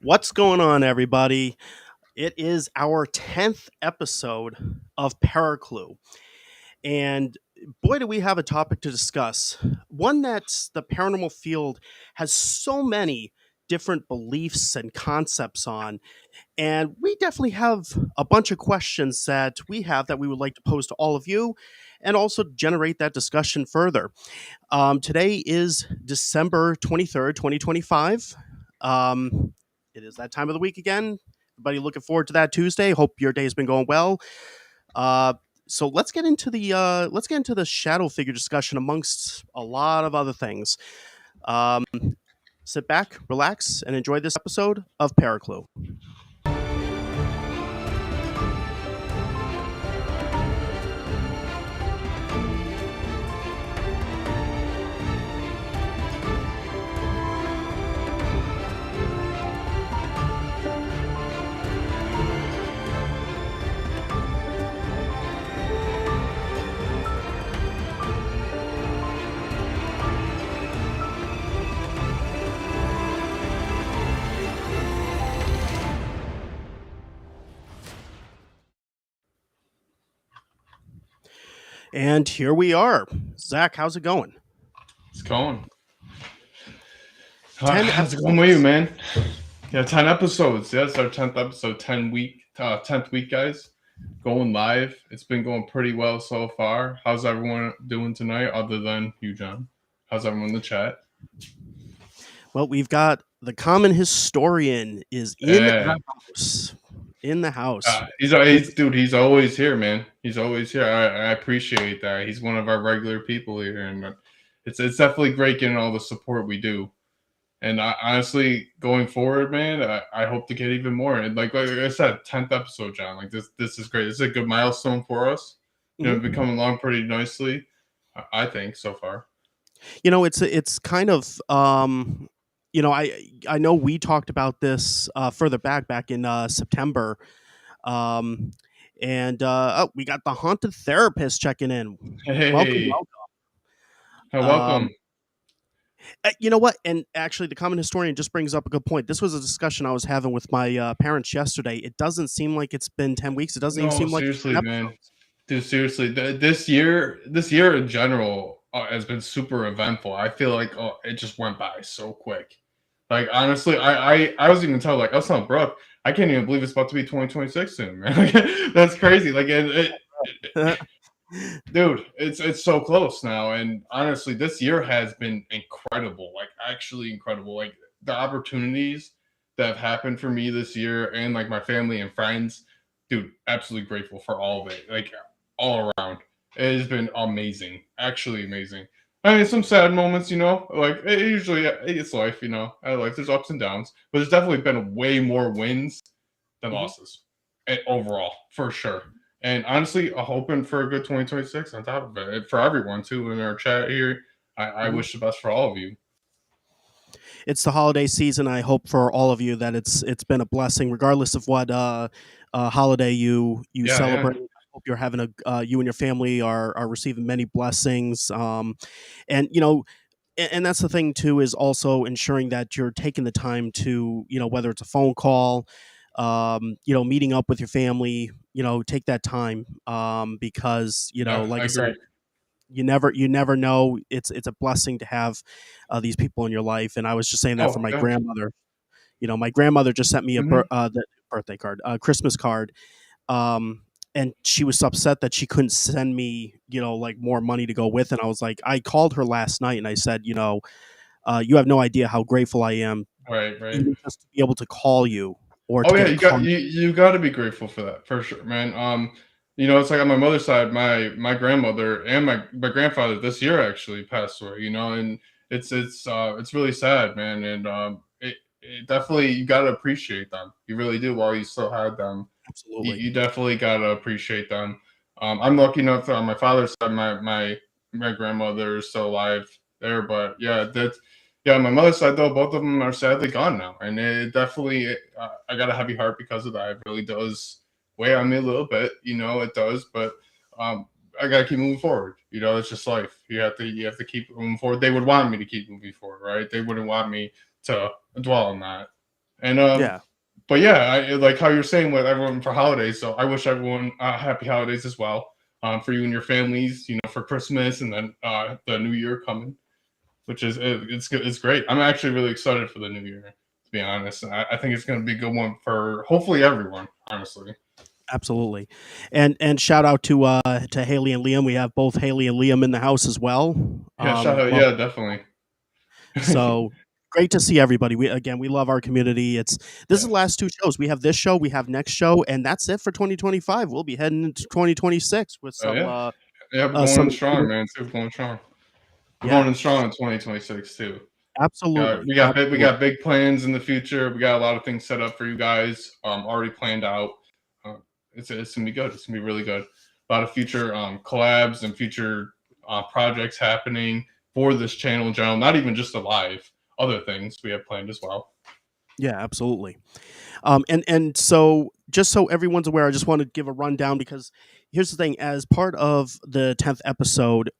What's going on, everybody? It is our 10th episode of ParaClue. And boy, do we have a topic to discuss. One that the paranormal field has so many different beliefs and concepts on. And we definitely have a bunch of questions that we have that we would like to pose to all of you and also generate that discussion further. Today is December 23rd, 2025. It is that time of the week again. Everybody looking forward to that Tuesday. Hope your day has been going well. Uh, so let's get into the shadow figure discussion amongst a lot of other things. Um, Sit back, relax, and enjoy this episode of ParaClue. And here we are. Zach, how's it going? It's going. 10 How's it going with you, man? Yeah, 10 episodes. Yeah, it's our 10th episode, 10th week, guys. Going live. It's been going pretty well so far. How's everyone doing tonight, other than you, John? How's everyone in the chat? Well, we've got the common historian is in the house. In the house. He's always here, man. He's always here. I appreciate that. He's one of our regular people here, and it's definitely great getting all the support we do. And honestly, going forward, man, I hope to get even more. And like I said, 10th episode, John. Like this is great. This is a good milestone for us. You know, we've come along pretty nicely, I think, so far. You know, it's kind of you know, I know we talked about this further back in September. And we got the haunted therapist checking in. Hey, Welcome. welcome. You know what? And actually, the common historian just brings up a good point. This was a discussion I was having with my parents yesterday. It doesn't seem like it's been 10 weeks. It doesn't even seem like seriously, man. Dude, seriously, this year in general has been super eventful. I feel like it just went by so quick. Like honestly, I was even telling I was telling Brooke, I can't even believe it's about to be 2026 soon, man. Like, that's crazy. Like dude, it's so close now. And honestly, this year has been incredible. Like actually incredible. Like the opportunities that have happened for me this year and like my family and friends, dude, absolutely grateful for all of it. Like all around. It has been amazing. Actually amazing. I mean, some sad moments, you know, like usually it's life, you know, life. There's ups and downs, but there's definitely been way more wins than losses, overall, for sure. And honestly, I'm hoping for a good 2026 on top of it for everyone too in our chat here. I wish the best for all of you. It's the holiday season. I hope for all of you that it's been a blessing, regardless of what holiday you celebrate. I hope you're having you and your family are receiving many blessings. And you know, and that's the thing too, is also ensuring that you're taking the time to, you know, whether it's a phone call, you know, meeting up with your family, you know, take that time, because you know, like I said, you never know. It's a blessing to have these people in your life. And I was just saying that for my grandmother. You know, my grandmother just sent me the birthday card, Christmas card, and she was upset that she couldn't send me, you know, like more money to go with. And I was like, I called her last night and I said, you know, you have no idea how grateful I am, right, even just to be able to call you or you got to be grateful for that for sure, man. You know, it's like on my mother's side, my grandmother and my grandfather this year actually passed away. You know, and it's really sad, man. And it definitely, you got to appreciate them. You really do while you still had them. Absolutely. You definitely got to appreciate them. I'm lucky enough on my father's side, my grandmother is still alive there, but yeah, on my mother's side though, both of them are sadly gone now, and it definitely I got a heavy heart because of that. It really does weigh on me a little bit, you know, it does, but I gotta keep moving forward. You know, it's just life. You have to keep moving forward. They would want me to keep moving forward, right? They wouldn't want me to dwell on that. And Yeah. but yeah, I like how you're saying with everyone for holidays. So I wish everyone happy holidays as well. For you and your families, for Christmas and then the New Year coming, which is it's good. It's great. I'm actually really excited for the New Year. To be honest, I think it's going to be a good one for hopefully everyone. Honestly, Absolutely. And shout out to Haley and Liam. We have both Haley and Liam in the house as well. yeah, shout out, Well, yeah, definitely. so great to see everybody. We love our community. This is Yeah, the last two shows. We have this show, we have next show, and that's it for 2025. We'll be heading into 2026 with yeah, yeah. We're going in some strong, man. Too, we're going strong. We're going yeah, in strong in 2026 too. Yeah, absolutely. we Absolutely. got big plans in the future. We got a lot of things set up for you guys. Already planned out. Uh, it's gonna be good. It's gonna be really good. A lot of future collabs and future projects happening for this channel in general. Not even just the live, other things we have planned as well. Yeah, absolutely. And so just so everyone's aware, I just want to give a rundown because here's the thing: as part of the 10th episode,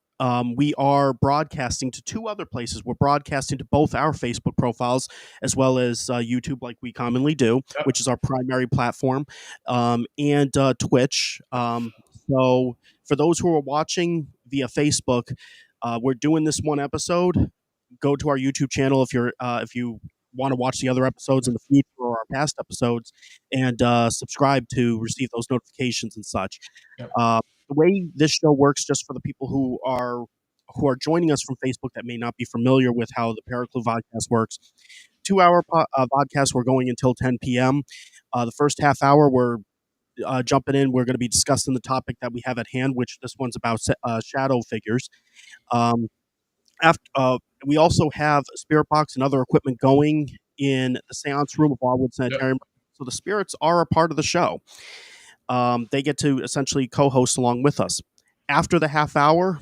we are broadcasting to two other places. We're broadcasting to both our Facebook profiles as well as YouTube, like we commonly do, Yep. which is our primary platform, and Twitch. So for those who are watching via Facebook, we're doing this one episode. Go to our YouTube channel if you want to watch the other episodes in the future or our past episodes, and subscribe to receive those notifications and such. Yep. The way this show works, just for the people who are joining us from Facebook that may not be familiar with how the ParaClue podcast works, 2 hour podcast. We're going until 10 p.m. The first half hour, we're jumping in. We're going to be discussing the topic that we have at hand, which this one's about shadow figures. Um, after we also have a spirit box and other equipment going in the seance room of Wildwood Yep. Sanitarium. So the spirits are a part of the show. They get to essentially co-host along with us. After the half hour,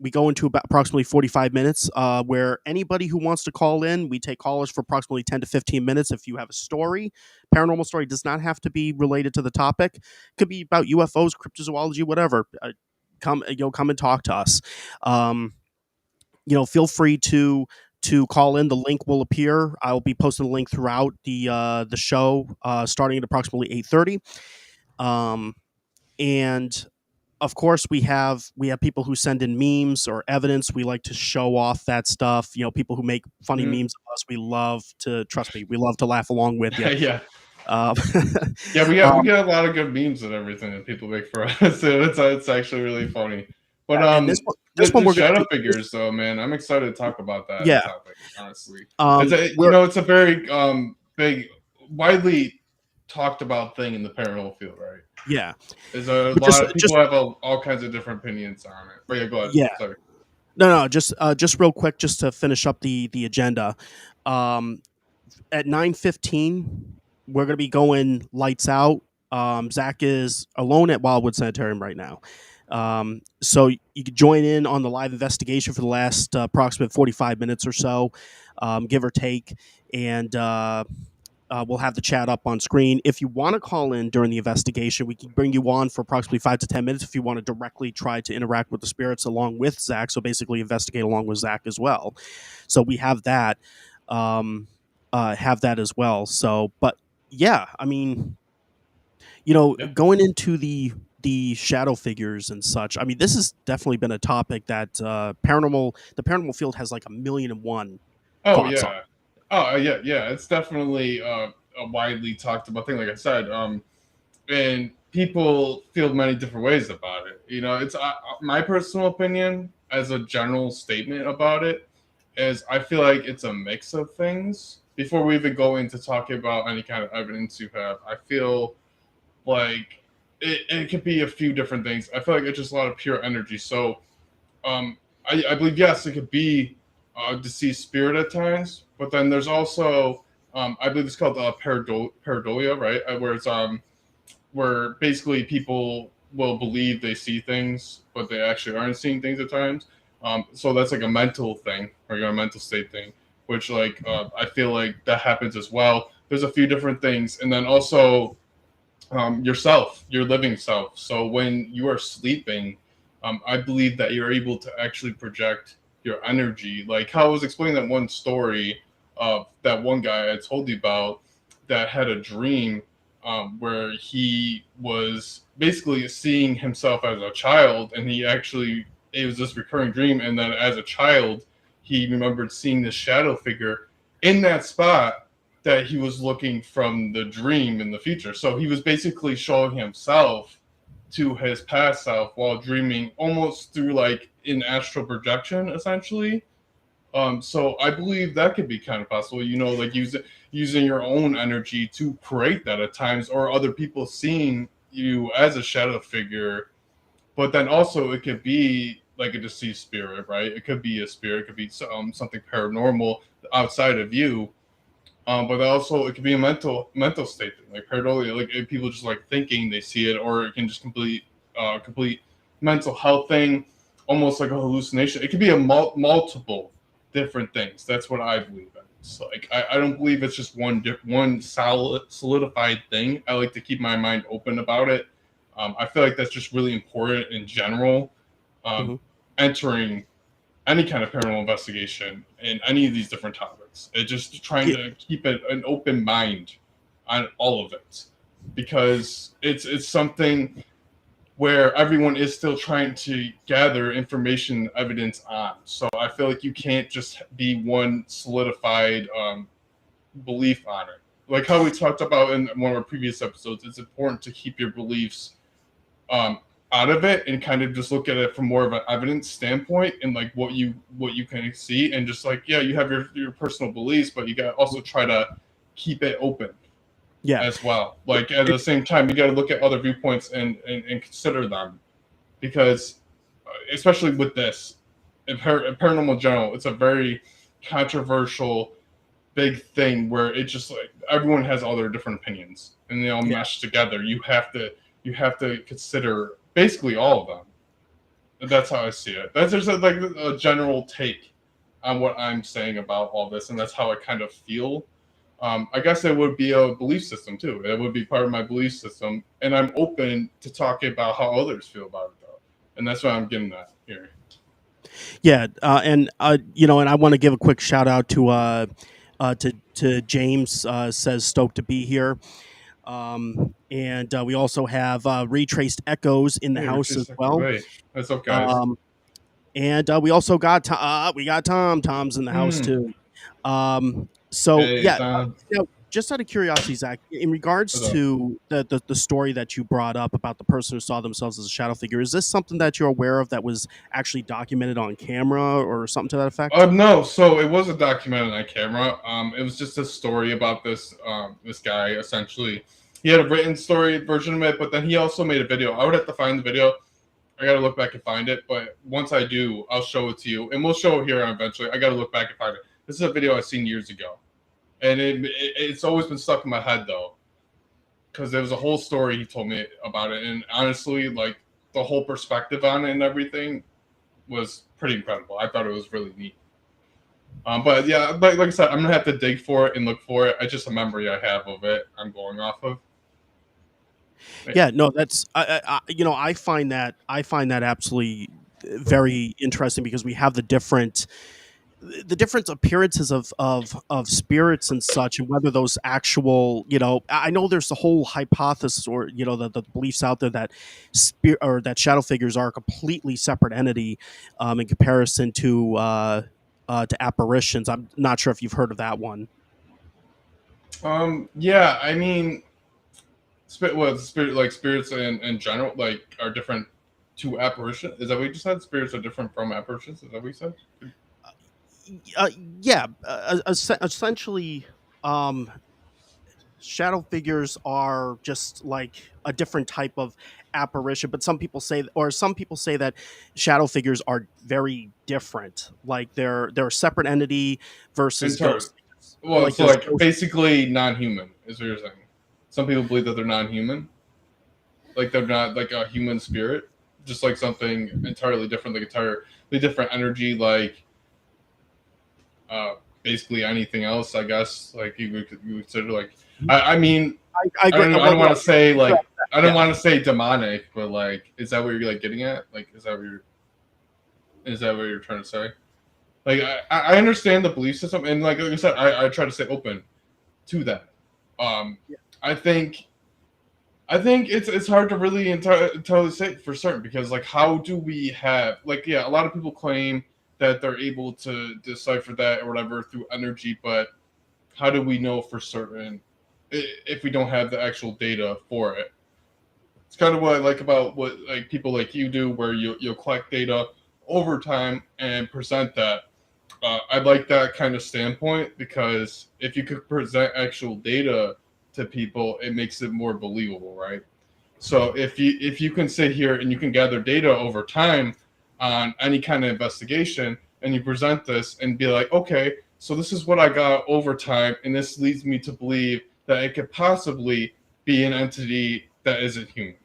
we go into about approximately 45 minutes where anybody who wants to call in, we take callers for approximately 10 to 15 minutes. If you have a story, paranormal story, does not have to be related to the topic. It could be about UFOs, cryptozoology, whatever. Come and talk to us. Feel free to call in. The link will appear. I'll be posting the link throughout the show, starting at approximately 8:30. And of course, we have people who send in memes or evidence. We like to show off that stuff. People who make funny Mm. memes of us. We love to trust me. We love to laugh along with you. Yeah. Um, Yeah, we um, get a lot of good memes and everything that people make for us. So it's actually really funny. But and this one the we're gonna shadow do. figures though, man, I'm excited to talk about that Yeah. topic. Honestly, We're it's a very big, widely talked about thing in the paranormal field, right? Yeah. There's a But just lot of people just have all kinds of different opinions on it. But yeah, go ahead. yeah. Sorry. No, just real quick, just to finish up the agenda. Um, at 9:15, we're gonna be going lights out. Zach is alone at Wildwood Sanitarium right now. So you can join in on the live investigation for the last approximate 45 minutes or so, give or take, and we'll have the chat up on screen. If you want to call in during the investigation, we can bring you on for approximately 5 to 10 minutes if you want to directly try to interact with the spirits along with Zach. So basically, investigate along with Zach as well. So we have that, as well. So, but yeah, I mean, Yeah. going into the shadow figures and such. I mean, this has definitely been a topic that the paranormal field has like 1,000,001 Oh thoughts on. yeah. Oh yeah, yeah. It's definitely a widely talked about thing. Like I said, and people feel many different ways about it. It's my personal opinion as a general statement about it is I feel like it's a mix of things. Before we even go into talking about any kind of evidence you have, I feel like it could be a few different things. I feel like it's just a lot of pure energy. So um, I believe yes, it could be a deceased spirit at times, but then there's also I believe it's called pareidolia, right? Where it's where basically people will believe they see things, but they actually aren't seeing things at times. So that's like a mental thing or a mental state thing, which like I feel like that happens as well. There's a few different things, and then also yourself, your living self. So when you are sleeping, I believe that you're able to actually project your energy. Like how I was explaining that one story of that one guy I told you about. that had a dream where he was basically seeing himself as a child, and it was this recurring dream, and then as a child he remembered seeing this shadow figure in that spot that he was looking from the dream in the future. So he was basically showing himself to his past self while dreaming, almost through like an astral projection, essentially. So I believe that could be kind of possible. Like using your own energy to create that at times, or other people seeing you as a shadow figure. But then also it could be like a deceased spirit, right? It could be a spirit, it could be something paranormal outside of you. But also it could be a mental state thing, like pareidolia, like if people just like thinking they see it, or it can just complete mental health thing, almost like a hallucination. It could be a multiple different things. That's what I believe in. So like I don't believe it's just one solid solidified thing. I like to keep my mind open about it. I feel like that's just really important in general. Um, Mhm. Entering any kind of paranormal investigation in any of these different topics. It's just trying Yeah, to keep an open mind on all of it, because it's something where everyone is still trying to gather information, evidence on. So I feel like you can't just be one solidified belief on it. Like how we talked about in one of our previous episodes, it's important to keep your beliefs um, out of it and kind of just look at it from more of an evidence standpoint, and like what you can see, and just like, yeah, you have your personal beliefs, but you got to also try to keep it open yeah. as well. Like at the same time, you got to look at other viewpoints and consider them, because especially with this in paranormal in general, it's a very controversial big thing where it just like everyone has all their different opinions and they all Yeah. mesh together. You have to consider basically all of them. That's how I see it. That's just like a general take on what I'm saying about all this, and that's how I kind of feel. I guess it would be a belief system too. It would be part of my belief system, and I'm open to talking about how others feel about it though, and that's what I'm getting at here. Yeah, and and I want to give a quick shout out to James. Says stoked to be here. And we also have retraced echoes in the Hey, house Richard as well. Second. What's up, guys? Um, and we also got we got Tom. Tom's in the house Hmm. too. So Hey, yeah, Tom. just out of curiosity, Zach, in regards What's up? to the story that you brought up about the person who saw themselves as a shadow figure, is this something that you're aware of that was actually documented on camera or something to that effect? No, so it was a documentary on camera. It was just a story about this guy. Essentially, he had a written story version of it, but then he also made a video. I would have to find the video. I gotta look back and find it. But once I do, I'll show it to you, and we'll show it here eventually. I gotta look back and find it. This is a video I seen years ago, and it's always been stuck in my head though, because there was a whole story he told me about it, and honestly, like the whole perspective on it and everything was pretty incredible. I thought it was really neat. But yeah, like I said, I'm gonna have to dig for it and look for it. It's just a memory I have of it. I'm going off of. Yeah, no, that's I find that absolutely very interesting because we have the different appearances of spirits and such, and whether those actual, I know there's the whole hypothesis, or the beliefs out there that spirit or that shadow figures are a completely separate entity, in comparison to apparitions. I'm not sure if you've heard of that one. Yeah, I mean, spirit like spirits in general like are different to apparition. Is that what you just said? Spirits are different from apparitions. Is that what you said? Uh, yeah, essentially, um, shadow figures are just like a different type of apparition, but some people say that shadow figures are very different, like they're a separate entity versus Entirely. ghost figures. Well, Like it's there's like ghost. basically non-human. Is what you're saying? Some people believe that they're non-human, like they're not like a human spirit, just like something entirely different, like entirely different energy, like uh, basically anything else, I guess. Like you would consider like I mean I I agree. don't I Well, don't want well, to say like I don't yeah, want to say demonic, but like is that what you're like getting at? Like is that what you're trying to say? Like I understand the belief system, and like I said, I try to stay open to that. Yeah. I think it's hard to really entirely say for certain, because like how do we have, like, yeah, a lot of people claim that they're able to decipher that or whatever through energy, but how do we know for certain if we don't have the actual data for it? It's kind of what I like about what like people like you do, where you'll collect data over time and present that. I like that kind of standpoint, because if you could present actual data to people, it makes it more believable, right? So if you can sit here and you can gather data over time on any kind of investigation, and you present this and be like, okay, so this is what I got over time, and this leads me to believe that it could possibly be an entity that isn't human,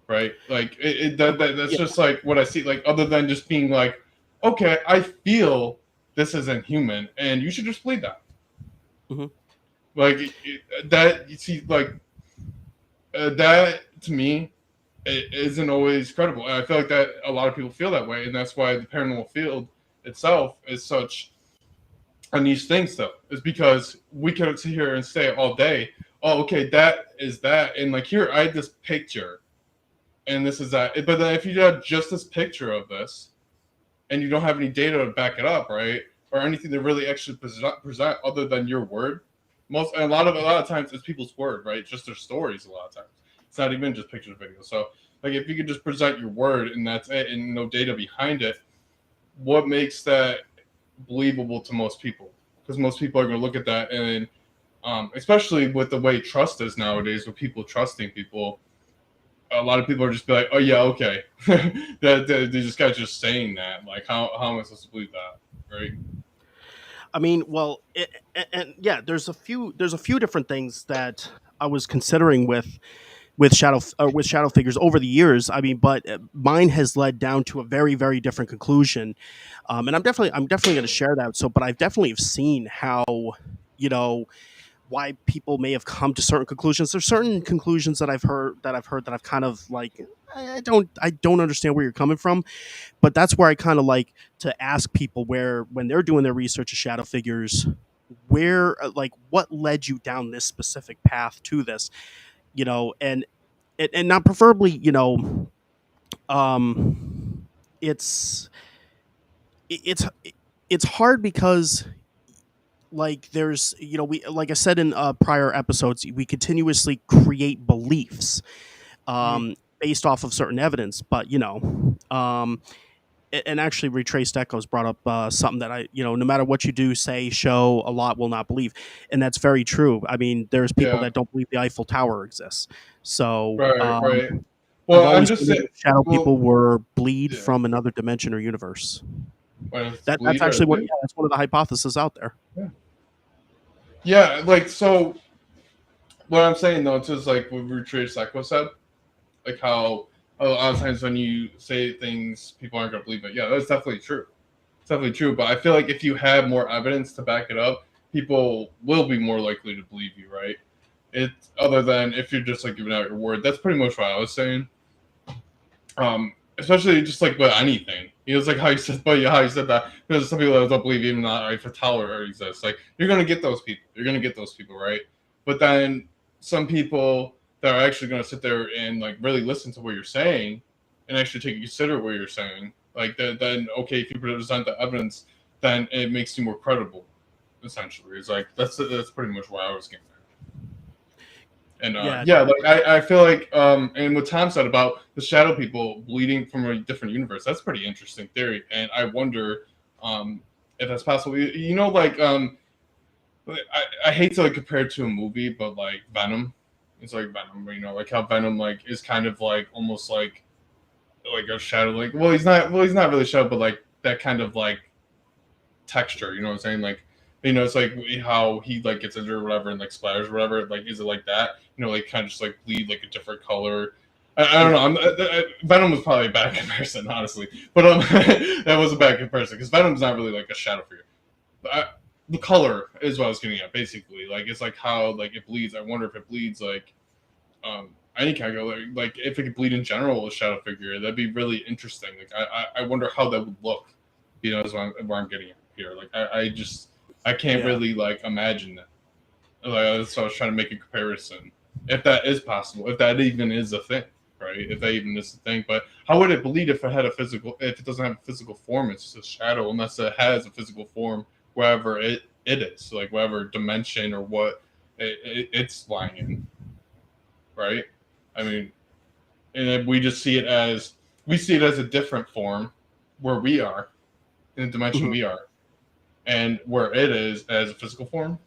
right? Like that's Yeah. just like what I see. Like, other than just being like, okay, I feel this isn't human, and you should just believe that. Mhm. Like that, you see, like that to me, it isn't always credible. And I feel like that a lot of people feel that way, and that's why the paranormal field itself is such a niche thing. Still, is because we can sit here and say all day, "Oh, okay, that is that," and like here, I had this picture, and this is that. But then if you have just this picture of this, and you don't have any data to back it up, right, or anything to really actually present other than your word, most and a lot of times it's people's word, right? Just their stories. A lot of times, it's not even just pictures, videos. So, like, if you could just present your word and that's it, and no data behind it, what makes that believable to most people? Because most people are going to look at that, and especially with the way trust is nowadays, with people trusting people, a lot of people are just be like, oh yeah, okay, they just got just saying that. Like, how am I supposed to believe that, right? I mean, well, and yeah, there's a few different things that I was considering with shadow figures over the years. I mean, but mine has led down to a very different conclusion, and I'm definitely going to share that. So, but I've definitely have seen how, you know, why people may have come to certain conclusions. There's certain conclusions that I've kind of like, I don't understand where you're coming from, but that's where I kind of like to ask people, where when they're doing their research of shadow figures, where like what led you down this specific path to this, and not preferably, um it's it's it's hard because, like, there's, we, like I said in prior episodes, we continuously create beliefs Mm-hmm. based off of certain evidence, but and actually retraced echoes brought up something that no matter what you do, say, show, a lot will not believe, and that's very true. I mean, there's people Yeah, that don't believe the Eiffel Tower exists. So right, right. I've Well, I'm always just wondered saying. if shadow Well, people were bleed yeah. from another dimension or universe. When it's That's bleed or actually what, bleed. yeah, that's one of the hypotheses out there. Yeah. Yeah, like, so. What I'm saying though, too, is like what Retreat Psycho said, like how a lot of times when you say things, people aren't gonna believe it. Yeah, that's definitely true. It's definitely true. But I feel like if you have more evidence to back it up, people will be more likely to believe you, right? It Other than if you're just like giving out your word. That's pretty much what I was saying. Especially just like with anything. It was like how you said, but yeah, how you said that. There's some people that don't believe even that Eiffel Tower exists. Like, you're gonna get those people. You're gonna get those people, right? But then some people that are actually gonna sit there and like really listen to what you're saying and actually take consider what you're saying. Like, then okay, if you present the evidence, then it makes you more credible. Essentially, it's like that's pretty much what I was getting. And Yeah, yeah, like I feel like and what Tom said about the shadow people bleeding from a different universe, that's a pretty interesting theory. And I wonder if that's possible. Like I hate to like compare it to a movie, but like Venom, it's like Venom. Like how Venom like is kind of like almost like a shadow. Like, well he's not really shadow, but like that kind of like texture. You know what I'm saying? Like, it's like how he like gets injured or whatever and like splatters or whatever. Like, is it like that? Like kind of just like bleed like a different color. I don't yeah, know. Venom was probably a bad comparison, honestly, but that was a bad comparison because Venom's not really like a shadow figure. The color is what I was getting at, basically. Like, it's like how like it bleeds. I wonder if it bleeds like any kind of like if it could bleed in general with shadow figure. That'd be really interesting. Like, I wonder how that would look. Is what I'm getting at here. Like, I just I can't yeah. really like imagine that. Like, so I was trying to make a comparison, if that is possible, if that even is a thing, right? If that even is a thing. But how would it bleed if it had a physical? If it doesn't have a physical form, it's just a shadow, unless it has a physical form wherever it is, like whatever dimension or what it's lying in, right? I mean, and we just see it as a different form where we are in the dimension Mhm. we are, and where it is as a physical form.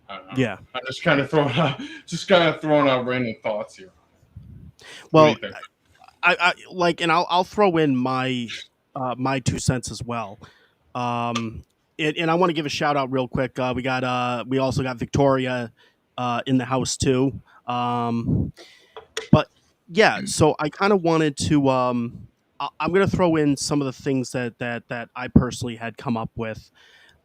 I don't know. Yeah. I'm just kind of throwing out random thoughts here. What do you Well, think? I like, and I'll throw in my 2 cents as well. Um, and I want to give a shout out real quick. We also got Victoria in the house too. But yeah, so I kind of wanted to. I'm going to throw in some of the things that I personally had come up with,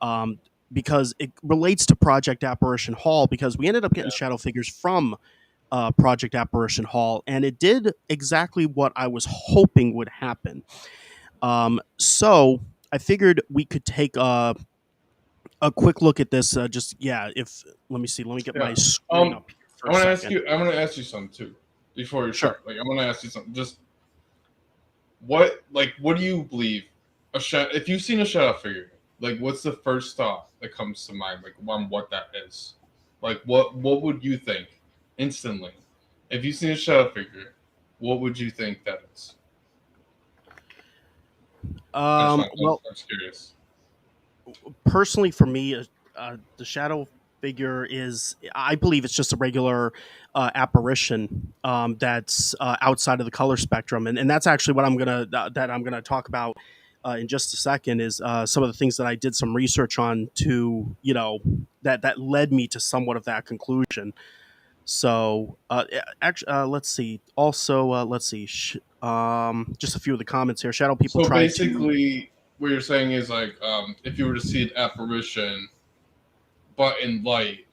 um, because it relates to Project Apparition Hall. Because we ended up getting Yeah. shadow figures from Project Apparition Hall, and it did exactly what I was hoping would happen. So I figured we could take a quick look at this. Just yeah, if let me see, let me get my Yeah. screen up here for I a want to ask second. you. I want to ask you something too before you Sure. start. Like, I want to ask you something. Just what do you believe? If you've seen a shadow figure, like, what's the first thought that comes to mind? Like, on what that is? Like, what would you think instantly if you've seen a shadow figure? What would you think that is? Well, I'm just curious. personally, for me, the shadow figure is, I believe, it's just a regular apparition that's outside of the color spectrum, and that's actually what I'm gonna talk about in just a second. Is some of the things that I did some research on to, that led me to somewhat of that conclusion. So, actually, let's see. Also, let's see. Just a few of the comments here. Shadow people So tried to. basically, what you're saying is like, if you were to see an apparition, but in light,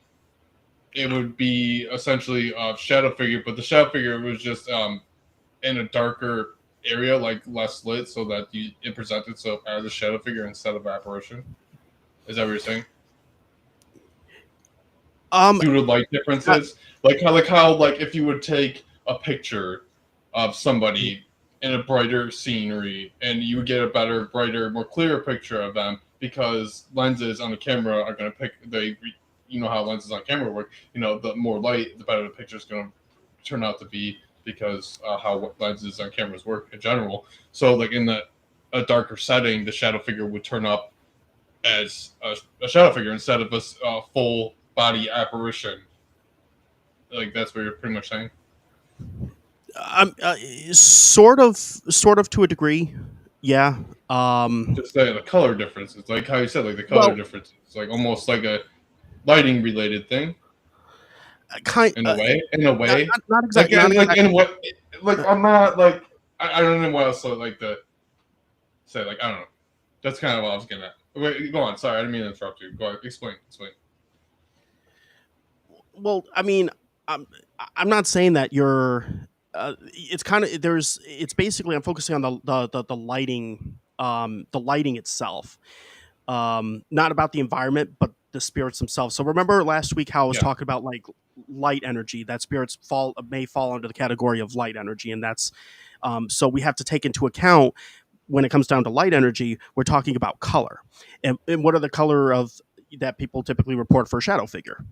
it would be essentially a shadow figure, but the shadow figure was just in a darker area, like less lit, so that it presented itself as a shadow figure instead of apparition. Is that what you're saying? Um, Due to light uh, differences, like if you would take a picture of somebody in a brighter scenery, and you would get a better, brighter, more clear picture of them because lenses on the camera are going to pick they. You know how lenses on camera work. You know, the more light, the better the picture is going to turn out to be because how lenses on cameras work in general. So, like in a darker setting, the shadow figure would turn up as a shadow figure instead of a full body apparition. Like, that's what you're pretty much saying. I'm sort of to a degree. Yeah. Just the color differences, like how you said, like the color Well, differences, like almost like a lighting related thing kind in a way. In a not way, not exact not like exact. in what? Like, uh, I'm not like I don't know what else to like to say. Like, I don't know. That's kind of what I was getting at. Wait, go on. Sorry, I didn't mean to interrupt you. Go on. Explain. Explain. well, I mean, I'm I'm not saying that you're. It's kind of there's. It's basically I'm focusing on the lighting, the lighting itself, not about the environment, but the spirits themselves. So remember last week how I was Yeah. talking about like light energy, that spirits may fall under the category of light energy, and that's so we have to take into account when it comes down to light energy, we're talking about color, and what are the color of that people typically report for a shadow figure,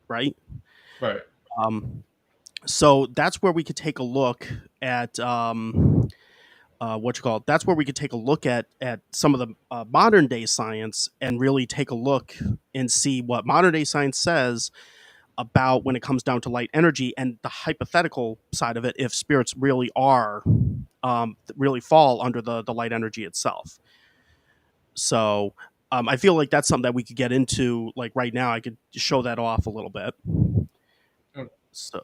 right? Right. Um, so that's where we could take a look at what you call it. That's where we could take a look at some of the modern day science and really take a look and see what modern day science says about when it comes down to light energy and the hypothetical side of it, if spirits really are really fall under the light energy itself. So I feel like that's something that we could get into like right now. I could show that off a little bit. Oh, So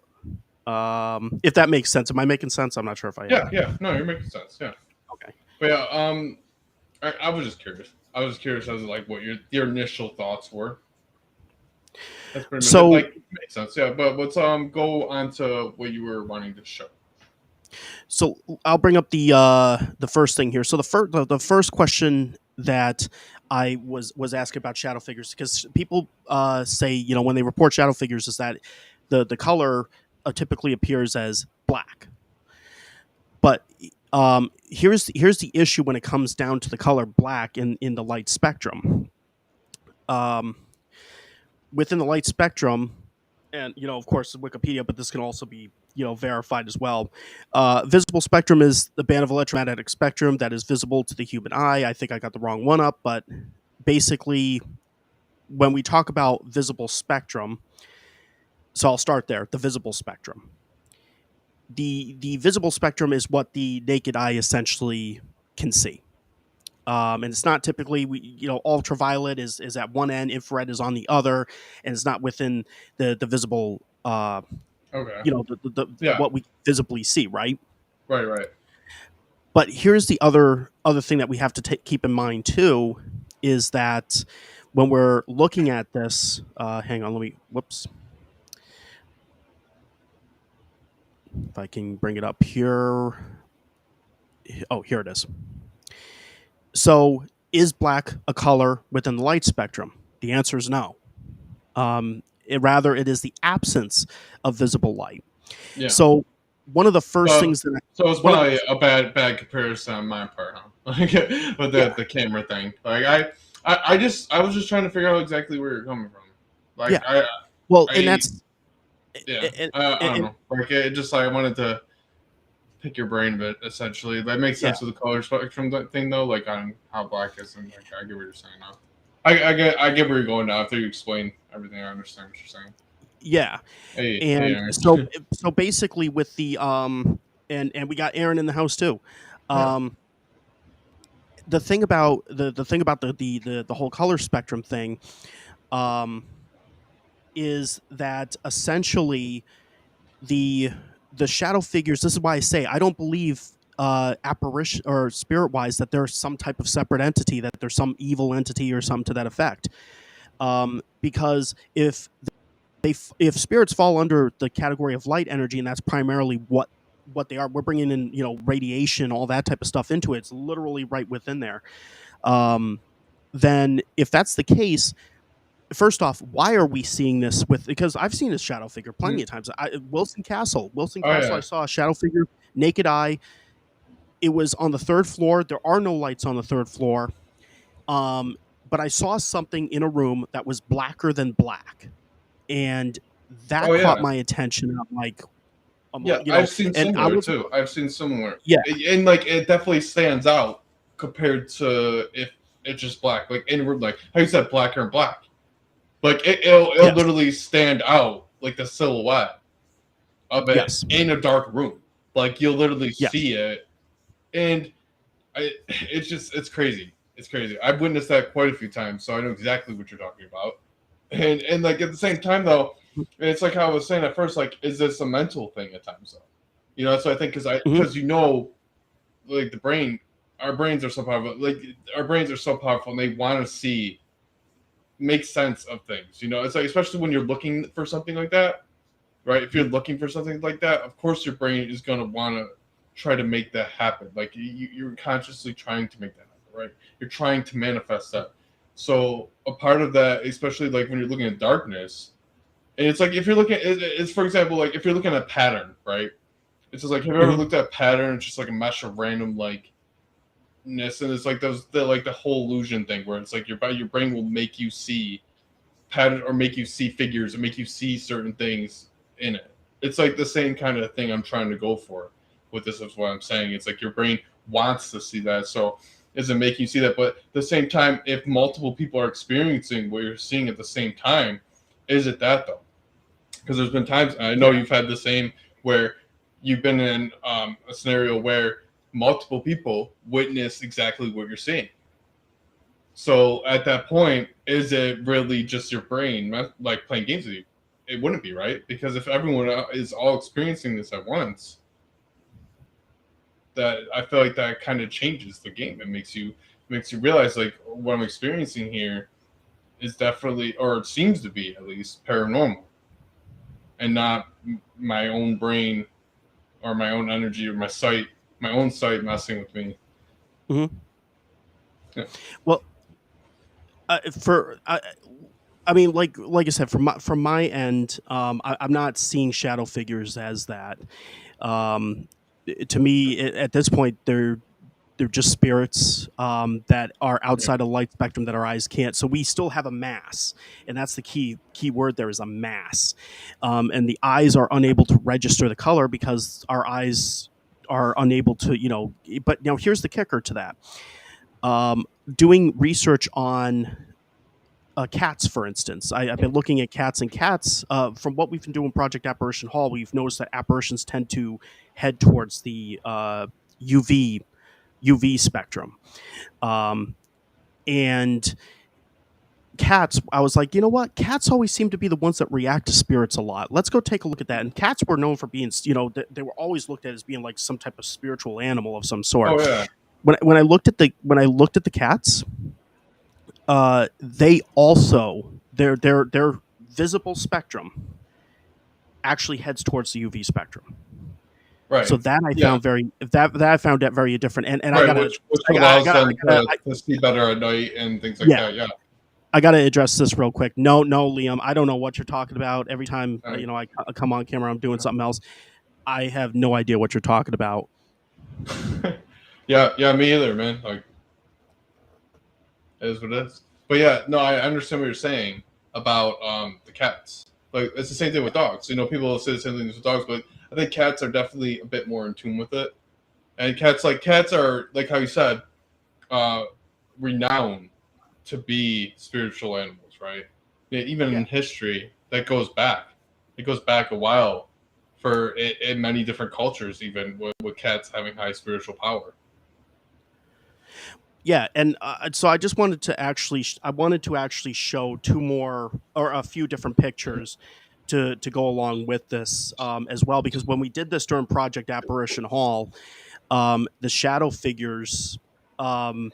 if that makes sense, am I making sense? I'm not sure if I yeah. am. Yeah. No, you're making sense. Yeah. Okay. But yeah. I was just curious. I was curious as to like what your initial thoughts were. That's pretty much it. So Like, it makes sense. Yeah. But let's go on to what you were wanting to show. so I'll bring up the first thing here. So the first question that I was asking about shadow figures, because people say, when they report shadow figures, is that the color typically appears as black. But here's the issue when it comes down to the color black in the light spectrum. Um, Within the light spectrum, and of course Wikipedia, but this can also be verified as well. Visible spectrum is the band of electromagnetic spectrum that is visible to the human eye. I think I got the wrong one up, but basically, when we talk about visible spectrum, so I'll start there. The visible spectrum. The visible spectrum is what the naked eye essentially can see. And it's not typically, ultraviolet is at one end, infrared is on the other, and it's not within the visible, Okay. the Yeah. what we visibly see, right? Right. Right. But here's the other thing that we have to keep in mind too, is that when we're looking at this, hang on, let me, whoops, if I can bring it up here. Oh, here it is. So, is black a color within the light spectrum? The answer is no. Rather, it is the absence of visible light. Yeah. So, one of the first So, things that so it's one of the probably a bad comparison on my part, huh? Like with yeah, the camera thing. Like I was just trying to figure out exactly where you're coming from. Like yeah. Well, and I that's yeah. and, I don't and know. Like it just like I wanted to pick your brain a bit. Essentially, that makes yeah, sense with the color spectrum thing though. Like on how black is, and like I get what you're saying now. I get where you're going now. After you explain everything, I understand what you're saying. yeah. Hey, And Aaron. so basically, with the and we got Aaron in the house too. Yeah. Um, the thing about the whole color spectrum thing, um, is that essentially the the shadow figures. This is why I say I don't believe apparition or spirit wise that there's some type of separate entity, that there's some evil entity or something to that effect. Because if spirits fall under the category of light energy, and that's primarily what they are, we're bringing in radiation, all that type of stuff into it. It's literally right within there. Um, then if that's the case, first off, why are we seeing this with? Because I've seen this shadow figure plenty Mhm. of times. Wilson Castle, Oh I yeah. saw a shadow figure, naked eye. It was on the third floor. There are no lights on the third floor. Um, but I saw something in a room that was blacker than black, and Oh that caught yeah. my attention. And Yeah, I've seen and I similar was, too. I've seen similar, yeah, and like it definitely stands out compared to if it's just black. Like inward, like how you said, blacker and black. Like it'll yes, literally stand out like the silhouette of it yes, in a dark room. Like you'll literally yes. see it, and it's crazy. It's crazy. I've witnessed that quite a few times, so I know exactly what you're talking about. And like at the same time though, it's like how I was saying at first. Like, is this a mental thing at times though? So I think Mm-hmm. because like the brain, our brains are so powerful. Like our brains are so powerful, and they want to see make sense of things. It's like especially when you're looking for something like that, right? If you're looking for something like that, of course your brain is going to want to try to make that happen. Like you're consciously trying to make that happen, right? You're trying to manifest that. So a part of that, especially like when you're looking at darkness, and it's like if you're looking, it's for example, like if you're looking at a pattern, right? It's just like have you ever Mm-hmm. looked at a pattern? It's just like a mesh of random like ness, and it's like the whole illusion thing where it's like your brain will make you see pattern or make you see figures or make you see certain things in it. It's like the same kind of thing I'm trying to go for with this is what I'm saying. It's like your brain wants to see that. So is it making you see that? But at the same time, if multiple people are experiencing what you're seeing at the same time, is it that though? Because there's been times I know Yeah, you've had the same where you've been in a scenario where multiple people witness exactly what you're seeing. So at that point, is it really just your brain like playing games with you? It wouldn't be, right? Because if everyone is all experiencing this at once, that I feel like that kind of changes the game. It makes you realize like what I'm experiencing here is definitely, or it seems to be at least, paranormal, and not my own brain or my own energy or my own sight messing with me. mm-hmm. Yeah. Well, for I mean, like I said, from my end, I'm not seeing shadow figures as that. Um, to me, at this point, they're just spirits that are Yeah. outside of light spectrum that our eyes can't. So we still have a mass, and that's the key word. There is a mass, and the eyes are unable to register the color because our eyes are unable to, But now here's the kicker to that. Doing research on cats, for instance. I've been looking at cats and cats. From what we've been doing Project Apparition Hall, we've noticed that apparitions tend to head towards the UV spectrum. Um, and cats, I was like, you know what? Cats always seem to be the ones that react to spirits a lot. Let's go take a look at that. And cats were known for being, they were always looked at as being like some type of spiritual animal of some sort. Oh yeah. When I looked at the cats, they also their visible spectrum actually heads towards the UV spectrum. So Right. that I Yeah. found that I found that very different. And Right. Which allows them to see better at night and things like yeah, that. Yeah. I got to address this real quick. No, Liam, I don't know what you're talking about. Every time Right. I come on camera, I'm doing something else. I have no idea what you're talking about. Yeah. Yeah. Me either, man. Like, it is what it is. But yeah, no, I understand what you're saying about the cats. Like, it's the same thing with dogs. People say the same thing with dogs, but I think cats are definitely a bit more in tune with it. And cats are like how you said, uh, renowned to be spiritual animals, right? Yeah, even Yeah, in history, that goes back. It goes back a while for in many different cultures, even with cats having high spiritual power. yeah, and so I just wanted to actually show two more or a few different pictures to go along with this as well, because when we did this during Project Apparition Hall, the shadow figures. Um,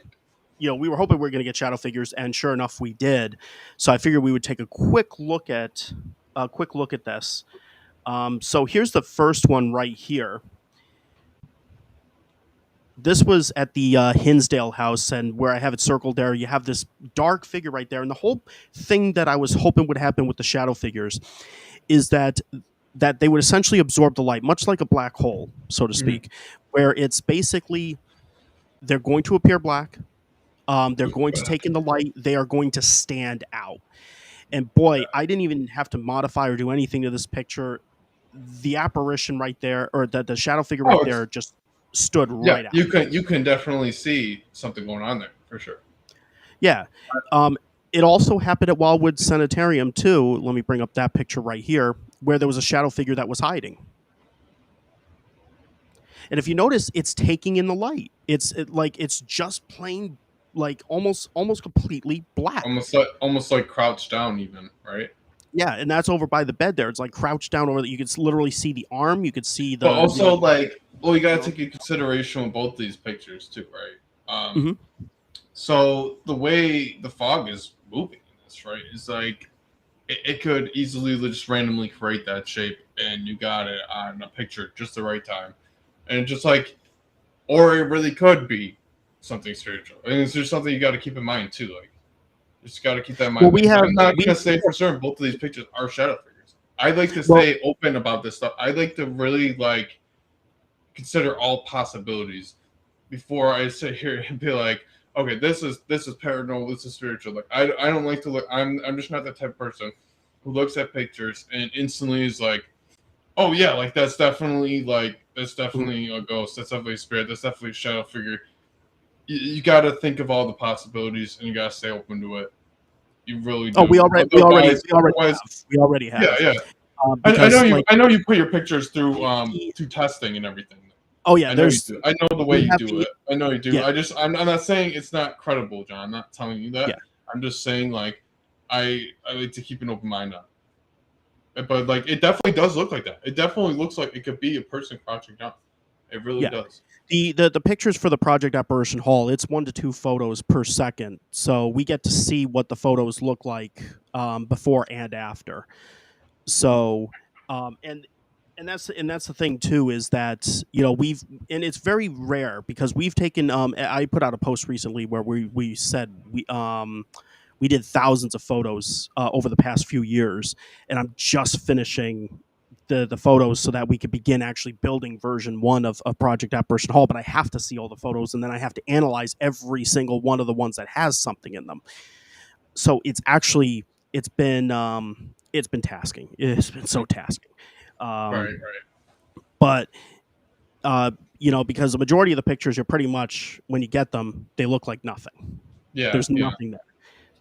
we were hoping we were going to get shadow figures, and sure enough, we did. So I figured we would take a quick look at this. So here's the first one right here. This was at the Hinsdale house, and where I have it circled there, you have this dark figure right there. And the whole thing that I was hoping would happen with the shadow figures is that they would essentially absorb the light, much like a black hole, so to Mhm. speak, where it's basically they're going to appear black. They're going to take in the light. They are going to stand out. And boy, I didn't even have to modify or do anything to this picture. The apparition right there, or the shadow figure Oh, right it's there, just stood yeah. right out. You can definitely see something going on there for sure. Yeah. Um, it also happened at Wildwood Sanitarium too. Let me bring up that picture right here, where there was a shadow figure that was hiding. And if you notice, it's taking in the light. Like it's just plain, like almost completely black. Almost like crouched down, even right. Yeah, and that's over by the bed there. It's like crouched down over that. You could literally see the arm. You could see But the also, like, well, you got you to take into consideration with both these pictures too, right? Mhm. So the way the fog is moving in this, right, is like it could easily just randomly create that shape, and you got it on a picture just the right time, and just like, or it really could be something spiritual, and it's just something you got to keep in mind too. Like, you just got to keep that in Well, mind. Like, I'm not gonna say for certain both of these pictures are shadow figures. I like to well, stay open about this stuff. I like to really like consider all possibilities before I sit here and be like, okay, this is paranormal, this is spiritual. Like, I don't like to look. I'm just not the type of person who looks at pictures and instantly is like, oh yeah, like that's mhm. definitely a ghost. That's definitely a spirit. That's definitely a shadow figure. You got to think of all the possibilities and you got to stay open to it. You really Oh, do. Otherwise, we already yeah, have yeah. I know because you. like I know you put your pictures through the through testing and everything. oh yeah, I know you there's do. I know the way we you have do the it. I know you do. yeah I'm not saying it's not credible, John. I'm not telling you yeah. that. I'm just saying like I like to keep an open mind on it. But like it definitely does look like that. It definitely looks like it could be a person crouching down. It really Yeah. does. The pictures for the Project Apparition Hall, it's 1 to 2 photos per second, so we get to see what the photos look like before and after. So, and and that's the thing too, is that we've, and it's very rare because we've taken, I put out a post recently where we said we did thousands of photos over the past few years, and I'm just finishing the photos so that we could begin actually building version one of Project Apparition Hall. But I have to see all the photos, and then I have to analyze every single one of the ones that has something in them. So it's been tasking. It's been so tasking. Right, Um, right. but because the majority of the pictures, you're pretty much, when you get them, they look like nothing. Yeah, There's yeah. nothing there,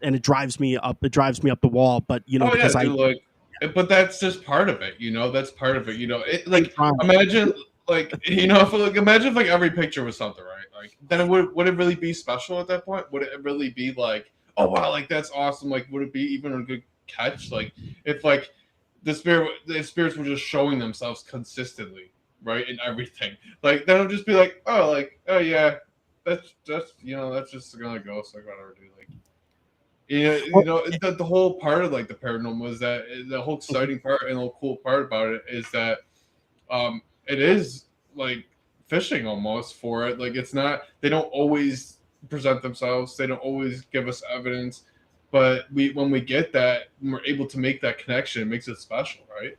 and it drives me up. It drives me up the wall. But Oh yeah, because I dude. Like, but that's just part of it. That's part of it. It same like time, imagine like if like imagine if like every picture was something, right? Like then would it really be special at that point? Would it really be like, oh wow, like that's awesome? Like would it be even a good catch? Like if like the spirits were just showing themselves consistently, right, in everything. Like then it'll just be like oh yeah, that's just gonna go so whatever, dude. Like well, the whole part of like the paranormal is that the whole exciting part and the whole cool part about it is that it is like fishing almost for it. Like it's not, they don't always present themselves, they don't always give us evidence, but when we get that, when we're able to make that connection, it makes it special, right?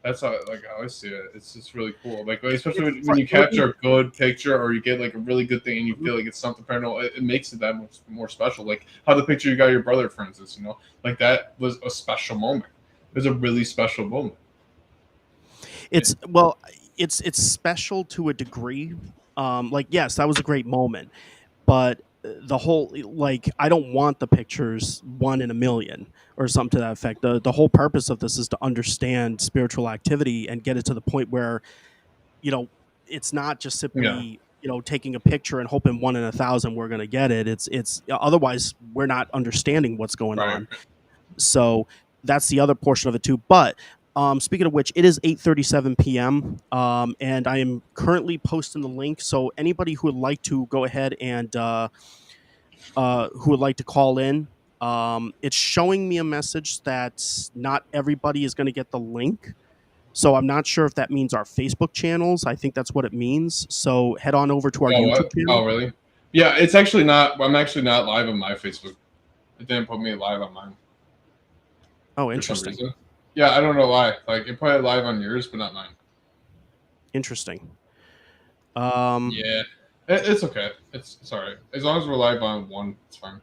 That's how I see it. It's just really cool. Like especially when you for me. capture a good picture or you get like a really good thing and you Mhm. feel like it's something paranormal, it makes it that much more special. Like how the picture you got of your brother, for instance, like that was a special moment. It was a really special moment. It's well, it's special to a degree. Like, yes, that was a great moment, but the whole, like, I don't want the pictures one in a million or something to that effect. The whole purpose of this is to understand spiritual activity and get it to the point where you know it's not just Yeah, simply taking a picture and hoping one in a thousand we're going to get it. It's otherwise we're not understanding what's going right. on. So that's the other portion of it too. But speaking of which, it is 8:37 p.m. And I am currently posting the link. So anybody who would like to go ahead and who would like to call in, it's showing me a message that not everybody is going to get the link. So I'm not sure if that means our Facebook channels. I think that's what it means. So head on over to our Oh, YouTube what? channel. Oh, really? Yeah, it's actually not. I'm actually not live on my Facebook. It didn't put me live on mine Oh, for some interesting. reason. Yeah, I don't know why. Like it put it live on yours, but not mine. Interesting. Um, Yeah, it's okay. It's all right as long as we're live on one. It's fine.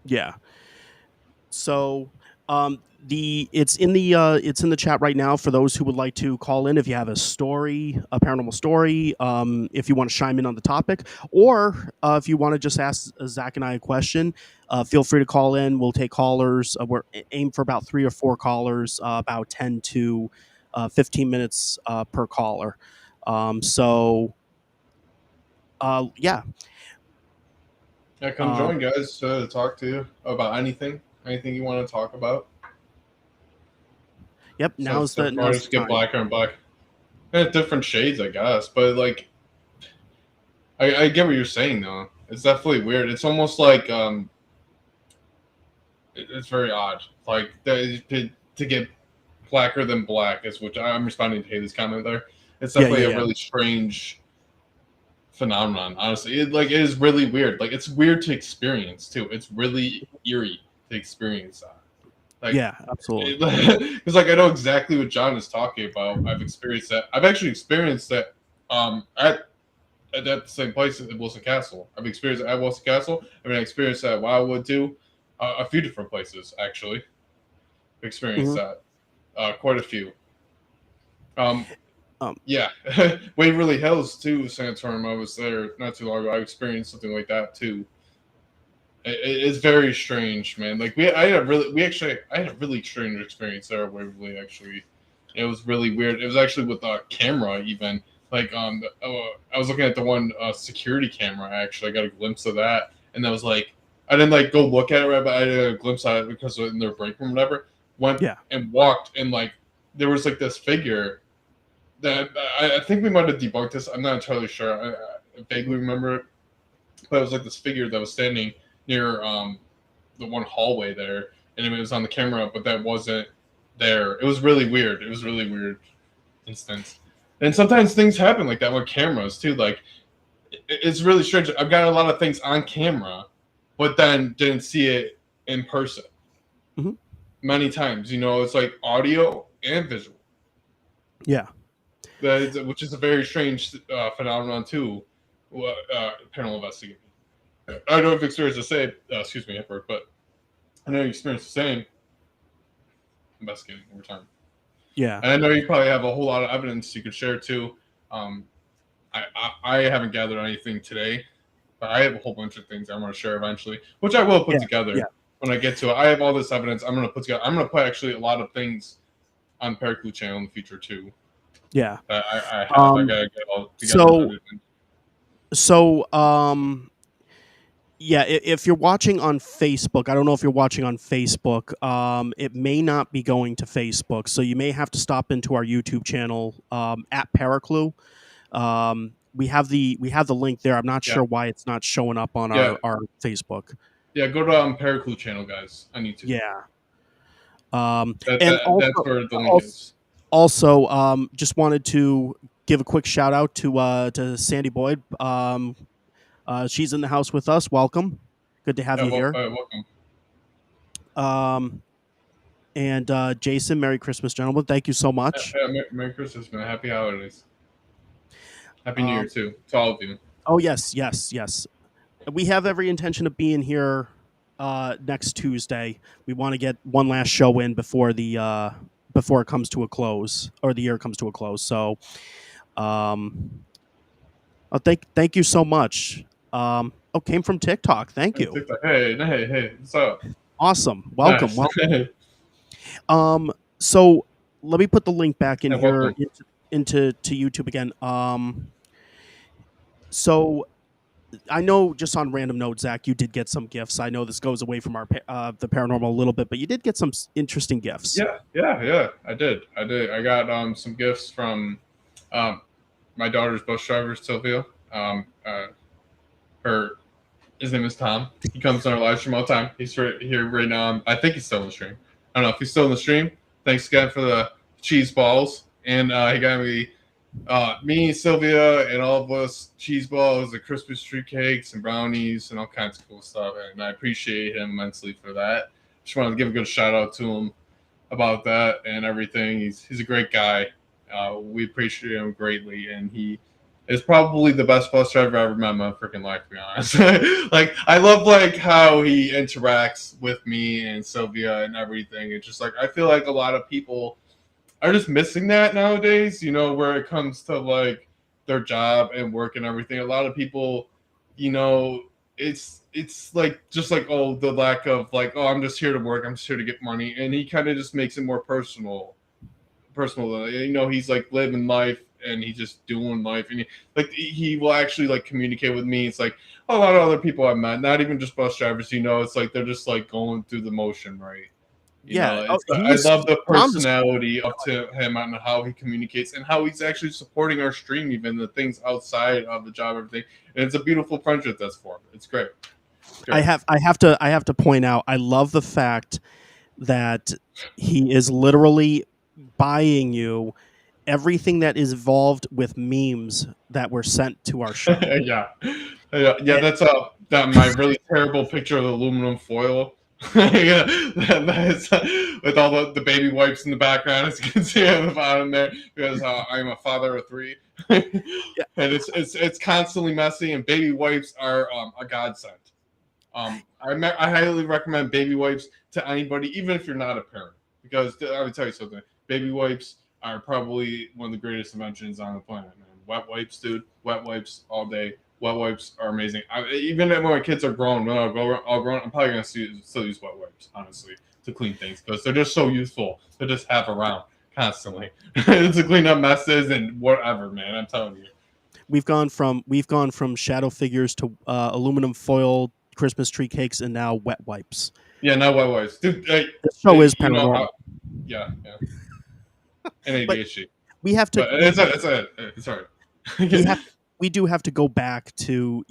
yeah. So it's in the chat right now for those who would like to call in if you have a story, a paranormal story, if you want to chime in on the topic, or if you want to just ask Zach and I a question, feel free to call in. We'll take callers. We're aim for about 3 or 4 callers, about 10 to 15 minutes per caller. Yeah. Yeah, come Um, join, guys, to talk to you about anything you want to talk about. yep. So it's the Now's products the get time. blacker and black. Different shades, I guess, but like I get what you're saying though. It's definitely weird. It's almost like it's very odd. Like to get blacker than black is which I'm responding to Haley's comment there. It's Yeah, yeah, definitely a yeah. really strange phenomenon. Honestly, it is really weird. Like it's weird to experience too. It's really eerie to experience that. Like, Yeah, absolutely. because like I know exactly what John is talking about. I've experienced that. I've actually experienced that at that same place at Wilson Castle. I've experienced it at Wilson Castle. I mean, I experienced that at Wildwood too. A few different places actually. Experienced Hmm. that. Quite a few. Um, Um, yeah, Waverly Hills too. Santorum. I was there not too long ago. I experienced something like that too. It's very strange, man. Like I had a really strange experience there at Waverly. Actually, it was really weird. It was actually with a camera, even like I was looking at the one security camera. Actually, I got a glimpse of that, and I was like, I didn't like go look at it right, but I did a glimpse at it because in their break room, whatever. Went yeah. and walked, and like there was like this figure that I think we might have debunked this. I'm not entirely sure. I vaguely remember it, but it was like this figure that was standing near the one hallway there, and it was on the camera, but that wasn't there. It was really weird. It was really weird. instance. And sometimes things happen like that with cameras too. Like it's really strange. I've got a lot of things on camera, but then didn't see it in person Mhm. many times. It's like audio and visual. Yeah. Which is a very strange phenomenon too. Paranormal investigating. I don't know if you experienced the same. Excuse me, Edward, but I know you experienced the same investigating over time. Yeah. And I know you probably have a whole lot of evidence you could share too. Um, I haven't gathered anything today, but I have a whole bunch of things I'm going to share eventually, which I will put Yeah. Yeah. together when I get to it. I have all this evidence I'm going to put together. I'm going to put actually a lot of things on ParaClue channel in the future too. Yeah. I have. I Um, got to get all together and so, everything. so, yeah, if you're watching on Facebook, I don't know if you're watching on Facebook. It may not be going to Facebook, so you may have to stop into our YouTube channel at ParaClue. We have the link there. I'm not Yeah. sure why it's not showing up on Yeah. our Facebook. Yeah. Go to ParaClue channel, guys, on YouTube. Yeah. And That's where the link also, is. just wanted to give a quick shout out to Sandy Boyd. She's in the house with us. Welcome. Good to have you here. Welcome. And Jason, Merry Christmas, gentlemen. Thank you so much. Merry Christmas, man. Happy holidays. Happy New Year Um, too to all of you. oh yes, yes, yes. We have every intention of being here next Tuesday. We want to get one last show in before it comes to a close, or the year comes to a close. So, thank you so much. Came from TikTok. Thank you. Hey, what's up? Awesome. Welcome. Nice. Welcome. So let me put the link back in Yeah, here welcome. into YouTube again. So I know, just on random note, Zach, you did get some gifts. I know this goes away from the paranormal a little bit, but you did get some interesting gifts. Yeah. I did. I got some gifts from um, my daughter's bus driver, Sylvia. Her His name is Tom. He comes on our live stream all the time. He's right here right now. I think he's still in the stream. I don't know if he's still in the stream. Thanks again for the cheese balls. And he got me, Sylvia, and all of us cheese balls, the Christmas tree cakes, and brownies, and all kinds of cool stuff. And I appreciate him immensely for that. Just wanted to give a good shout out to him about that and everything. He's a great guy. We appreciate him greatly, and he is probably the best bus driver I've ever met in my freaking life, to be honest. Like, I love like how he interacts with me and Sylvia and everything. It's just like, I feel like a lot of people are just missing that nowadays, where it comes to like their job and work and everything. A lot of people, it's like, just like, oh, the lack of like, oh, I'm just here to work, I'm just here to get money. And he kind of just makes it more personal. He's like living life, and he's just doing life, and he will actually like communicate with me. It's like a lot of other people I've met, not even just bus drivers. It's like they're just like going through the motion, right? Yeah. I love the personality of him and how he communicates and how he's actually supporting our stream, even the things outside of the job, everything. And it's a beautiful friendship that's formed. It's great. I have to point out, I love the fact that he is literally buying you everything that is involved with memes that were sent to our show. Yeah. That's my really terrible picture of the aluminum foil. Yeah, that's, with all the baby wipes in the background, as you can see at the bottom there, because I'm a father of 3, Yeah. and it's constantly messy, and baby wipes are a godsend. I highly recommend baby wipes to anybody, even if you're not a parent, because I would tell you something. Baby wipes are probably one of the greatest inventions on the planet, man. Wet wipes, dude. Wet wipes all day. Wet wipes are amazing. Even when my kids are grown, when I'll grown, I'm probably gonna still use wet wipes, honestly, to clean things, because they're just so useful to just have around constantly to clean up messes and whatever, man. I'm telling you. We've gone from shadow figures to aluminum foil Christmas tree cakes, and now wet wipes. Yeah, not wet wipes, dude. This show is paranormal. Yeah. And ADHD. We have to. It's all right. We do have to go back to,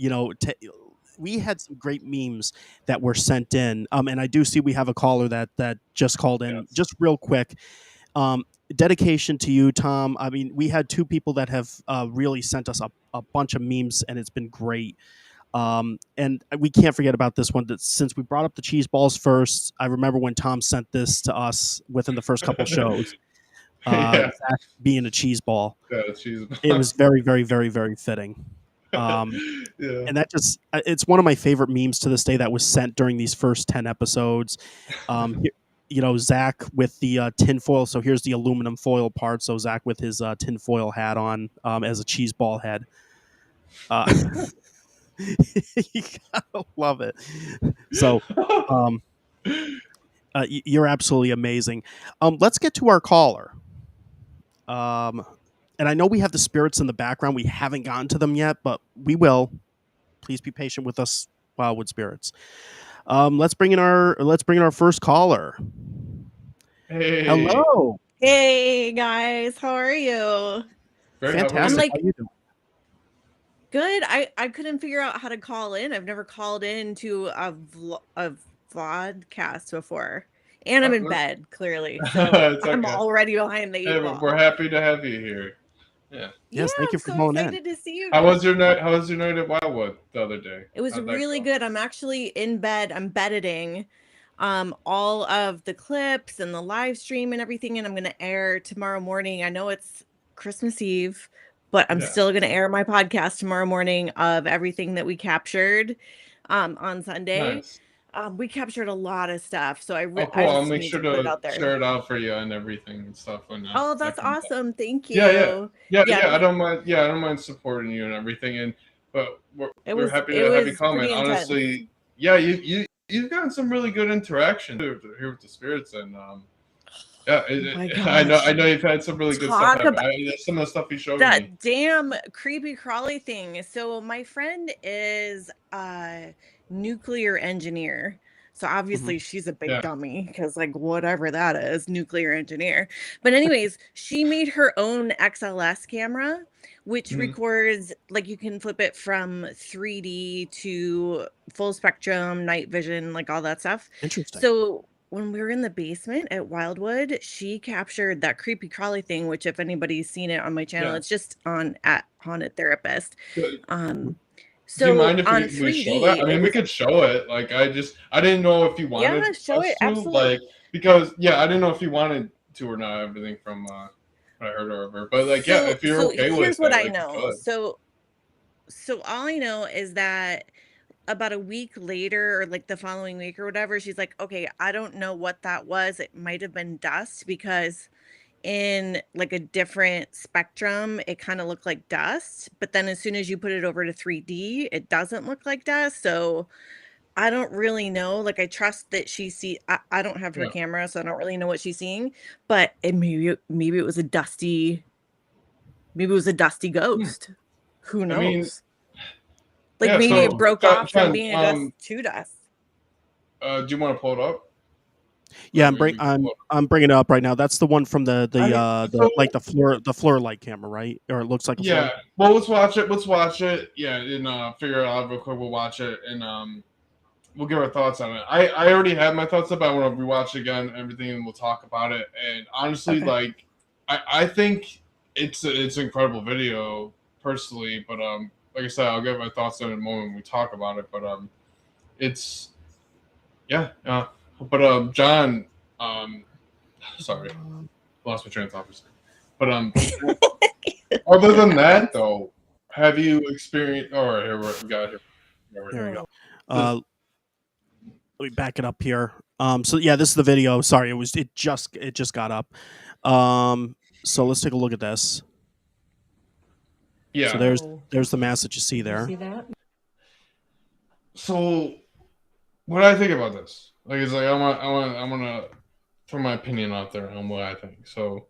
we had some great memes that were sent in, and I do see we have a caller that just called in. Yes. Just real quick, dedication to you, Tom. I mean, we had two people that have really sent us a bunch of memes, and it's been great. And we can't forget about this one. That since we brought up the cheese balls first, I remember when Tom sent this to us within the first couple shows. Yeah, Zach being a cheese ball, yeah, she's it was very, very, very, very fitting. Um, yeah. and that just it's one of my favorite memes to this day that was sent during these first 10 episodes. Zach with the tinfoil. So here's the aluminum foil part. So Zach with his tinfoil hat on as a cheese ball head. You gotta love it. So um, you're absolutely amazing. Let's get to our caller. And I know we have the spirits in the background. We haven't gotten to them yet, but we will. Please be patient with us, Wildwood Spirits. Let's bring in our first caller. Hey. Hello. Hey guys, how are you? Fantastic. Like, how you doing? good. I couldn't figure out how to call in. I've never called in to a vodcast before, and I'm in bed clearly, so It's I'm okay. already behind the eight Hey, ball. we're happy to have you here. Yeah. Yes, thank you I'm for so calling excited in. to see you. How was your night? How was your night at Wildwood the other day? It was really good. I'm actually in bed. I'm editing all of the clips and the live stream and everything, and I'm going to air tomorrow morning. I know it's Christmas Eve, but I'm still going to air my podcast tomorrow morning of everything that we captured on Sunday. Nice. We captured a lot of stuff, so I cool. I I'll just make need sure to put it to out there. share it out for you and everything and stuff. Oh, that's awesome! Thank you. Yeah. I don't mind. Yeah, I don't mind supporting you and everything. But we're happy to have you comment. Honestly, yeah, you've gotten some really good interaction here with the spirits, and I know you've had some really good stuff happen. Some of the stuff you showed me. That damn creepy crawly thing. So my friend is a nuclear engineer. So obviously she's a big dummy because like whatever that is, nuclear engineer. But anyways, she made her own XLS camera, which records, like you can flip it from 3D to full spectrum, night vision, like all that stuff. Interesting. So when we were in the basement at Wildwood, she captured that creepy crawly thing, which if anybody's seen it on my channel, it's just on at Haunted Therapist. So do you mind if we show that? I mean, we could show it. Like, I didn't know if you wanted to show it, absolutely. Like, because I didn't know if you wanted to or not. Everything from what I heard or whatever. But like, if you're okay with it, here's what I know. So all I know is that about a week later or like the following week or whatever, she's like, okay, I don't know what that was. It might have been dust because in like a different spectrum, it kind of looked like dust. But then as soon as you put it over to 3D, it doesn't look like dust. So I don't really know. Like I trust that she I don't have her camera, so I don't really know what she's seeing. But maybe it was a dusty ghost. Who knows? I mean, like maybe it broke off from being a dust to dust. Do you want to pull it up? Yeah, I'm bringing it up right now. That's the one from the floor light camera, right? Or it looks like a floor. Well, let's watch it. Yeah, and figure it out real quick. We'll watch it and we'll give our thoughts on it. I already have my thoughts about it. I want to rewatch it again, everything, and we'll talk about it. And honestly, like I think it's an incredible video personally, but like I said, I'll get my thoughts in a moment when we talk about it. But it's but John, sorry, lost my train of thought for a second. But other than that, though, have you experienced? All right, here we got it. There we go. Let me back it up here. So yeah, this is the video. Sorry, it just got up. So let's take a look at this. Yeah. So there's the mass that you see there. See that? So what do I think about this? Like, it's like I want to throw my opinion out there on what I think. So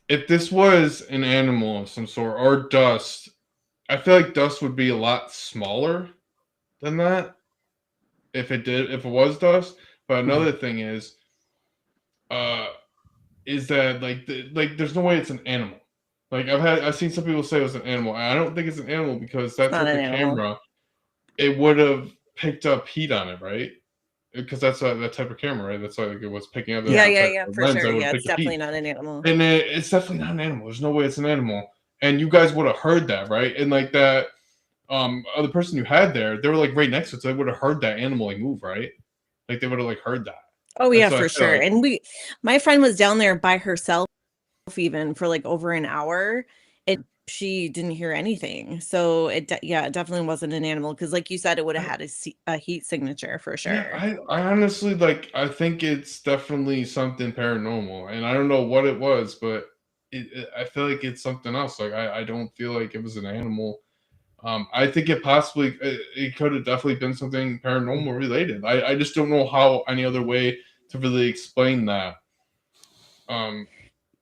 if this was an animal of some sort or dust, I feel like dust would be a lot smaller than that if it was dust. But another thing is that like there's no way it's an animal. Like I've seen some people say it was an animal. I don't think it's an animal because that's what the camera, it would have picked up heat on it, right? because that's that type of camera, right? That's like it was picking up. Yeah, The for lens sure. that would Yeah, pick it's your definitely feet, not an animal. and it's definitely not an animal. There's no way it's an animal. And you guys would have heard that, right? And like that, other person you had there, they were like right next to it, so they would have heard that animal like move, right? Like they would have like heard that. Oh yeah, That's what I for feel sure. like. And my friend was down there by herself even for like over an hour. She didn't hear anything. So it definitely wasn't an animal because like you said, it would have had a heat signature for Yeah, sure. I honestly like. I think it's definitely something paranormal, and I don't know what it was, but I feel like it's something else. Like I don't feel like it was an animal. I think it could have definitely been something paranormal related. I just don't know how any other way to really explain that.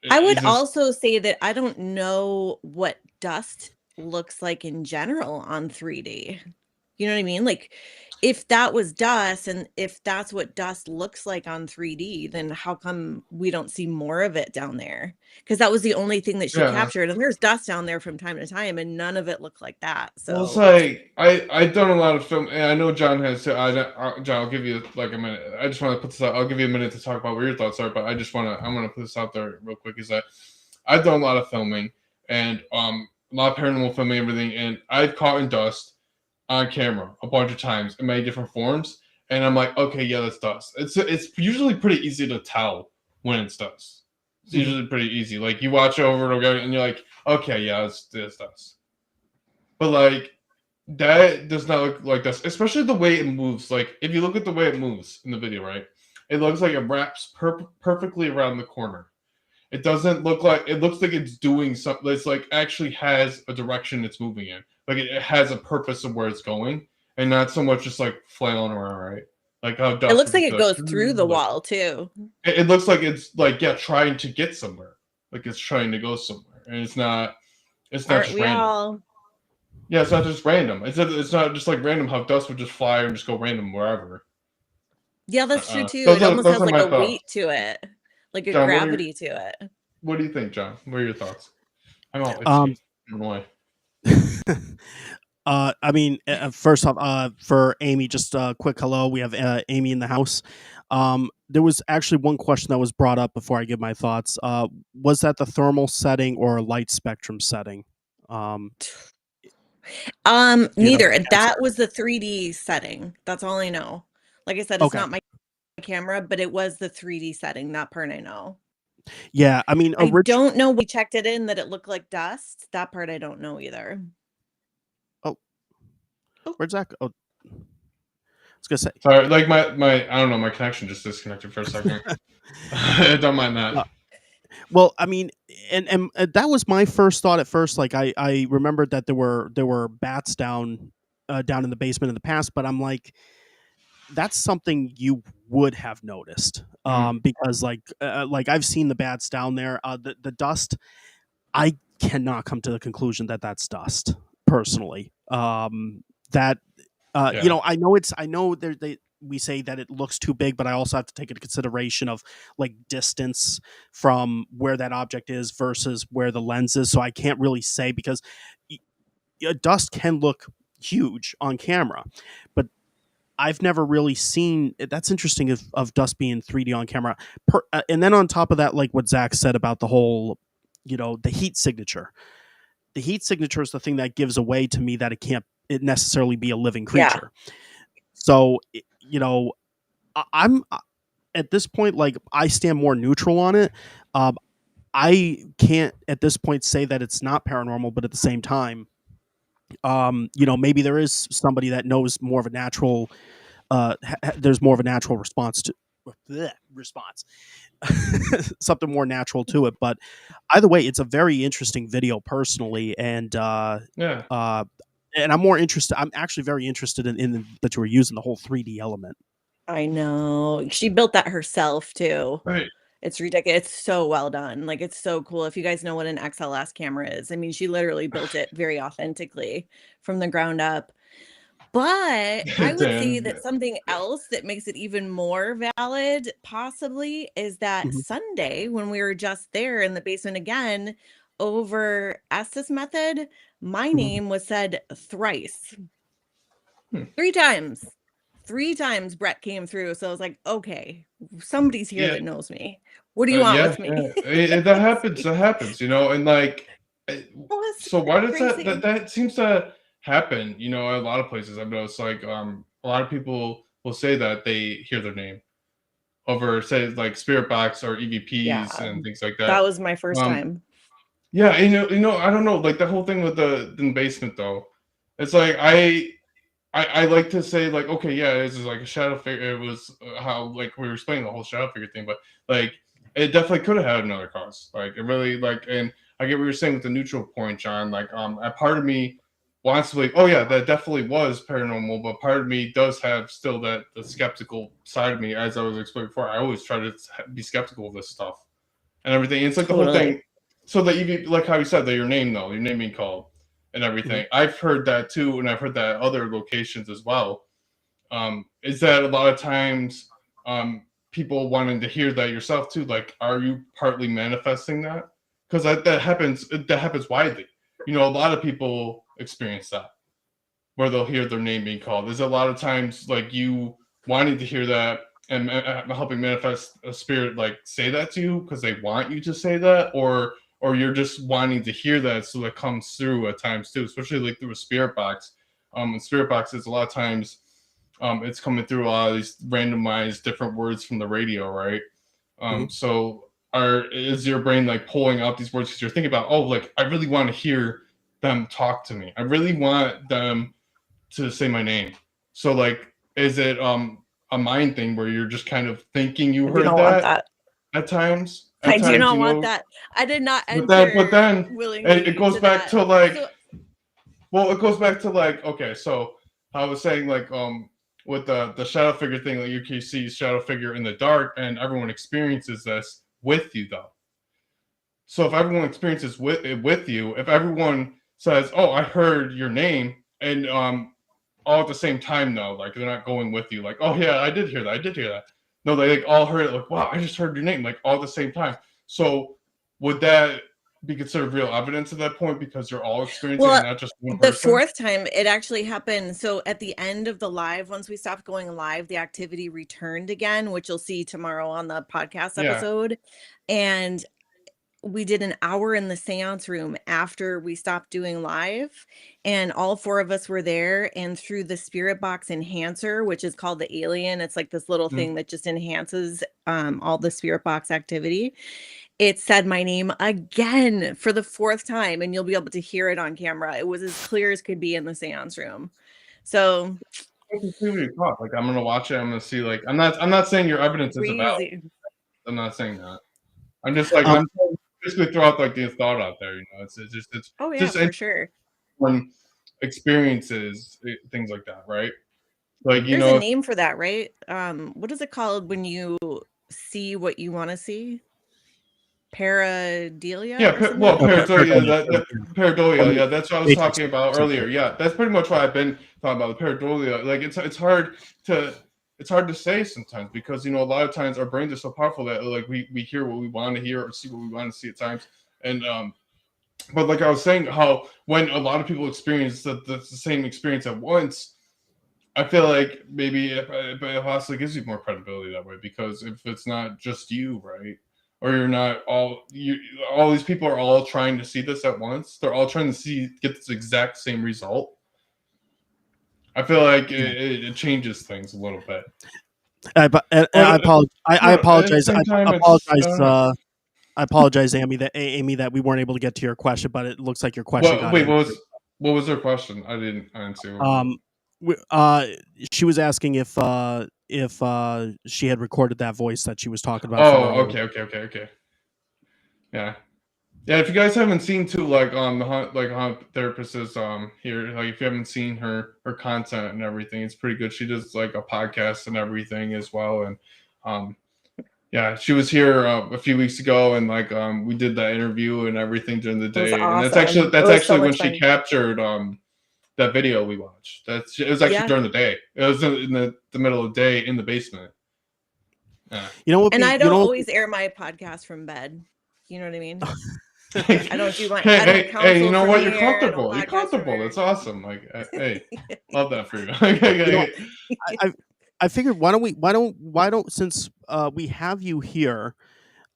I would It's just also say that I don't know what dust looks like in general on 3D. You know what I mean? Like if that was dust and if that's what dust looks like on 3D, then how come we don't see more of it down there? Because that was the only thing that she yeah. captured. And there's dust down there from time to time, and none of it looked like that. Well, it's So like I've done a lot of film, and I know John has. John, I'll give you like a minute. I just want to put this out. I'll give you a minute to talk about what your thoughts are, but I'm gonna put this out there real quick. Is that I've done a lot of filming and a lot of paranormal filming, and everything, and I've caught in dust on camera a bunch of times in many different forms, and I'm like, okay, yeah, that's dust. It's usually pretty easy to tell when it's dust. It's Mhm. usually pretty easy. Like you watch over it again, and you're like, okay, yeah, it's dust. But like that does not look like this, especially the way it moves. Like if you look at the way it moves in the video, right? It looks like it wraps perfectly around the corner. It doesn't look like it looks like it's doing something. It's like actually has a direction it's moving in. Like it has a purpose of where it's going, and not so much just like flailing around, right? Like how it dust looks would like just it be like, goes through the like wall too. it looks like it's like yeah, trying to get somewhere. Like it's trying to go somewhere, and it's not. It's not Aren't just we random. all? Yeah, it's not just random. It's not just like random how dust would just fly and just go random wherever. Yeah, that's true too. Those It are almost those has are like my a thoughts. weight to it, like a John, gravity to it. what do you think, John? What are your thoughts? I'm all Um, itchy. I don't know why. I mean, first off, for Amy, just a quick hello. We have Amy in the house. There was actually one question that was brought up before I give my thoughts. Was that the thermal setting or light spectrum setting? Um, Neither. answer. That was the 3D setting. That's all I know. Like I said, it's Okay. not my camera, but it was the 3D setting. That part I know. Yeah, I mean, I don't know. We checked it in that it looked like dust. That part I don't know either. Oh, Oh. where'd Zach? Oh, I was gonna say. Sorry, like my I don't know, my connection just disconnected for a second. Don't mind that. Well, I mean, and that was my first thought at first. Like I remembered that there were bats down in the basement in the past, but I'm like, that's something you would have noticed, because like I've seen the bats down there. The dust, I cannot come to the conclusion that that's dust personally. That Yeah. I know we say that it looks too big, but I also have to take into consideration of like distance from where that object is versus where the lens is. So I can't really say because dust can look huge on camera, but I've never really seen. That's interesting of dust being 3D on camera. And then on top of that, like what Zach said about the whole, the heat signature. The heat signature is the thing that gives away to me that it necessarily be a living Yeah. creature. So, I'm at this point, like I stand more neutral on it. I can't at this point say that it's not paranormal, but at the same time, maybe there is somebody that knows more of a natural. There's more of a natural response to bleh, response, something more natural to it. But either way, it's a very interesting video personally, and Yeah. and I'm more interested. I'm actually very interested in that you were using the whole 3D element. I know. She built that herself too. Right. It's ridiculous. It's so well done. Like it's so cool. If you guys know what an XLS camera is, I mean, she literally built it very authentically from the ground up. But I would say Dan. that something else that makes it even more valid, possibly, is that Mhm. Sunday when we were just there in the basement again over Estes method, my Mhm. name was said thrice, Hmm. 3 times. 3 times Brett came through, so I was like, "Okay, somebody's here Yeah. that knows me. What do you want Yeah, with me?" yeah. That happens. That happens. And like, Well, so why does crazy. that seems to happen? A lot of places I've noticed. Like, a lot of people will say that they hear their name over, say, like spirit box or EVPs Yeah, and things like that that. was my first Um, time. yeah, I don't know, like the whole thing with the in the basement though. It's like I like to say like, okay, yeah, this is like a shadow figure. It was how like we were explaining the whole shadow figure thing, but like it definitely could have had another cause. Like it really like, and I get what you're saying with the neutral point, John. Like a part of me wants to believe, oh yeah, that definitely was paranormal, but part of me does have still that the skeptical side of me, as I was explaining before. I always try to be skeptical of this stuff and everything. And it's like the whole Totally. thing. So that like how you said that your name being called and everything. I've heard that too, and I've heard that at other locations as well. Is that a lot of times people wanting to hear that yourself too? Like, are you partly manifesting that? Because that happens. That happens widely. A lot of people experience that where they'll hear their name being called. Is a lot of times like you wanting to hear that and helping manifest a spirit like say that to you because they want you to say that, or you're just wanting to hear that so that comes through at times too, especially like through a spirit box. And spirit boxes a lot of times it's coming through a lot of these randomized different words from the radio, right? So is your brain like pulling out these words because you're thinking about, oh, like I really want to hear them talk to me. I really want them to say my name. So like, is it a mind thing where you're just kind of thinking you I do heard not want that that. at times? I do not want that. I did not enter But then willingly it goes into back that. to like, So, well, it goes back to like, okay, so I was saying like with the shadow figure thing, like you can see shadow figure in the dark, and everyone experiences this with you though. So if everyone experiences with you, if everyone says, "Oh, I heard your name," and all at the same time, though, like they're not going with you, like, "Oh yeah, I did hear that. I did hear that." No, they like all heard it, like, "Wow, I just heard your name," like all at the same time. So would that be considered real evidence at that point because you're all experiencing it, not just one the person? 4th time it actually happened. So at the end of the live, once we stopped going live, the activity returned again, which you'll see tomorrow on the podcast Yeah. episode. And we did an hour in the seance room after we stopped doing live, and all 4 of us were there, and through the spirit box enhancer, which is called the alien, it's like this little thing that just enhances all the spirit box activity. It said my name again for the 4th time, and you'll be able to hear it on camera. It was as clear as could be in the seance room. So I can see what you thought. Like, I'm gonna watch it. I'm gonna see. Like, I'm not saying your evidence is about. crazy. I'm not saying that. I'm just like I'm basically throw out like the thought out there. It's Oh yeah, just for sure. when experiences things like that, right? Like There's a name for that, right? What is it called when you see what you want to see? Paradelia? Yeah, or something? well, pareidolia. pareidolia. Yeah, that's what I was talking about earlier. Yeah, that's pretty much what I've been talking about. The pareidolia. Like it's hard to say sometimes because a lot of times our brains are so powerful that like we hear what we want to hear or see what we want to see at times. And but like I was saying, how when a lot of people experience the same experience at once, I feel like maybe it possibly gives you more credibility that way because if it's not just you, right? Or you're not all these people are all trying to see this at once. They're all trying to get this exact same result. I feel like it changes things a little bit. I apologize. I apologize. I apologize, Amy. That we weren't able to get to your question, but it looks like your question got answered. What was their question? I didn't answer. She was asking if she had recorded that voice that she was talking about. Oh, okay. Yeah. Yeah, if you guys haven't seen too, like the Hunt Therapist is here, like if you haven't seen her content and everything, it's pretty good. She does like a podcast and everything as well, and yeah, she was here a few weeks ago, and like we did that interview and everything during the day, awesome. and that's actually when she captured that video we watched. It was actually during the day. It was in the middle of the day in the basement. Yeah. And I don't always air my podcast from bed. You know what I mean? I don't do my. Hey, you know what? You're comfortable. You're comfortable. That's awesome. Like, hey, love that for you. I figured why don't since we have you here,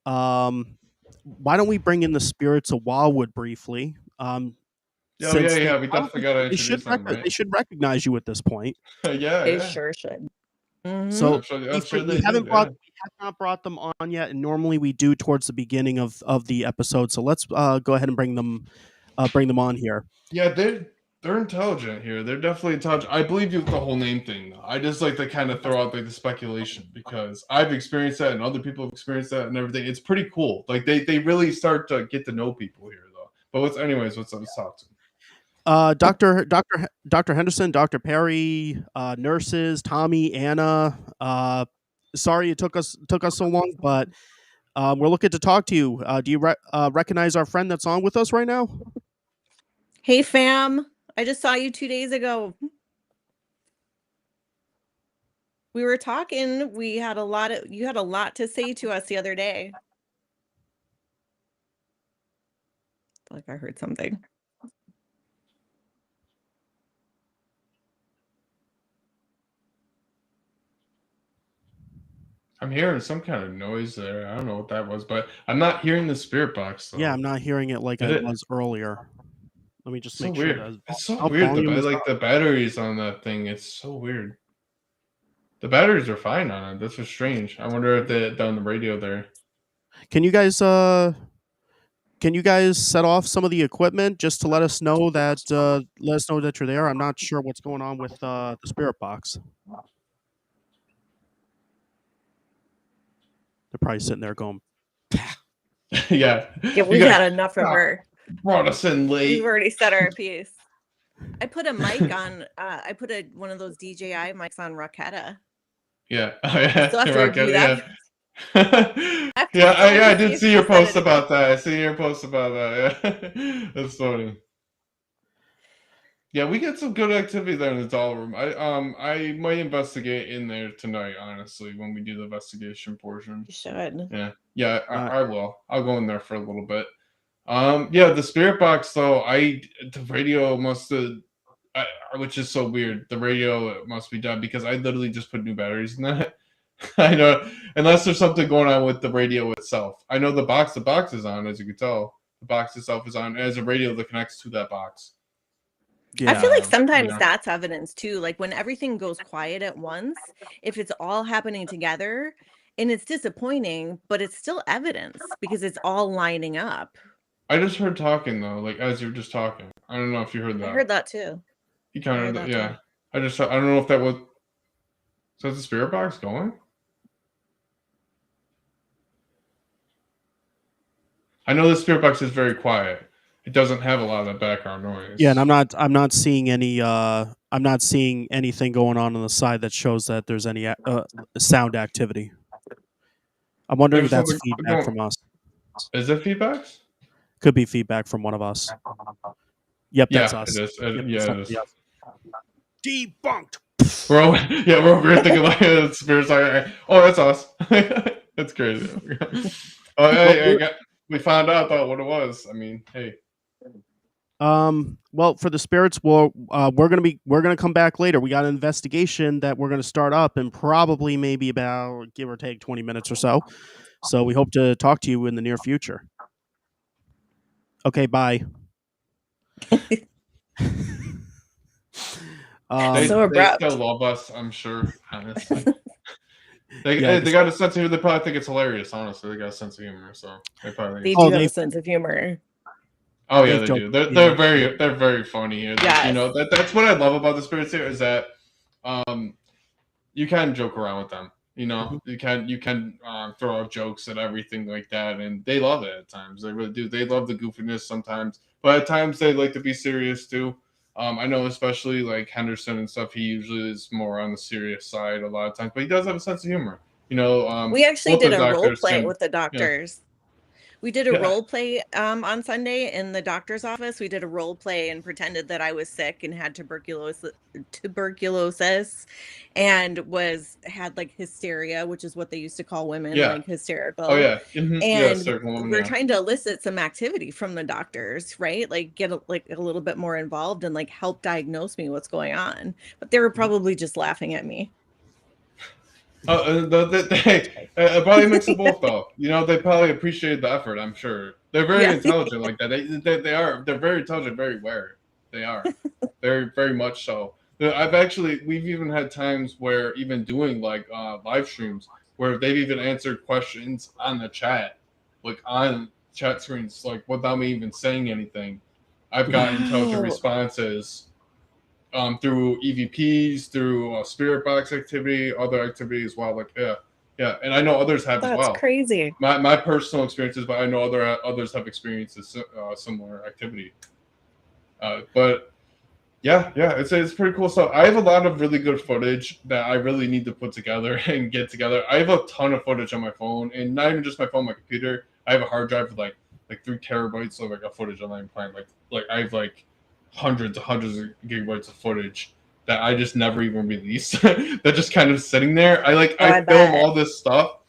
why don't we bring in the spirits of Wildwood briefly? Oh yeah, Since they yeah. We definitely probably gotta they should introduce them, right? they should recognize you at this point. Yeah, They yeah. sure should. Mm-hmm. So I'm sure we they do. haven't Yeah. we have not brought them on yet, and normally we do towards the beginning of the episode. So let's go ahead and bring them on here. Yeah, they're intelligent here. They're definitely intelligent. I believe you with the whole name thing, though. I just like to kind of throw out like the speculation because I've experienced that and other people have experienced that and everything. It's pretty cool. Like they really start to get to know people here, though. But let's talk to them. Dr. Henderson, Dr. Perry, nurses, Tommy, Anna. Sorry it took us so long, but we're looking to talk to you. Do you recognize our friend that's on with us right now? Hey, fam. I just saw you 2 days ago. We were talking. You had a lot to say to us the other day. Like I heard something. I'm hearing some kind of noise there. I don't know what that was, but I'm not hearing the spirit box though. Yeah, I'm not hearing it like I was earlier. Let me just So make sure weird. that It's so weird. volume is The batteries on that thing. It's so weird. The batteries are fine on it. This is strange. I wonder if they're down the radio there. Can you guys set off some of the equipment just to let us know that you're there? I'm not sure what's going on with the spirit box. They're probably sitting there going, Yeah. Yeah, we got enough of her. Brought us in late. We've already said our piece. I put a mic on. I put one of those DJI mics on Rocketta. Yeah. Oh, yeah. Still have to review that. Yeah, I did see your post about that. I see your post about that. Yeah. That's funny. Yeah, we get some good activity there in the doll room. I might investigate in there tonight, honestly, when we do the investigation portion. You should. Yeah, I will. I'll go in there for a little bit. Yeah, the spirit box though, the radio must have, which is so weird. The radio must be done because I literally just put new batteries in that. I know, unless there's something going on with the radio itself. I know the box is on, as you can tell. The box itself is on. It has a radio that connects to that box. Yeah. I feel like sometimes that's evidence too. Like when everything goes quiet at once, if it's all happening together, and it's disappointing, but it's still evidence because it's all lining up. I just heard talking though, like as you were just talking. I don't know if you heard that. I heard that too. You kind of heard that, yeah. I don't know if that was. So is the spirit box going? I know the spirit box is very quiet. It doesn't have a lot of that background noise. Yeah, and I'm not seeing anything going on the side that shows that there's any sound activity. I'm wondering if that's feedback from us. Is it feedback? Could be feedback from one of us. Yep, that's us. It is. It is. Debunked. We're thinking like the spirits like, oh, that's us. That's crazy. We found out though what it was. I mean, hey. Well, for the spirits, we're gonna come back later. We got an investigation that we're gonna start up in probably maybe about give or take 20 minutes or so. So we hope to talk to you in the near future. Okay, bye. They still love us, I'm sure. Honestly, they got a sense of humor. They probably think it's hilarious. Honestly, they got a sense of humor, so they probably do have a sense of humor. Oh yeah, they do. They're very funny here. Yes. You know that's what I love about the spirits here is that you can joke around with them. You know, you can throw out jokes and everything like that, and they love it at times. They really do. They love the goofiness sometimes, but at times they like to be serious too. I know, especially like Henderson and stuff. He usually is more on the serious side a lot of times, but he does have a sense of humor. You know, we actually did a role play with the doctors. Yeah. We did a role play on Sunday in the doctor's office. We did a role play and pretended that I was sick and had tuberculosis and had like hysteria, which is what they used to call women, like hysterical. Oh yeah. And we're trying to elicit some activity from the doctors, right? Like get a little bit more involved and like help diagnose me what's going on. But they were probably just laughing at me. Probably a mix of both, though. You know, they probably appreciate the effort. I'm sure they're very Yeah. intelligent like that. They are. They're very intelligent, very aware. They are. Very very much so. We've even had times where even doing like live streams where they've even answered questions on the chat, like on chat screens, like without me even saying anything. I've got intelligent Wow. responses through EVPs, through spirit box activity, other activity as well. Like yeah, and I know others have as That's well. crazy. My personal experiences, but I know others have experienced similar activity. But yeah, it's pretty cool stuff. I have a lot of really good footage that I really need to put together and get together. I have a ton of footage on my phone, and not even just my phone, my computer. I have a hard drive with like 3 terabytes of like a footage on my plan. Like I have like hundreds of gigabytes of footage that I just never even release. They're just kind of sitting there. I film bet. all this stuff.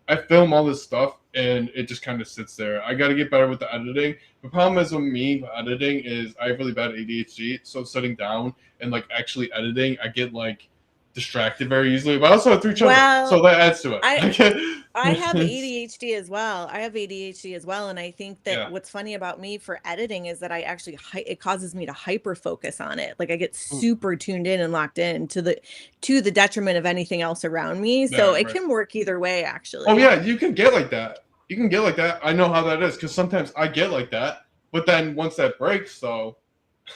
I film all this stuff and it just kind of sits there. I got to get better with the editing. The problem is with me editing is I have really bad ADHD. So sitting down and like actually editing, I get like distracted very easily. But I also have 3 children, so Well, that adds to I it. I have ADHD as well. I have ADHD as well, and I think that Yeah. what's funny about me for editing is that I actually it causes me to hyper focus on it. Like I get Mm. super tuned in and locked in to the detriment of anything else around me. So Yeah, it right. can work either way, Oh actually. yeah, you can get like that. You can get like that. I know how that is because sometimes I get like that, but then once that breaks, so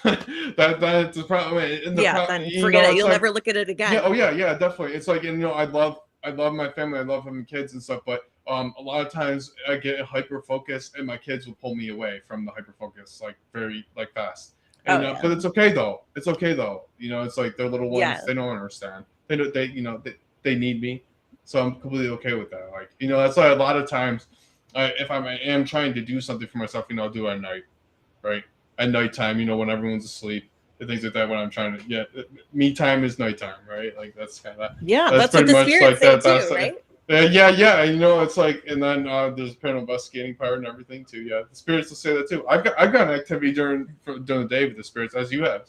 that's the problem. And Yeah, then forget it. it's You'll like never look at it yeah, again. oh yeah, definitely. It's like, and I love my family, I love having kids and stuff, but a lot of times I get hyper focused, and my kids will pull me away from the hyper focus like very like fast. Oh And yeah. but it's okay though. It's okay though. You know, it's like they're little ones. Yeah. They don't understand. They don't. They need me, so I'm completely okay with that. Like that's why a lot of times, if I am trying to do something for myself, I'll do it at night, right? At nighttime, when everyone's asleep and things like that. When I'm trying to, me time is nighttime, right? Like that's kind of Yeah, that's that's what pretty the much spirits like say that. too, That's right? yeah. It's like, and then there's a paranormal investigating part and everything too. Yeah, the spirits will say that too. I've got an activity during the day with the spirits, as you have.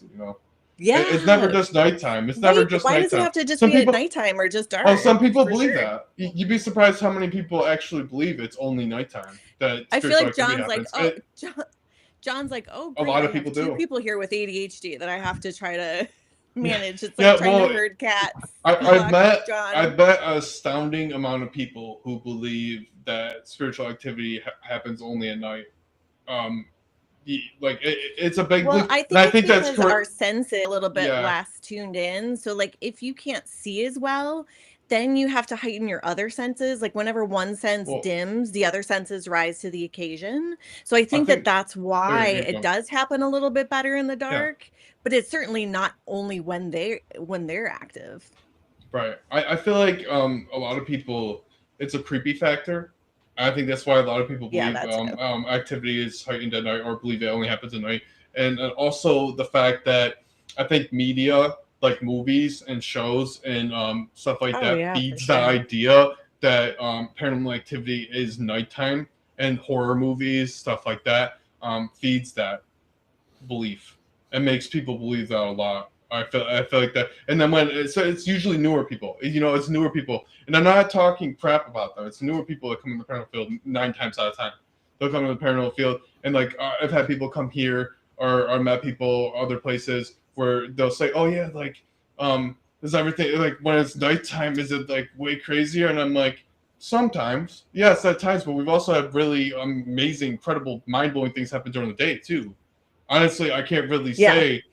Yeah. It's never just nighttime. It's never Wait, just why does it nighttime. have to just Some be at people, nighttime or just dark? oh, some people For believe sure. that. You'd be surprised how many people actually believe it's only nighttime that I feel spiritual like activity John's like, happens. oh, John's like, oh, A great. lot I of have people two do. people here with ADHD that I have to try to Yeah, manage. It's like yeah. trying to Well, herd cats. Good I've luck, met John. I've met an astounding amount of people who believe that spiritual activity happens only at night. Um, like it's a big Well, belief, I and think I it's think that's because our correct. senses are a little bit Yeah. less tuned in. So, like, if you can't see as well, then you have to heighten your other senses. Like, whenever one sense Well, dims, the other senses rise to the occasion. So, I I think that think that's why there you it go. does happen a little bit better in the Yeah. dark. But it's certainly not only when they're active. Right. I feel like a lot of people, it's a creepy factor. I think that's why a lot of people Yeah, believe that too. activity is heightened at night, or believe it only happens at night. And also the fact that I think media, like movies and shows and stuff like Oh that, yeah, for feeds the sure. idea that paranormal activity is nighttime, and horror movies, stuff like that, feeds that belief and makes people believe that a lot. I feel like that, and then it's usually newer people. It's newer people, and I'm not talking crap about them. It's newer people that come in the paranormal field 9 times out of 10. They'll come in the paranormal field, and like I've had people come here or met people other places where they'll say, "Oh yeah, like is everything like when it's nighttime? Is it like way crazier?" And I'm like, sometimes, yes, at times, but we've also had really amazing, incredible, mind blowing things happen during the day too. Honestly, I can't really Yeah. say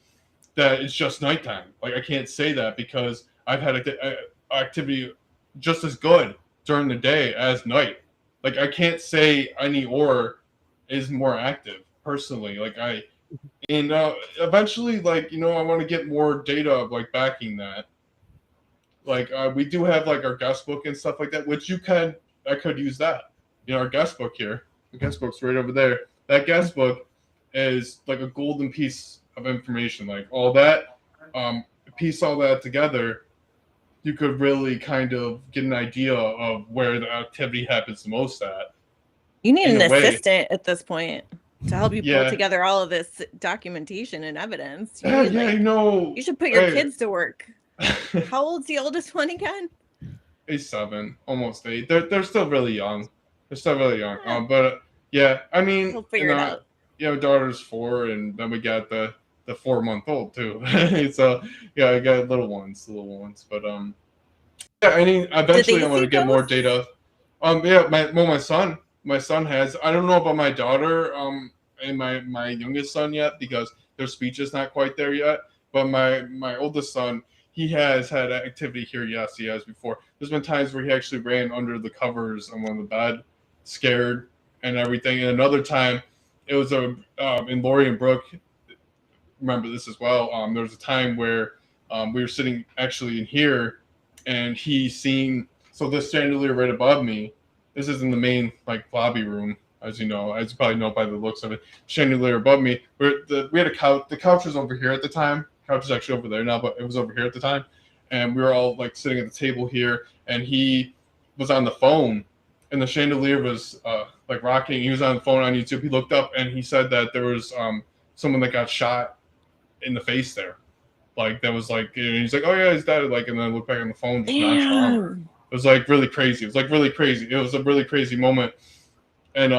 that it's just nighttime. Like I can't say that because I've had activity just as good during the day as night. Like I can't say any aura is more active personally. And eventually, like I want to get more data of like backing that. Like we do have like our guest book and stuff like that, which I could use that. Our guest book here, the guest book's right over there. That guest book is like a golden piece of information. Like all that, piece all that together, you could really kind of get an idea of where the activity happens the most at. You need In an a way. assistant at this point to help you pull Yeah. together all of this documentation and evidence. You Yeah, need, yeah, like, you you should put your hey. kids to work. How old's the oldest one again? he's 7, almost 8. They're still really young. They're still really young. But yeah, I mean, He'll figure it out. Daughter's 4, and then we got the 4-month-old too. So yeah, I got little ones. But yeah, I mean, Did eventually they I want see to get more ghosts? data. Yeah, my son has. I don't know about my daughter, and my youngest son yet because their speech is not quite there yet. But my oldest son, he has had activity here. Yes, he has before. There's been times where he actually ran under the covers on one of the bed, scared and everything. And another time, it was in Lori and Brooke. Remember this as well. There was a time where we were sitting actually in here, and he seen this chandelier right above me. This is in the main lobby room, as you probably know by the looks of it. Chandelier above me. We had a couch. The couch was over here at the time. Couch is actually over there now, but it was over here at the time. And we were all sitting at the table here, and he was on the phone, and the chandelier was rocking. He was on the phone on YouTube. He looked up and he said that there was someone that got shot in the face there. That was and he's like, oh yeah, he's dead. And then I look back on the phone, just nonchalant. It was really crazy. It was really crazy. It was a really crazy moment. And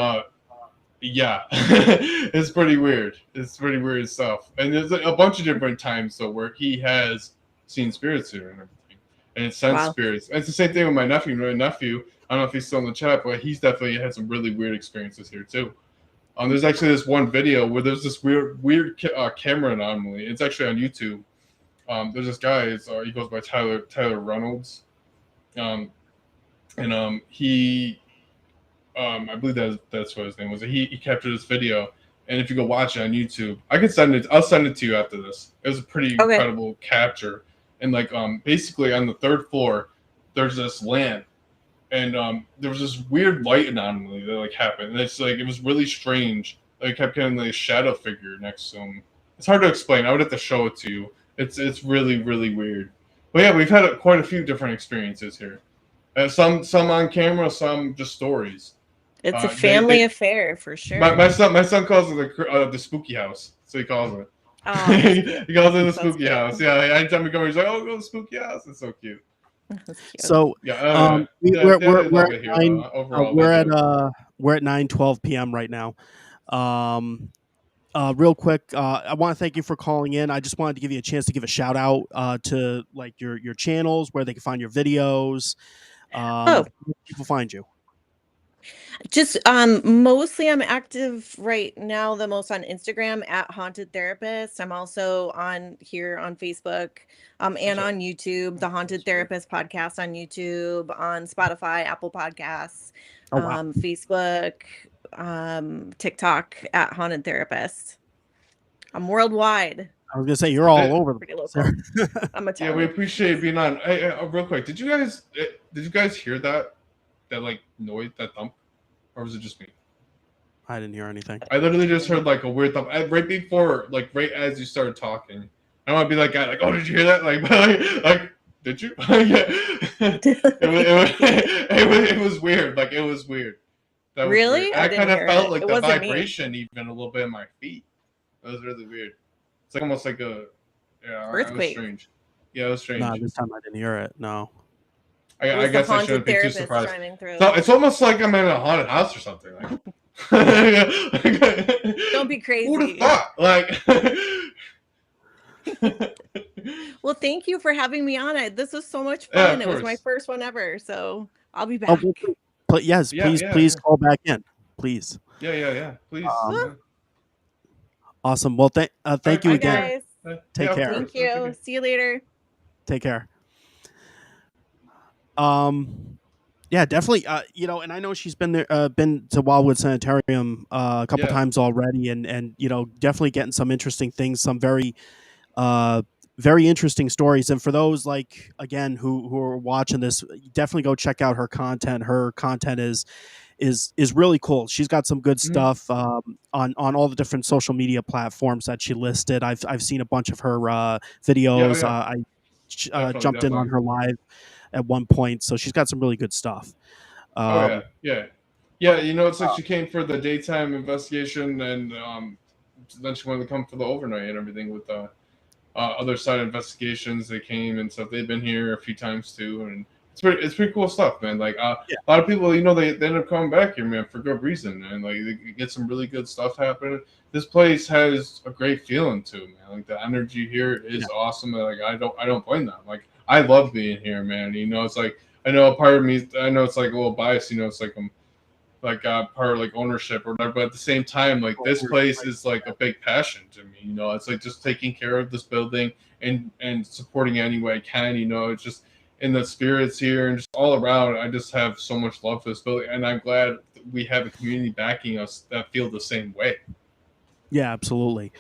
yeah, it's pretty weird. It's pretty weird stuff. And there's a bunch of different times though where he has seen spirits here and everything, and it's sent spirits. And it's the same thing with my nephew. My nephew, I don't know if he's still in the chat, but he's definitely had some really weird experiences here too. There's actually this one video where there's this weird camera anomaly. It's actually on YouTube. There's this guy. He goes by Tyler Reynolds, and he, I believe that's what his name was. He captured this video, and if you go watch it on YouTube, I can send it. I'll send it to you after this. It was a pretty incredible capture, and basically on the 3rd floor, there's this lamp. And there was this weird light anomaly that happened. And it's it was really strange. I kept getting a shadow figure next to him. It's hard to explain. I would have to show it to you. It's really, really weird. But yeah, we've had quite a few different experiences here. Some on camera, some just stories. It's a family affair for sure. My son calls it the spooky house. So he calls it. Oh, he calls it the spooky house. Yeah, anytime we go, he's like, "Oh, go to the spooky house." It's so cute. So yeah, we're at 9:12 p.m. right now. Real quick, I want to thank you for calling in. I just wanted to give you a chance to give a shout out to your channels, where they can find your videos. Where people find you. Just mostly I'm active right now the most on Instagram at Haunted Therapist. I'm also on Facebook and on YouTube, the Haunted Therapist podcast on YouTube, on Spotify, Apple Podcasts, Facebook, TikTok at Haunted Therapist. I'm worldwide. I was gonna say you're all over. Pretty local. I'm a yeah, we appreciate being on. Hey, real quick, did you guys hear that noise, that thump? Or was it just me? I didn't hear anything. I literally just heard a weird thump right before, right as you started talking. I want to be that guy, oh, did you hear that? Did you? it was weird. It was weird. That was really? Weird. I kind of felt the vibration even a little bit in my feet. It was really weird. It's almost like a earthquake. It was strange. Yeah, it was strange. No, this time I didn't hear it. No. I guess I shouldn't be too surprised. So it's almost like I'm in a haunted house or something. Don't be crazy. Who'd have thought? Well, thank you for having me on it. This was so much fun. It was my first one ever, so I'll be back. But yes, please call back in, please. Yeah. Please. Awesome. Well, thank you again. Guys. Take care. Thank you. See you later. Take care. Yeah, definitely. And I know she's been there, been to Wildwood Sanitarium a couple times already, and definitely getting some interesting things, some very, very interesting stories. And for those again who are watching this, definitely go check out her content. Her content is really cool. She's got some good stuff on all the different social media platforms that she listed. I've seen a bunch of her videos. I jumped in on her live at one point, so she's got some really good stuff. Yeah. It's like she came for the daytime investigation, and then she wanted to come for the overnight and everything with other side investigations. They came and stuff. They've been here a few times too, and it's pretty cool stuff, man. Like Yeah. a lot of people, you know, they end up coming back here, man, for good reason, man. Like they get some really good stuff happening. This place has a great feeling to it, man. Like the energy here is awesome. And, like I don't blame them. Like I love being here, man. You know, it's like I know a part of me. I know it's like a little biased. You know, it's like I'm like part of like ownership or whatever. But at the same time, like this place is like a big passion to me. You know, it's like just taking care of this building and supporting any way I can. You know, it's just in the spirits here and just all around. I just have so much love for this building, and I'm glad we have a community backing us that feel the same way. Yeah, absolutely.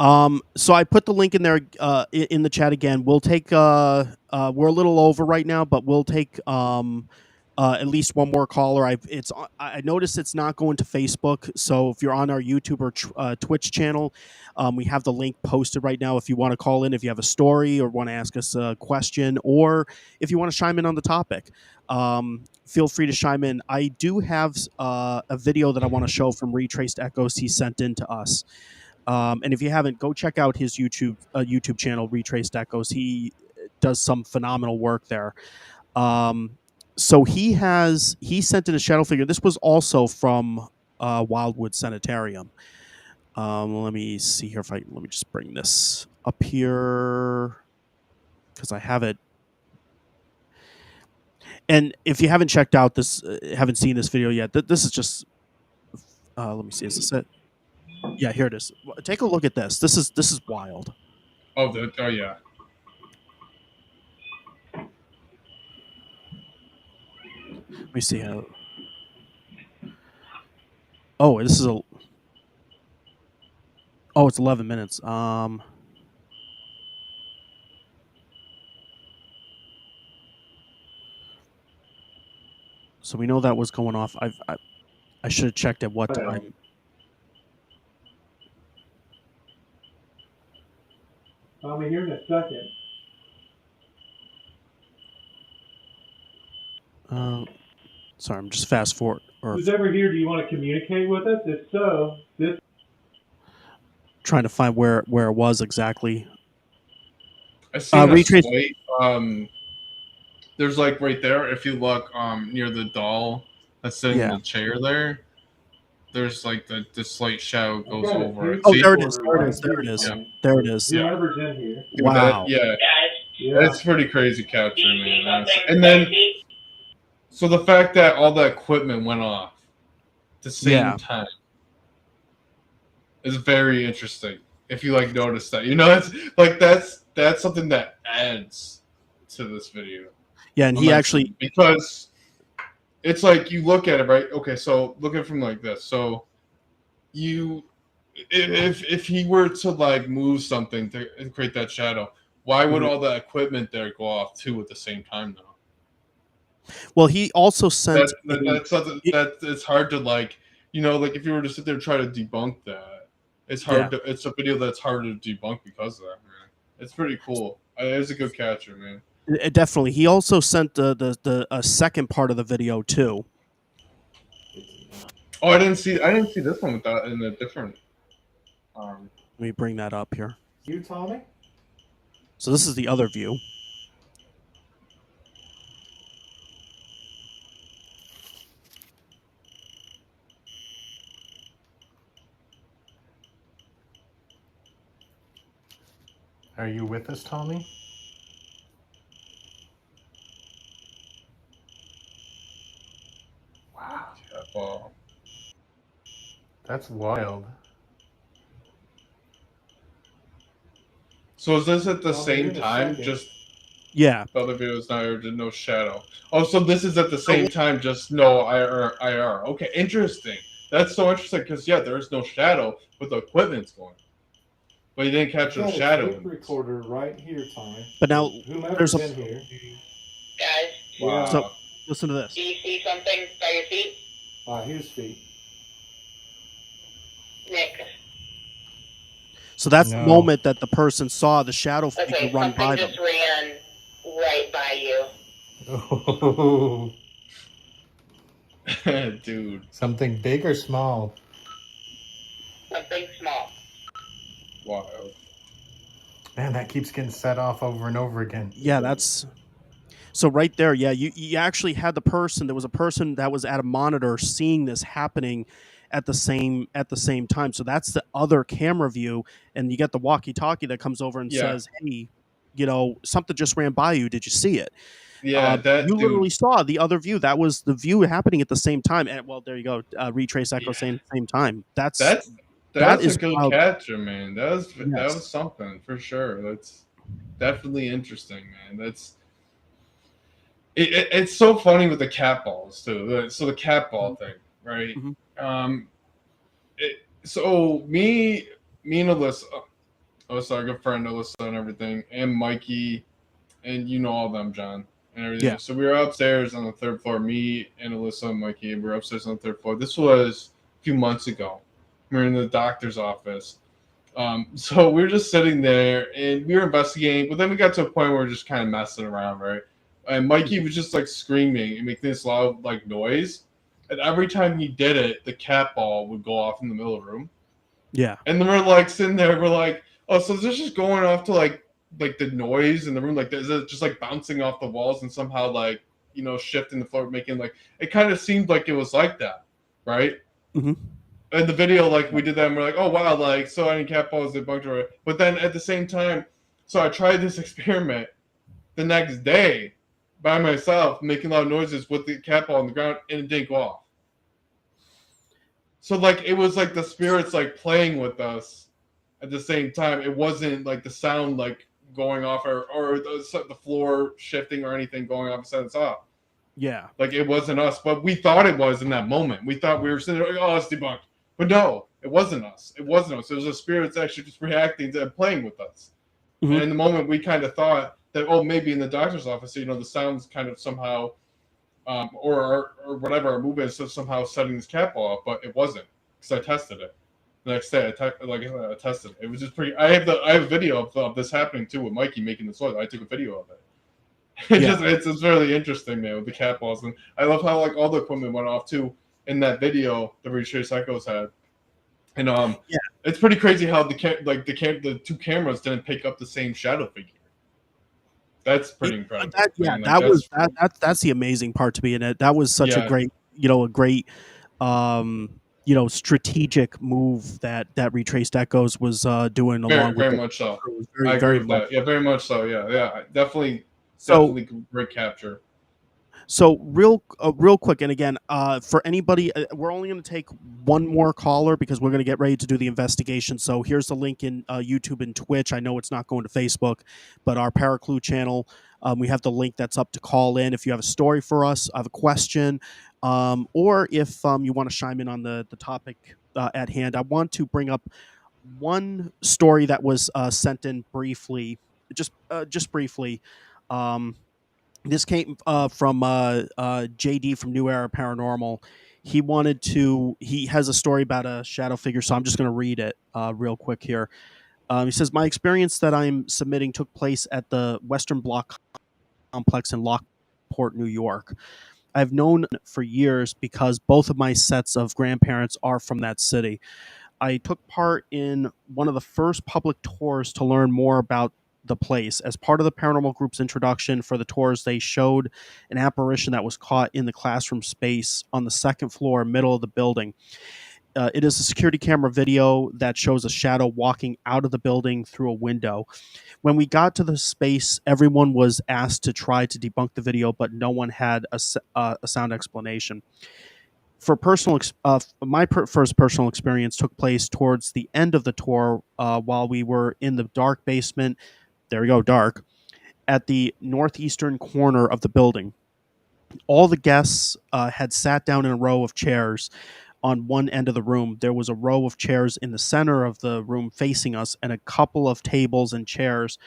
So I put the link in there in the chat again. We'll take we're a little over right now, but we'll take at least one more caller. I noticed it's not going to Facebook, so if you're on our YouTube or Twitch channel, we have the link posted right now. If you want to call in, if you have a story or want to ask us a question, or if you want to chime in on the topic, feel free to chime in. I do have a video that I want to show from Retraced Echoes he sent in to us. And if you haven't, go check out his YouTube channel, Retraced Echoes. He does some phenomenal work there. So he sent in a shadow figure. This was also from Wildwood Sanitarium. Let me see here let me just bring this up here because I have it. And if you haven't checked out this, haven't seen this video yet, this is just. Let me see. Is this it? Yeah, here it is. Take a look at this. This is wild. Oh yeah. Let me see how. Oh, this is a. Oh, it's 11 minutes. So we know that was going off. I should have checked at what time. I'll be here in a second. Sorry, I'm just fast forward. Who's ever here? Do you want to communicate with us? If so, this. Trying to find where it was exactly. I see Retrace. There's like right there. If you look near the doll that's sitting in the chair there, there's like the slight shadow goes over it. Oh, there it is. There it is. Yeah. There it is. Whoever's in here. Wow. Yeah. That's pretty crazy capture, man. And then, so the fact that all the equipment went off at the same time is very interesting. If you like notice that, you know, it's like that's something that adds to this video. Yeah, and he actually, because it's like you look at it, right? Okay, so look at it from like this. So if he were to like move something to create that shadow, why would all the equipment there go off too at the same time though? Well, he also sent that's something that it's hard to like, you know, like if you were to sit there and try to debunk that, it's hard to, it's a video that's hard to debunk because of that, man. It's pretty cool. It's a good capture, man. Definitely. He also sent the second part of the video too. Oh, I didn't see this one without in a different. Let me bring that up here. You, Tommy? So this is the other view. Are you with us, Tommy? Wow. That's wild. So is this at the same time? Just the other videos now did no shadow. Oh, so this is at the same time, just no IR. Okay, interesting. That's so interesting because there's no shadow, but the equipment's going. But you didn't capture the shadow. Tape recorder right here, Tommy. But now Whomever's in here. Guys. Wow. So listen to this. Do you see something by your feet? Here's feet. Nick. So that's the moment that the person saw the shadow figure run by them. Something just ran right by you. Oh. Dude. Something big or small? Something small. Wild. Man, that keeps getting set off over and over again. Yeah, that's. So right there, yeah, you actually had the person. There was a person that was at a monitor seeing this happening at the same time. So that's the other camera view, and you get the walkie-talkie that comes over and Yeah, says, "Hey, something just ran by you. Did you see it?" yeah, that You dude. literally saw the other view. That was the view happening at the same time. And well, there you go. Retrace echo Yeah, same time. that's That that's a is good wild. capture, man. That was Yes. something for sure. That's definitely interesting, man. It's so funny with the cat balls too. So the cat ball thing, right? Hmm. Um, so me and Alyssa, our good friend Alyssa, and everything, and Mikey, and you know all them, John, and Yeah. everything. So we were upstairs on the third floor. Me and Alyssa and Mikey, and we were upstairs on the third floor. This was a few months ago. We were in the doctor's office. So we were just sitting there and we were investigating, but then we got to a point where we are just kind of messing around, right? And Mikey Mhm. was just like screaming and making this loud like noise. And every time he did it, the cat ball would go off in the middle of the room. Yeah. And then we're like sitting there, we're like, oh, so is this just going off to like the noise in the room? Like, is it just like bouncing off the walls and somehow like shifting the floor, making like it kind of seemed like it was like that, right? Hmm. In the video, like we did that, and we're like, oh wow, like so any cat balls debunked it. But then at the same time, so I tried this experiment the next day by myself, making loud noises with the cat ball on the ground, and it didn't go off. So like it was like the spirits like playing with us at the same time. It wasn't like the sound like going off or the floor shifting or anything going off and set us off. Yeah. Like it wasn't us, but we thought it was in that moment. We thought we were sitting there, like, oh, it's debunked. But no, it wasn't us. It wasn't us. It was the spirits actually just reacting to playing with us. And Hmm. in the moment, we kind of thought that, oh, maybe in the doctor's office, the sounds kind of somehow, or whatever, our movement is somehow setting this cat ball up, but it wasn't because I tested it. The next day, I tested it. It was just pretty. I have a video of this happening too with Mikey making this noise. I took a video of it. Yeah. It's really interesting, man, with the cat balls, and I love how like all the equipment went off too in that video the Retrace Echoes had, and Yeah. it's pretty crazy how the two cameras didn't pick up the same shadow figure. That's Yeah, pretty incredible, yeah, man. Like that was that's that's the amazing part to me in it. That was such a yeah, great, a great, strategic move that Retraced Echoes was doing very along with very the much so. crew. It was I very, agree very with well that. Yeah, very much so. Yeah, yeah, definitely, so. definitely great capture. So real quick, and again, for anybody, we're only going to take one more caller because we're going to get ready to do the investigation. So here's the link in YouTube and Twitch. I know it's not going to Facebook, but our ParaClue channel, we have the link that's up to call in if you have a story for us, have a question, or if you want to chime in on the topic at hand. I want to bring up one story that was sent in briefly, just briefly. Um, this came from JD from New Era Paranormal. He has a story about a shadow figure, so I'm just going to read it real quick here. He says, my experience that I'm submitting took place at the Western Block complex in Lockport, New York. I've known for years because both of my sets of grandparents are from that city. I took part in one of the first public tours to learn more about the place. As part of the paranormal group's introduction for the tours, they showed an apparition that was caught in the classroom space on the second floor, middle of the building. It is a security camera video that shows a shadow walking out of the building through a window. When we got to the space, everyone was asked to try to debunk the video, but no one had a sound explanation. For first personal experience took place towards the end of the tour while we were in the dark basement. There we go, dark, at the northeastern corner of the building. All the guests had sat down in a row of chairs on one end of the room. There was a row of chairs in the center of the room facing us, and a couple of tables and chairs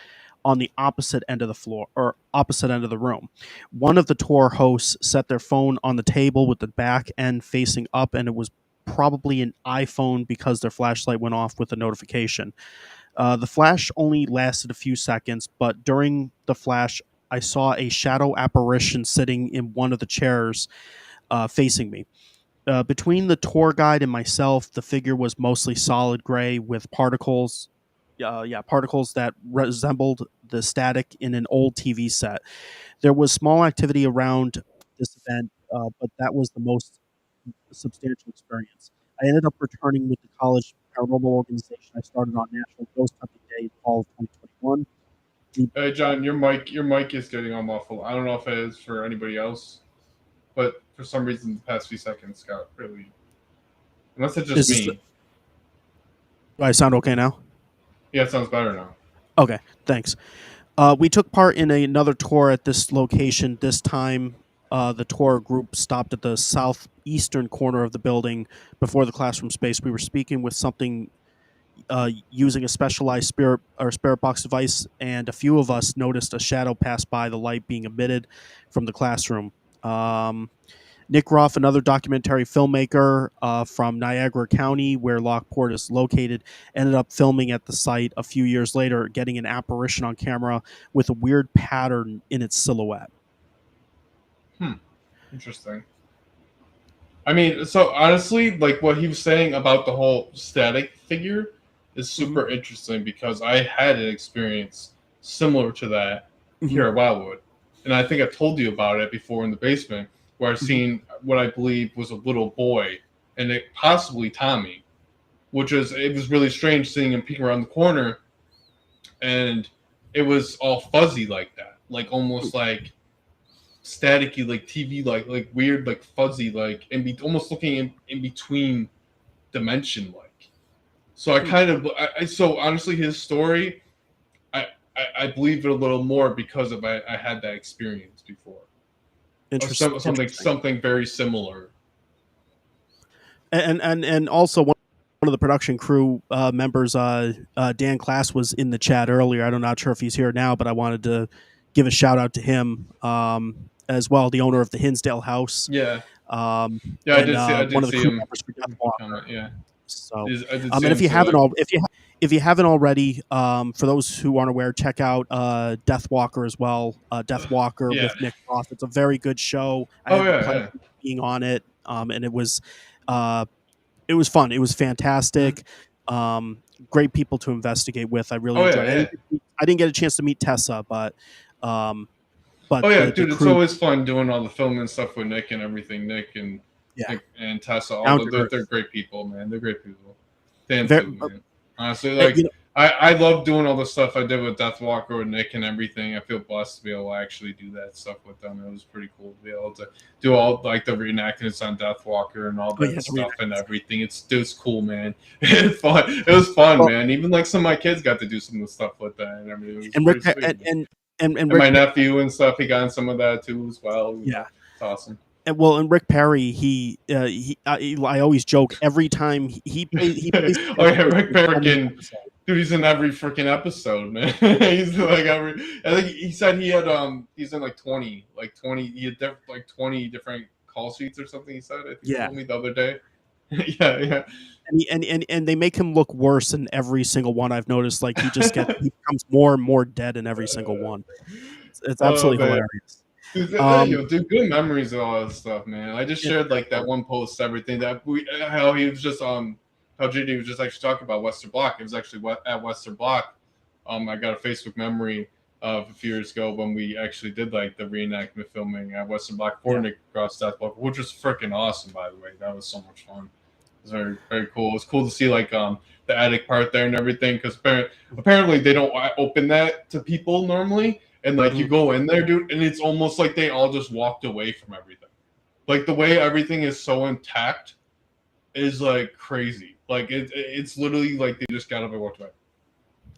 on the opposite end of the floor or opposite end of the room. One of the tour hosts set their phone on the table with the back end facing up, and it was probably an iPhone because their flashlight went off with a notification. The flash only lasted a few seconds, but during the flash, I saw a shadow apparition sitting in one of the chairs facing me. Between the tour guide and myself, the figure was mostly solid gray with particles particles that resembled the static in an old TV set. There was small activity around this event, but that was the most substantial experience. I ended up returning with the college paranormal organization I started on National Ghost Hunting Day in fall of 2021. Hey John, your mic is getting on muffled. I don't know if it is for anybody else, but for some reason the past few seconds got really. Unless it's just me. Do I sound okay now? Yeah, it sounds better now. Okay, thanks. We took part in another tour at this location. This time, the tour group stopped at the southeastern corner of the building before the classroom space. We were speaking with something using a specialized spirit box device, and a few of us noticed a shadow pass by the light being emitted from the classroom. Nick Ruff, another documentary filmmaker from Niagara County, where Lockport is located, ended up filming at the site a few years later, getting an apparition on camera with a weird pattern in its silhouette. Interesting. I mean, so honestly, like what he was saying about the whole static figure is super interesting because I had an experience similar to that here at Wildwood. And I think I told you about it before in the basement, where I seen what I believe was a little boy, and it possibly Tommy, it was really strange seeing him peek around the corner, and it was all fuzzy like that, like almost like staticky, like TV, like weird, like fuzzy, like almost looking in between dimension, like. So I kind of, so honestly, his story, I believe it a little more because of I had that experience before. Interesting. Something very similar. And also one of the production crew members, Dan Class, was in the chat earlier. I'm not sure if he's here now, but I wanted to give a shout out to him as well, the owner of the Hinsdale House. Yeah. I did see one of the crew him. members for Deathwalker. Yeah. So, I did and if you haven't if you haven't already, for those who aren't aware, check out Deathwalker as well. Deathwalker with Nick Roth. It's a very good show. I had the pleasure of being on it, and it was fun. It was fantastic. Great people to investigate with. I really enjoyed it. I didn't get a chance to meet Tessa, but dude, it's always fun doing all the filming and stuff with Nick and everything. Nick and Tessa, they're great people, man. They're great people. Damn too, man. Honestly, like I love doing all the stuff I did with Deathwalker with Nick and everything. I feel blessed to be able to actually do that stuff with them. It was pretty cool to be able to do all like the reenactments on Deathwalker and all that stuff and everything. It's cool, man. It's fun. It was fun, man. Even like some of my kids got to do some of the stuff with that and everything. And my nephew and stuff, he got in some of that too as well. Yeah, it's awesome. And Rick Perry, I always joke every time he plays. Rick Perry, dude, he's in every freaking episode, man. He's like every. I think he said he had he's in like 20. He had like 20 different call sheets or something. He said, I think he told me the other day. yeah. And they make him look worse in every single one. I've noticed, like he becomes more and more dead in every single one. It's absolutely hilarious. Dude, good memories of all that stuff, man. I just shared like that one post, everything that how he was just how JD was just actually talking about Western Block. It was actually at Western Block. I got a Facebook memory of a few years ago when we actually did like the reenactment filming at Western Block for Nick Cross Deathwalker, which was freaking awesome, by the way. That was so much fun. It was very, very cool. It was cool to see like the attic part there and everything, because apparently they don't open that to people normally. And like you go in there, dude, and it's almost like they all just walked away from everything. Like the way everything is so intact is like crazy. Like it's literally like they just got up and walked away.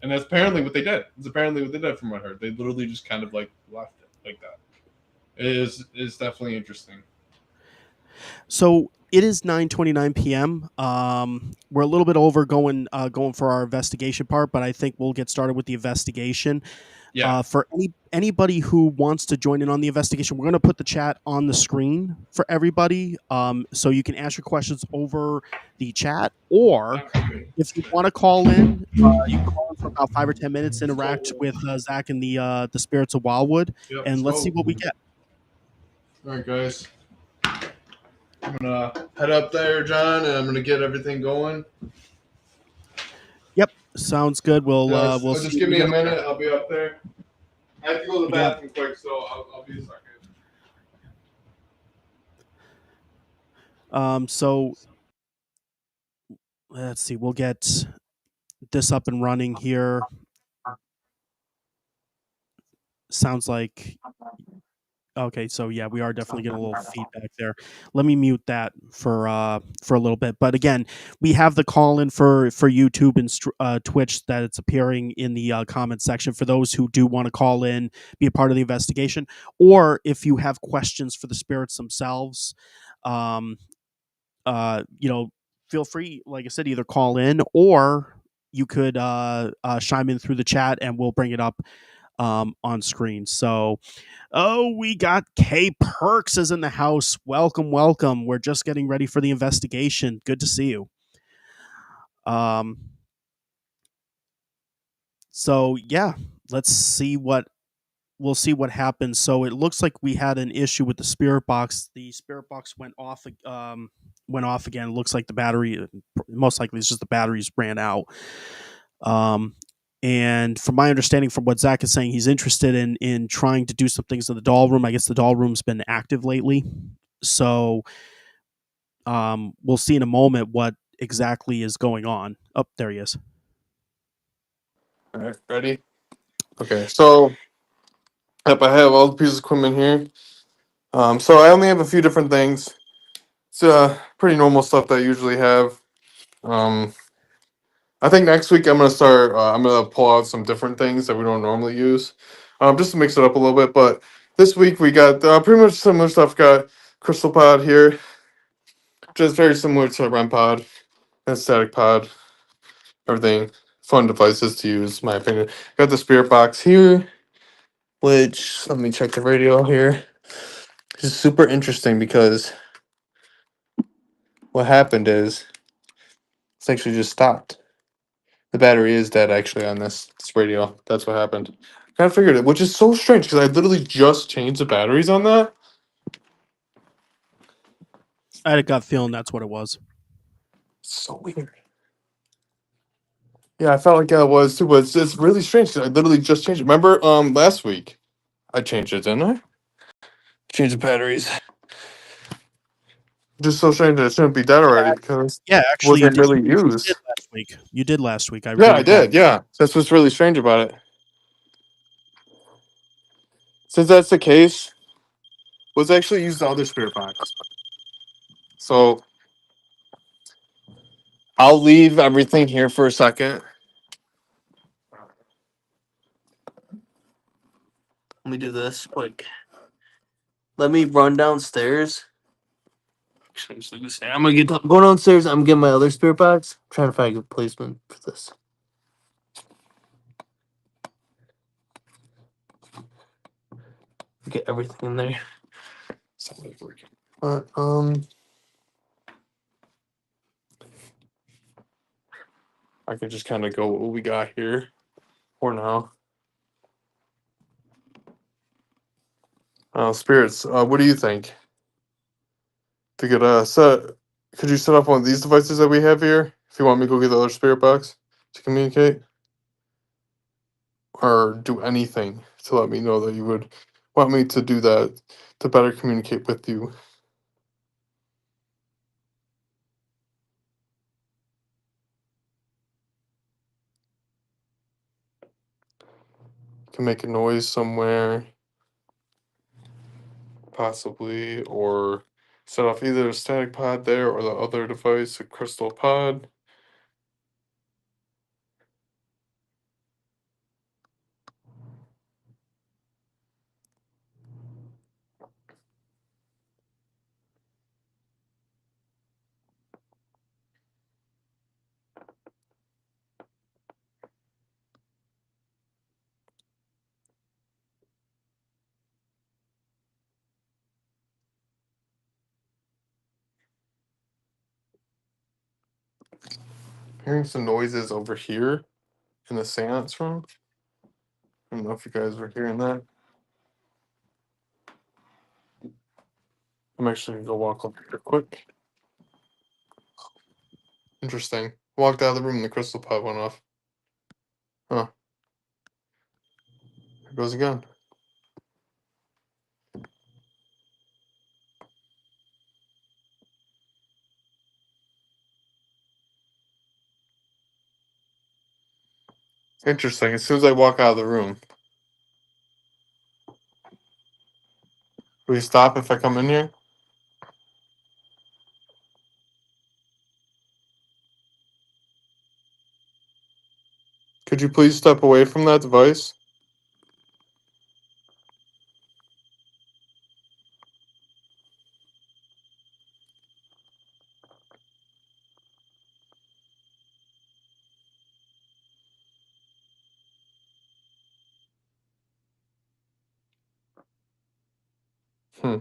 And that's apparently what they did. It's apparently what they did from what I heard. They literally just kind of like left it like that. It is definitely interesting. So it is 9:29 p.m. We're a little bit over going for our investigation part, but I think we'll get started with the investigation. Yeah. For anybody who wants to join in on the investigation, we're going to put the chat on the screen for everybody, so you can ask your questions over the chat, or if you want to call in, you can call in for about 5 or 10 minutes, interact with Zach and the Spirits of Wildwood, and let's see what we get. All right, guys. I'm going to head up there, John, and I'm going to get everything going. Yep. Sounds good. We'll Just see give when you me a get up there. minute. I'll be up there. I have to go to the You got it. bathroom quick, so I'll be a second. So let's see. We'll get this up and running here. Sounds like okay. So yeah, we are definitely getting a little feedback there. Let me mute that for a little bit. But again, we have the call in for YouTube and Twitch that it's appearing in the comment section for those who do want to call in, be a part of the investigation, or if you have questions for the spirits themselves. Um, feel free, like I said, either call in or you could chime in through the chat and we'll bring it up on screen. So, we got K Perks is in the house. Welcome, welcome. We're just getting ready for the investigation. Good to see you. So yeah, let's see what we'll see what happens. So it looks like we had an issue with the spirit box. The spirit box went off again. It looks like the battery, most likely it's just the batteries ran out. And from my understanding, from what Zach is saying, he's interested in trying to do some things in the doll room. I guess the doll room's been active lately, so we'll see in a moment what exactly is going on. Oh, there he is. All right, ready? Okay, so yep, I have all the pieces of equipment here. So I only have a few different things. It's pretty normal stuff that I usually have. Um, I think next week I'm gonna start. I'm gonna pull out some different things that we don't normally use, just to mix it up a little bit. But this week we got pretty much similar stuff. Got Crystal Pod here, just very similar to REM Pod and Static Pod. Everything fun devices to use, in my opinion. Got the Spirit Box here, which let me check the radio here. It's super interesting because what happened is it's actually just stopped. The battery is dead actually on this radio. That's what happened. Kind of figured it, which is so strange because I literally just changed the batteries on that. I had a gut feeling that's what it was. So weird. Yeah, I felt like it was too, but it's really strange because I literally just changed it. Remember, last week I changed it, didn't I? Changed the batteries. Just so strange that it shouldn't be dead already because Yeah, it actually, wasn't really you did used. last week. You did last week. I Yeah, do I recall. did. Yeah, that's what's really strange about it. Since that's the case, let's actually use the other spirit box. So I'll leave everything here for a second. Let me do this quick. Let me run downstairs. Actually, just leave this here. I'm going downstairs. I'm getting my other spirit box. I'm trying to find a good placement for this. Get everything in there. It's not really working. But I can just kind of go what we got here for now. Spirits, what do you think? To get a set, could you set up one of these devices that we have here? If you want me to go get the other spirit box to communicate, or do anything to let me know that you would want me to do that to better communicate with you. Can make a noise somewhere, possibly, or set off either a static pod there or the other device, a crystal pod. Hearing some noises over here in the seance room. I don't know if you guys were hearing that. I'm actually gonna go walk over here quick. Interesting. Walked out of the room and the crystal pod went off. Huh. There it goes again. Interesting. As soon as I walk out of the room. Will you stop if I come in here? Could you please step away from that device? Hmm.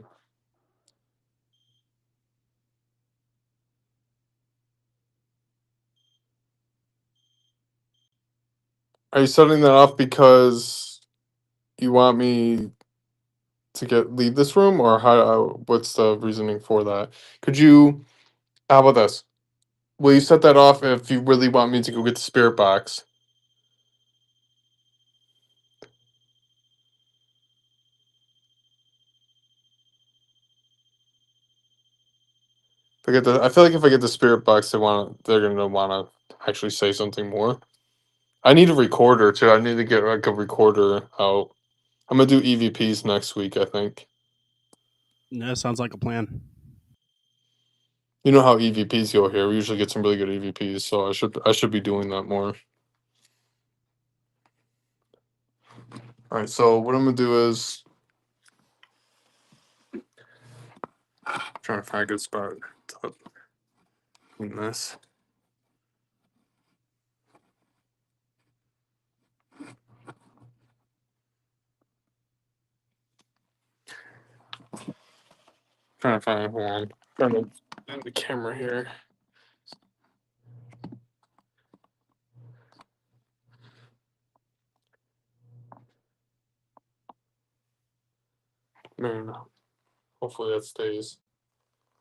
Are you setting that off because you want me to leave this room, or how? What's the reasoning for that? Could you? How about this? Will you set that off if you really want me to go get the spirit box? I feel like if I get the spirit box, they're gonna want to actually say something more. I need a recorder too. I need to get like a recorder out. I'm gonna do EVPs next week, I think. Yeah, sounds like a plan. You know how EVPs go here. We usually get some really good EVPs, so I should be doing that more. All right, so what I'm gonna do is trying to find a good spot to clean this. Trying to find one. Trying to move the camera here. No. Hopefully that stays.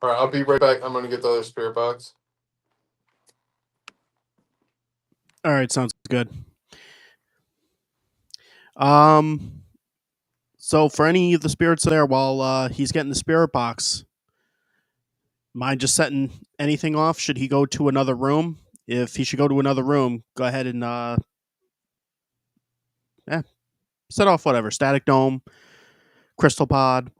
All right, I'll be right back. I'm gonna get the other spirit box. All right, sounds good. Um, so for any of the spirits there, while he's getting the spirit box, mind just setting anything off? Should he go to another room? If he should go to another room, go ahead and set off whatever static dome, crystal pod.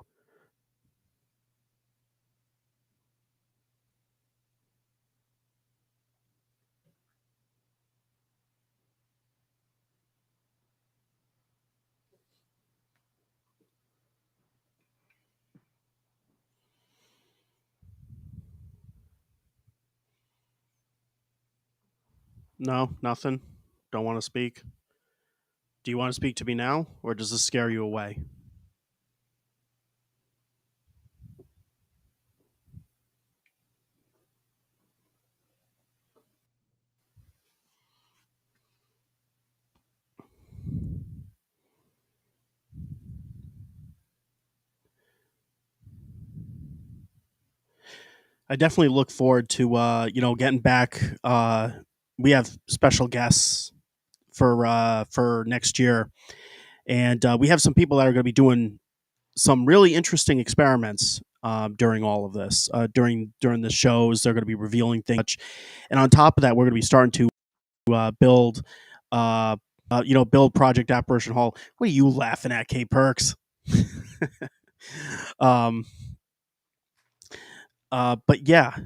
No, nothing. Don't want to speak. Do you want to speak to me now, or does this scare you away? I definitely look forward to getting back. We have special guests for next year, and we have some people that are going to be doing some really interesting experiments during all of this. During the shows, they're going to be revealing things, and on top of that, we're going to be starting to build. Build Project Apparition Hall. What are you laughing at, K Perks? um, but yeah,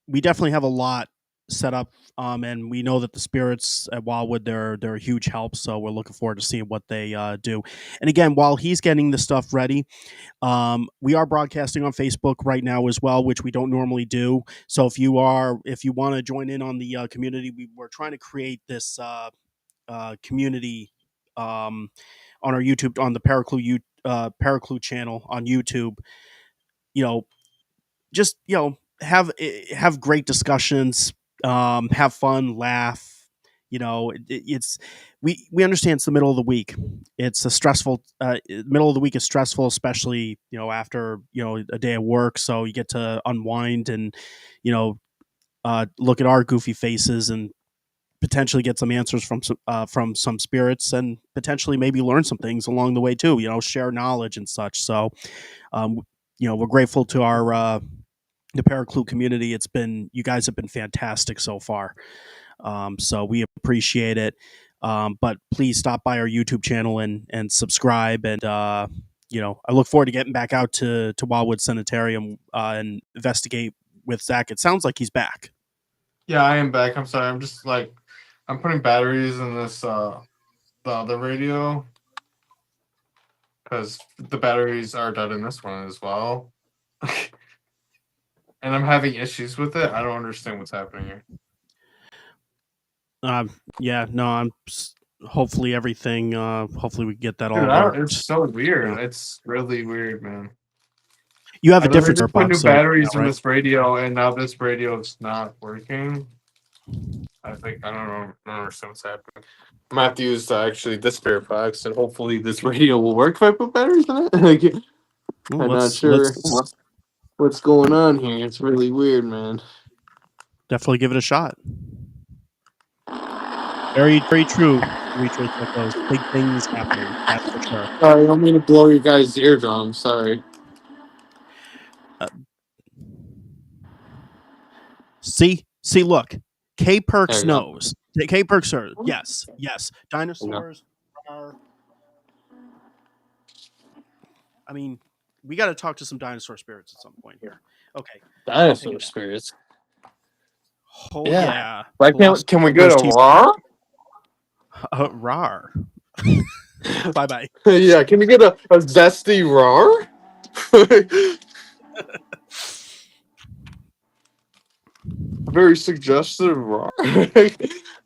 we definitely have a lot set up, and we know that the spirits at Wildwood they're a huge help. So we're looking forward to seeing what they do. And again, while he's getting the stuff ready, we are broadcasting on Facebook right now as well, which we don't normally do. So if you want to join in on the community, we're trying to create this community on our YouTube, on the ParaClue channel on YouTube. You know, just have great discussions, have fun, laugh. It's we understand it's the middle of the week. It's a stressful middle of the week is stressful, especially after a day of work. So you get to unwind and look at our goofy faces and potentially get some answers from some spirits, and potentially maybe learn some things along the way too. Share knowledge and such. So, um, we're grateful to our the ParaClue community. You guys have been fantastic so far. So we appreciate it. But please stop by our YouTube channel and subscribe. And I look forward to getting back out to Wildwood Sanitarium and investigate with Zach. It sounds like he's back. Yeah, I am back. I'm sorry. I'm just like I'm putting batteries in this the other radio because the batteries are dead in this one as well. And I'm having issues with it. I don't understand what's happening here. Yeah, no, hopefully everything. Hopefully we get that Dude, all worked. it's so weird. Yeah. It's really weird, man. You have I a different just put new box, batteries in right? this radio, and now this radio is not working. I don't understand what's happening. I'm gonna have to use actually this spare box, and hopefully this radio will work if I put batteries in it. I'm not sure what's going on here. It's really weird, man. Definitely give it a shot. Very, very true. Big things happening. That's for sure. Sorry, I don't mean to blow your guys' eardrums. Sorry. See, look. K Perks knows. K Perks are yes. Dinosaurs are. I mean, we got to talk to some dinosaur spirits at some point here. Okay. Dinosaur spirits. Oh yeah. Why can we go to RAR? RAR. Bye bye. Yeah, can we get a zesty RAR? Very suggestive RAR.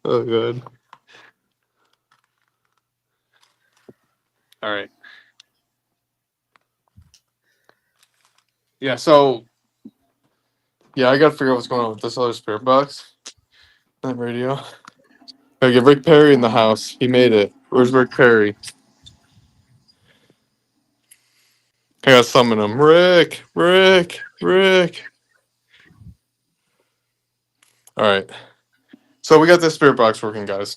Oh good. All right. Yeah, so I gotta figure out what's going on with this other spirit box. That radio. Gotta get Rick Perry in the house. He made it. Where's Rick Perry? I gotta summon him. Rick. Alright. So we got this spirit box working, guys.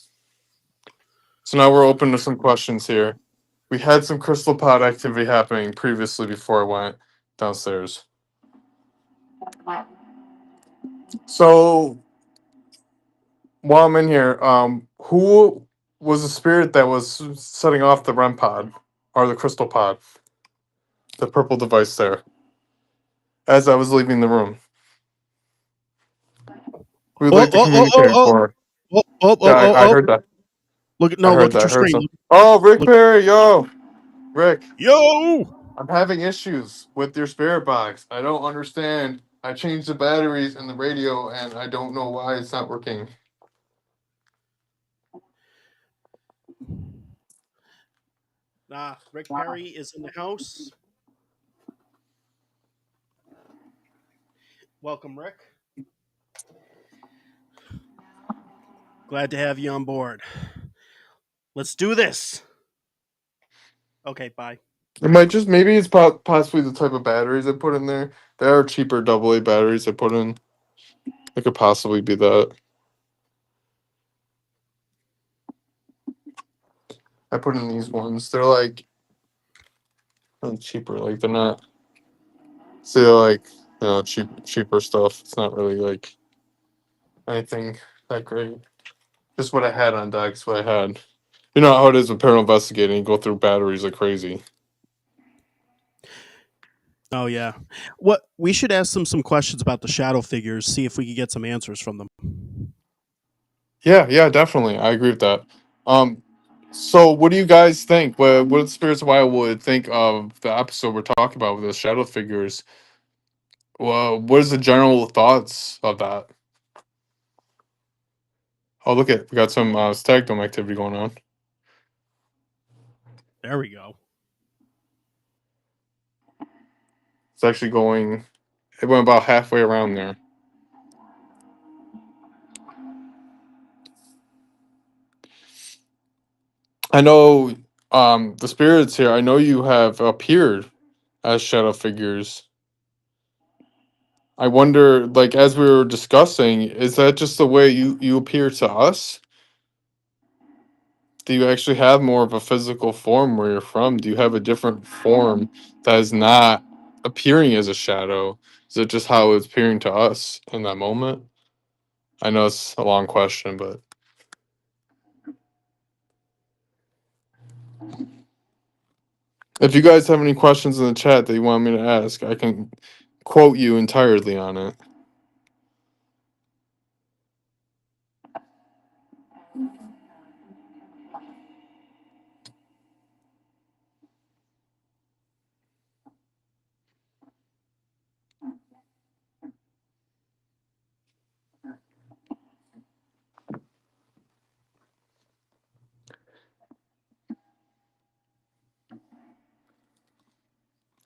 So now we're open to some questions here. We had some crystal pod activity happening previously before I went downstairs. So while I'm in here, who was the spirit that was setting off the REM pod or the crystal pod? The purple device there. As I was leaving the room. We'd like to communicate more. I heard that. Look at your screen. Oh, Rick Perry, yo! Rick. Yo! I'm having issues with your spirit box. I don't understand. I changed the batteries in the radio and I don't know why it's not working. Rick Perry is in the house. Welcome, Rick. Glad to have you on board. Let's do this. Okay, bye. Maybe it's possibly the type of batteries I put in there. There are cheaper AA batteries I put in. It could possibly be that. I put in these ones. They're like cheaper. Like they're not. So they're like cheaper stuff. It's not really like anything that great. Just what I had on deck. What I had. You know how it is with paranormal investigating. You go through batteries like crazy. Oh yeah. What we should ask them some questions about the shadow figures. See if we could get some answers from them. Yeah, definitely. I agree with that. So what do you guys think? What Spirits of Wildwood think of the episode we're talking about with the shadow figures? Well, what is the general thoughts of that? Oh, look we got some stag dome activity going on. There we go. It's actually going. It went about halfway around there. I know the spirits here. I know you have appeared as shadow figures. I wonder, like as we were discussing, is that just the way you appear to us? Do you actually have more of a physical form where you're from? Do you have a different form that is not appearing as a shadow? Is it just how it's appearing to us in that moment? I know it's a long question, but if you guys have any questions in the chat that you want me to ask, I can quote you entirely on it.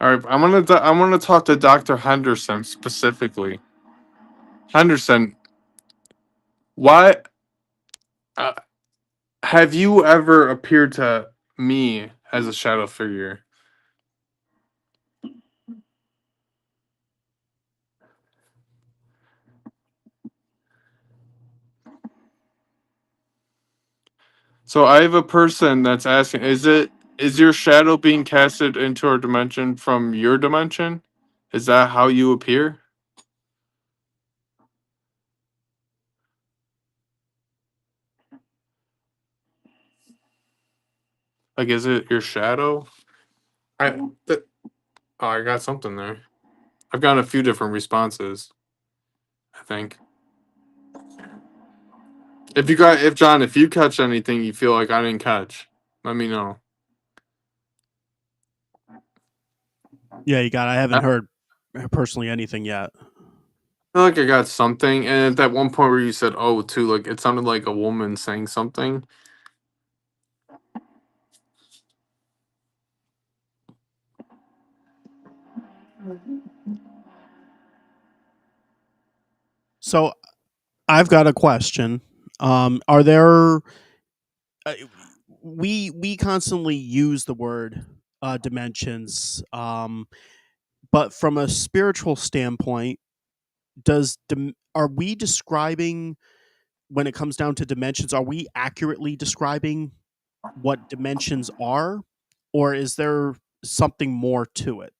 All right, I'm gonna talk to Dr. Henderson specifically. Henderson, why uh, have you ever appeared to me as a shadow figure? So I have a person that's asking, is your shadow being casted into our dimension from your dimension? Is that how you appear? Like, is it your shadow? I th- oh, I got something there. I've gotten a few different responses, I think. If you catch anything you feel like I didn't catch, let me know. Yeah, you got. I I haven't heard personally anything yet. feel like I got something, and at that one point where you said "oh" too, like it sounded like a woman saying something. So I've got a question. Are there uh, we constantly use the word dimensions, but from a spiritual standpoint, are we describing when it comes down to dimensions? Are we accurately describing what dimensions are, or is there something more to it?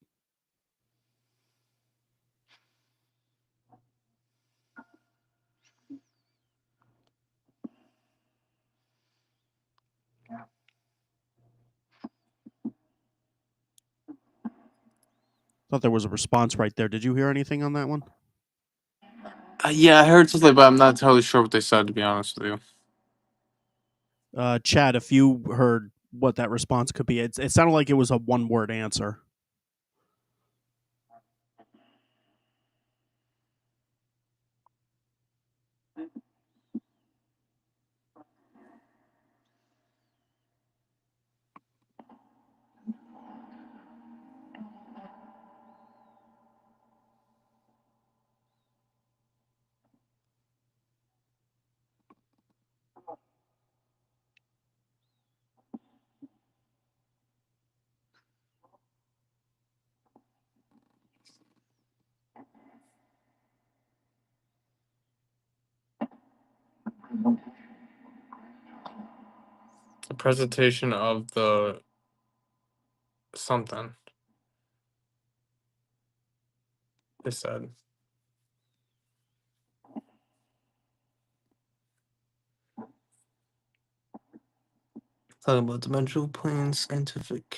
Thought there was a response right there. Did you hear anything on that one? Yeah, I heard something, but I'm not entirely sure what they said. To be honest with you. Chad, if you heard what that response could be, it sounded like it was a one-word answer. The presentation of the something they said. Talking about dimensional planes, scientific.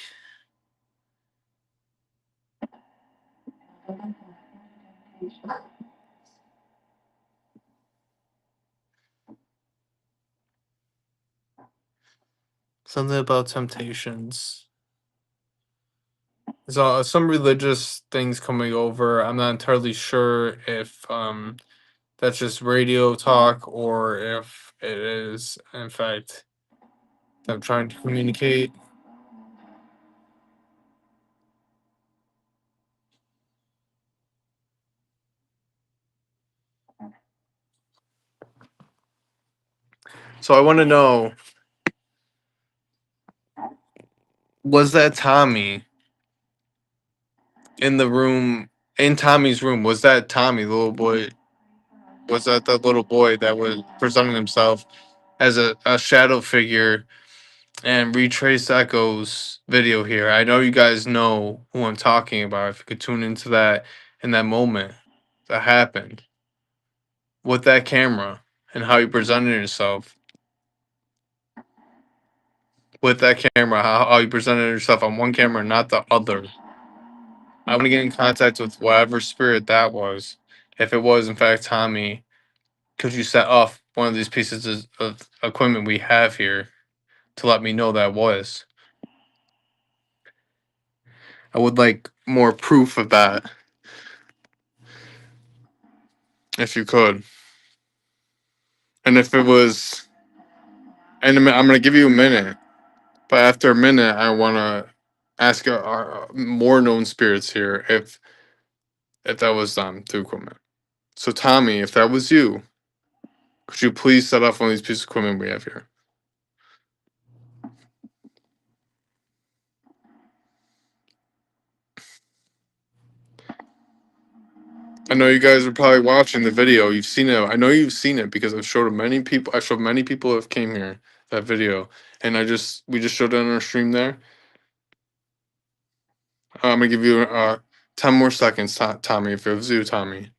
Something about temptations. So some religious things coming over. I'm not entirely sure if that's just radio talk or if it is in fact them trying to communicate. So I want to know, was that Tommy in the room, in Tommy's room? Was that Tommy, the little boy? Was that the little boy that was presenting himself as a shadow figure and retrace Echo's video here. I know you guys know who I'm talking about. If you could tune into that in that moment that happened with that camera and how you presented yourself with that camera, how you presented yourself on one camera, not the other. I want to get in contact with whatever spirit that was. If it was, in fact, Tommy, could you set off one of these pieces of equipment we have here to let me know that was? I would like more proof of that, if you could. And if it was, and I'm going to give you a minute, but after a minute, I want to ask our more known spirits here if that was through equipment. So, Tommy, if that was you, could you please set off one of these pieces of equipment we have here? I know you guys are probably watching the video. You've seen it. I know you've seen it because I've showed many people. I showed many people that came here that video, and we just showed it on our stream there. I'm gonna give you 10 more seconds, Tommy. If it was you, Tommy.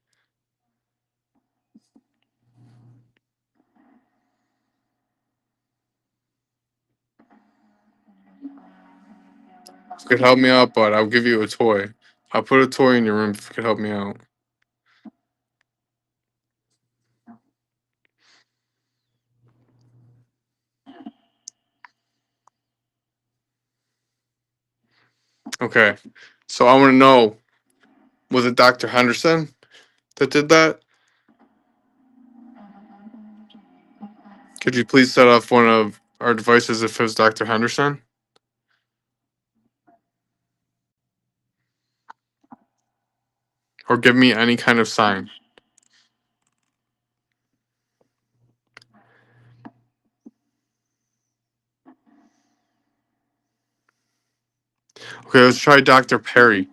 If you could help me out, bud, I'll give you a toy. I'll put a toy in your room if you could help me out. Okay. So I want to know, was it Dr. Henderson that did that? Could you please set off one of our devices if it was Dr. Henderson? Or give me any kind of sign. Okay, let's try Dr. Perry.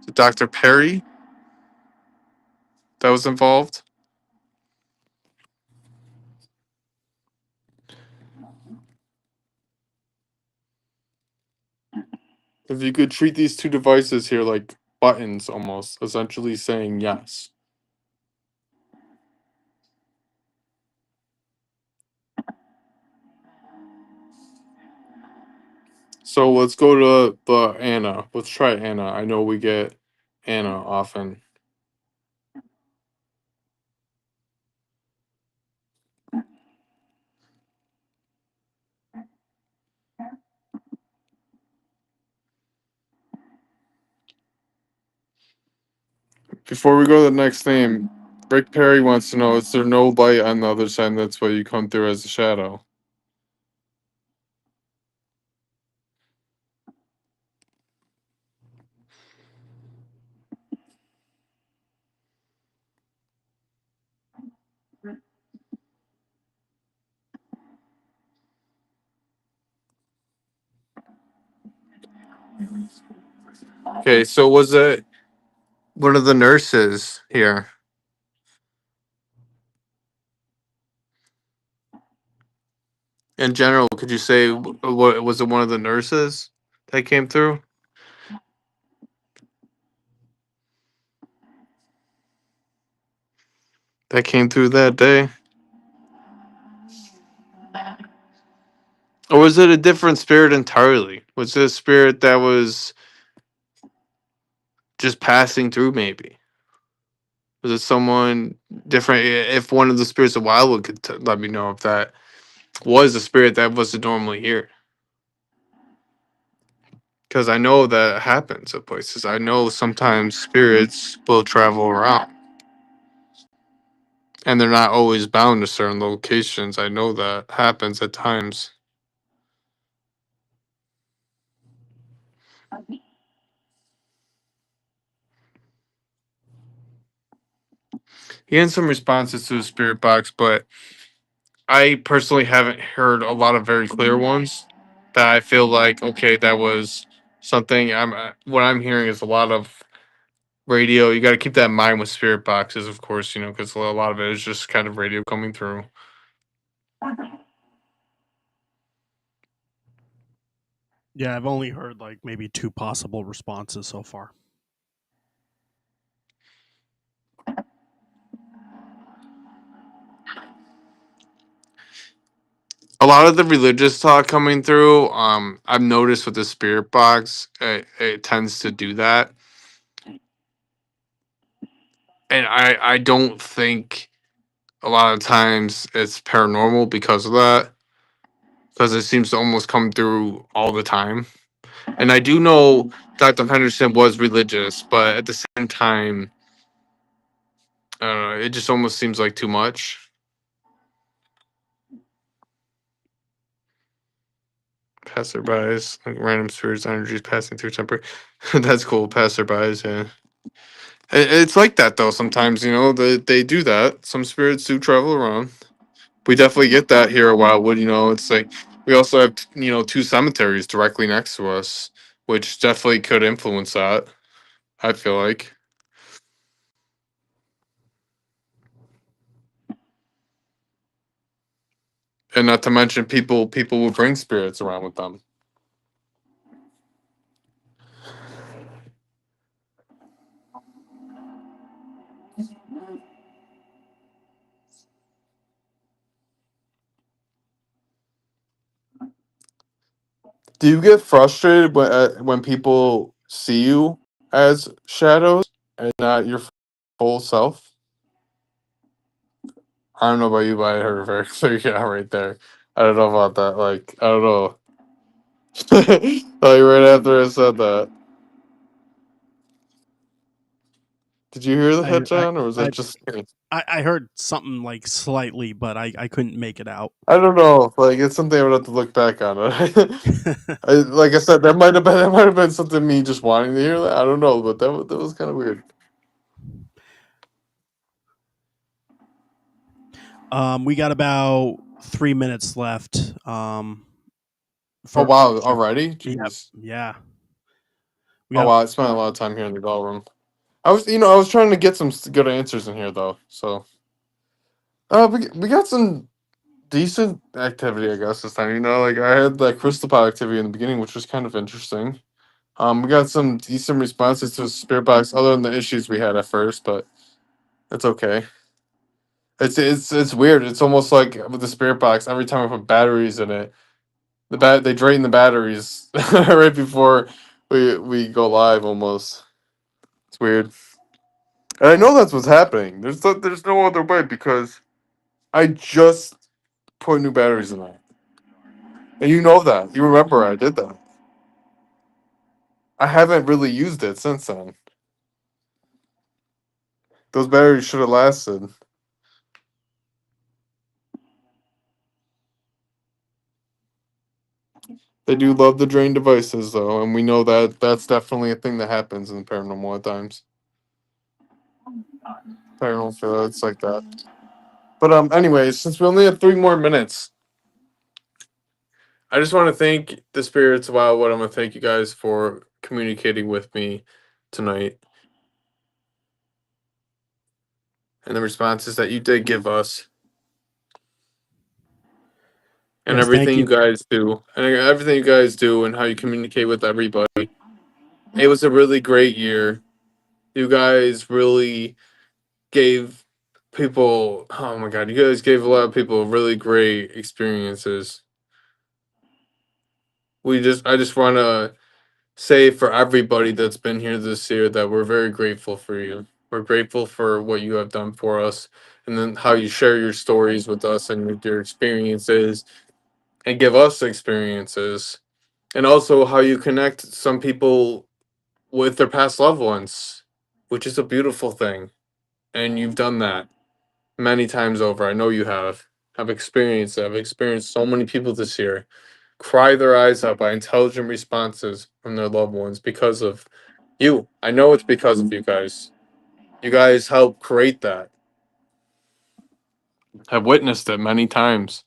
Is it Dr. Perry that was involved? If you could treat these two devices here like buttons almost, essentially saying yes. So let's go to the Anna. Let's try Anna. I know we get Anna often. Before we go to the next name, Rick Perry wants to know, is there no light on the other side? That's why you come through as a shadow. Okay, so was it one of the nurses here? In general, could you say what was it? One of the nurses that came through? That came through that day, or was it a different spirit entirely? Was it a spirit that was just passing through? Maybe was it someone different? If one of the spirits of Wildwood could let me know if that was a spirit that wasn't normally here. Because I know that happens at places. I know sometimes spirits will travel around. And they're not always bound to certain locations. I know that happens at times. He had some responses to the spirit box, but I personally haven't heard a lot of very clear ones that I feel like, okay, that was something. What I'm hearing is a lot of radio. You got to keep that in mind with spirit boxes, of course, because a lot of it is just kind of radio coming through. Yeah, I've only heard like maybe 2 possible responses so far. A lot of the religious talk coming through, I've noticed with the spirit box, it tends to do that. And I don't think a lot of times it's paranormal because of that. Because it seems to almost come through all the time. And I do know Dr. Henderson was religious, but at the same time, I don't know, it just almost seems like too much. Passerbys, like random spirits, energies passing through temporary. That's cool, passerbys, yeah. It's like that though. Sometimes they do that. Some spirits do travel around. We definitely get that here at Wildwood. It's like we also have 2 cemeteries directly next to us, which definitely could influence that. I feel like, and not to mention people will bring spirits around with them. Do you get frustrated when people see you as shadows and not your full self? I don't know about you, but I heard a very clear yeah right there. I don't know about that. Like, I don't know. Like right after I said that. Did you hear I that, John, or was I that just me? I heard something like slightly, but I couldn't make it out. I don't know. Like, it's something I would have to look back on it. Like I said, that might have been something me just wanting to hear that. I don't know, but that was kind of weird. We got about 3 minutes left. Oh For wow, already? Yep, Jeez. yeah. We Oh got wow, I spent a lot of time here in the ballroom. I was trying to get some good answers in here though. So, we got some decent activity, I guess, this time. Like I had that crystal pot activity in the beginning, which was kind of interesting. We got some decent responses to the spirit box, other than the issues we had at first, but it's okay. It's weird. It's almost like with the spirit box. Every time I put batteries in it, they drain the batteries right before we go live. Almost, it's weird. And I know that's what's happening. There's no other way because I just put new batteries in it, and you know that. You remember I did that. I haven't really used it since then. Those batteries should have lasted. They do love the drain devices though, and we know that that's definitely a thing that happens in the paranormal at times. Paranormal feel it's like that. But anyways, since we only have 3 more minutes, I just want to thank the spirits of Wildwood. I'm gonna thank you guys for communicating with me tonight and the responses that you did give us and yes, thank everything you you. guys do and how you communicate with everybody. It was a really great year. You guys really gave people, oh my god, you guys gave a lot of people really great experiences. I just want to say for everybody that's been here this year that we're very grateful for you. We're grateful for what you have done for us and then how you share your stories with us and with your experiences and give us experiences. And also how you connect some people with their past loved ones, which is a beautiful thing. And you've done that many times over. I know you have. I've experienced it. I've experienced so many people this year cry their eyes out by intelligent responses from their loved ones because of you. I know it's because of you guys. You guys helped create that. I've witnessed it many times.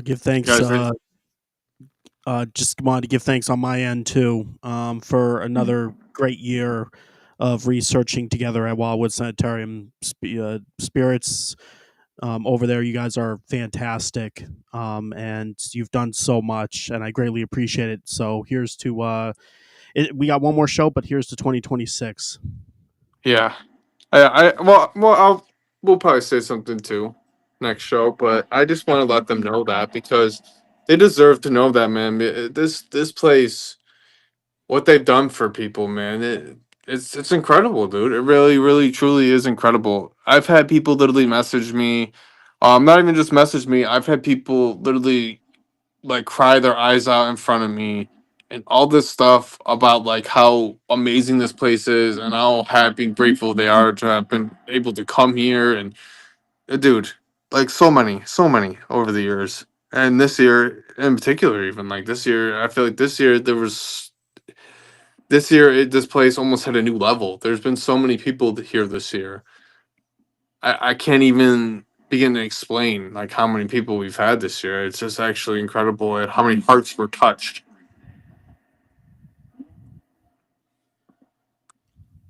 Give thanks. Guys, Just wanted to give thanks on my end too, for another great year of researching together at Wildwood Sanitarium. Spirits over there, you guys are fantastic, and you've done so much, and I greatly appreciate it. So here's to we got one more show, but here's to 2026. Yeah, well, we'll probably say something too next show, but I just want to let them know that because they deserve to know that, man. This place, what they've done for people, man, it's incredible, dude. It really, really, truly is incredible. I've had people literally message me, not even just message me. I've had people literally like cry their eyes out in front of me and all this stuff about like how amazing this place is and how happy and grateful they are to have been able to come here and dude, like so many over the years, and this year in particular, even like this year, I feel like this year this place almost hit a new level. There's been so many people here this year. I can't even begin to explain like how many people we've had this year. It's just actually incredible at how many hearts were touched.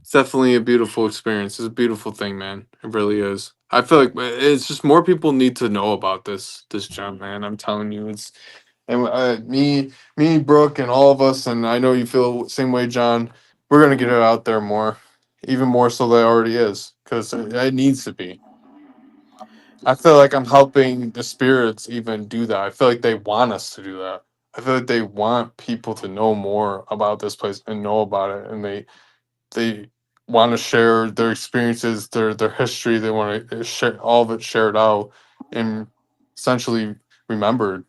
It's definitely a beautiful experience. It's a beautiful thing, man. It really is. I feel like it's just more people need to know about this gem, man. I'm telling you, it's and me, Brooke, and all of us, and I know you feel the same way, John. We're gonna get it out there more, even more so than it already is, because it needs to be. I feel like I'm helping the spirits even do that. I feel like they want us to do that. I feel like they want people to know more about this place and know about it, and they want to share their experiences, their history. They want to share all of it shared out and essentially remembered.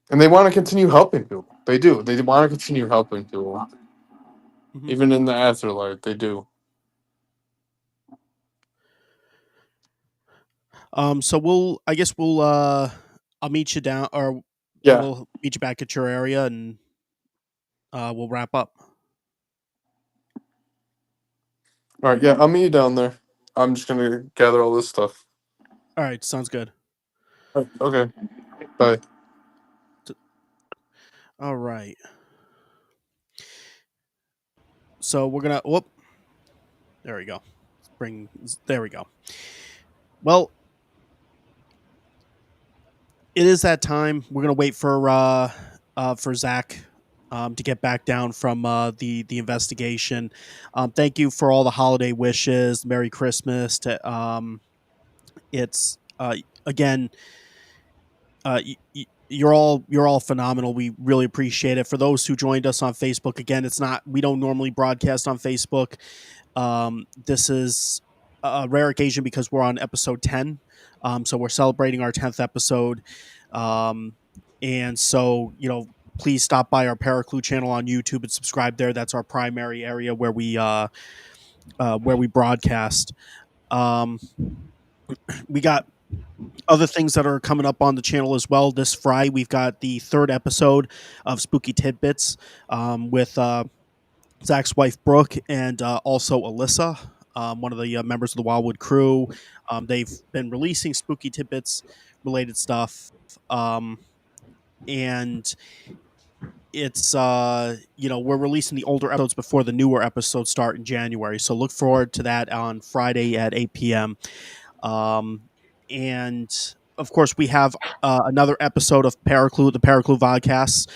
And they want to continue helping people. They do. They want to continue helping people, Mhm. even in the afterlife. They do. So I guess I'll meet you down, or Yeah. we'll meet you back at your area, and we'll wrap up. All right. Yeah, I'll meet you down there. I'm just gonna gather all this stuff. All right, sounds good. Okay. Bye. All right. So we're gonna whoop. There we go. There we go. Well, it is that time. We're gonna wait for Zach to get back down from the investigation. Thank you for all the holiday wishes. Merry Christmas to it's again you're all phenomenal. We really appreciate it. For those who joined us on Facebook, again, it's not we don't normally broadcast on Facebook. This is a rare occasion because we're on episode 10. So we're celebrating our 10th episode. And so, please stop by our ParaClue channel on YouTube and subscribe there. That's our primary area where we broadcast. Um, we got other things that are coming up on the channel as well. This Friday, we've got the third episode of Spooky Tidbits with Zach's wife Brooke and also Alyssa, one of the members of the Wildwood crew. They've been releasing spooky tidbits related stuff, and it's we're releasing the older episodes before the newer episodes start in January. So look forward to that on Friday at 8 p.m. And of course, we have another episode of ParaClue, the ParaClue Vodcast,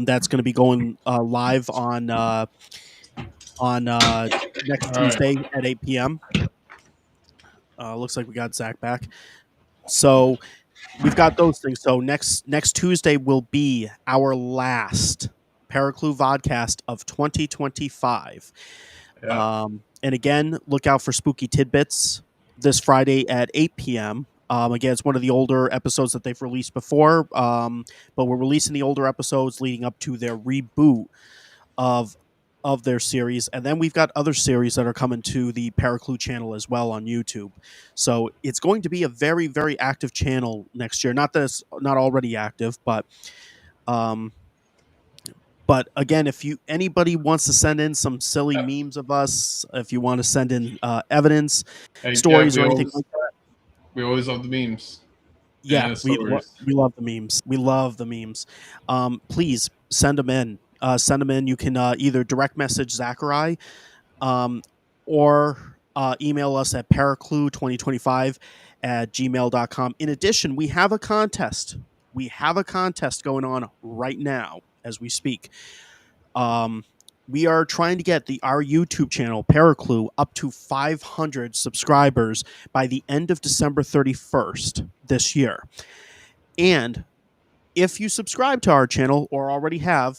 that's going to be going live on next All right. Tuesday at 8 p.m. Looks like we got Zach back. So we've got those things. So next Tuesday will be our last Paraclue Vodcast of 2025. Yeah. And again, look out for Spooky Tidbits this Friday at 8 p.m. Again, it's one of the older episodes that they've released before, but we're releasing the older episodes leading up to their reboot of their series, and then we've got other series that are coming to the Paraclue channel as well on YouTube. So it's going to be a very, very active channel next year. Not that it's not already active, um, but again, if anybody wants to send in some silly Yeah. memes of us, if you want to send in evidence, Hey, Kev, stories, or anything like that, we always love the memes. Yeah, and stories. we love the memes. We love the memes. Please send them in. Send them in. You can either direct message Zachary, um, or email us at paraclue2025 at gmail.com. In addition, we have a contest. We have a contest going on right now as we speak. Um, we are trying to get our YouTube channel ParaClue up to 500 subscribers by the end of December 31st this year. And if you subscribe to our channel or already have,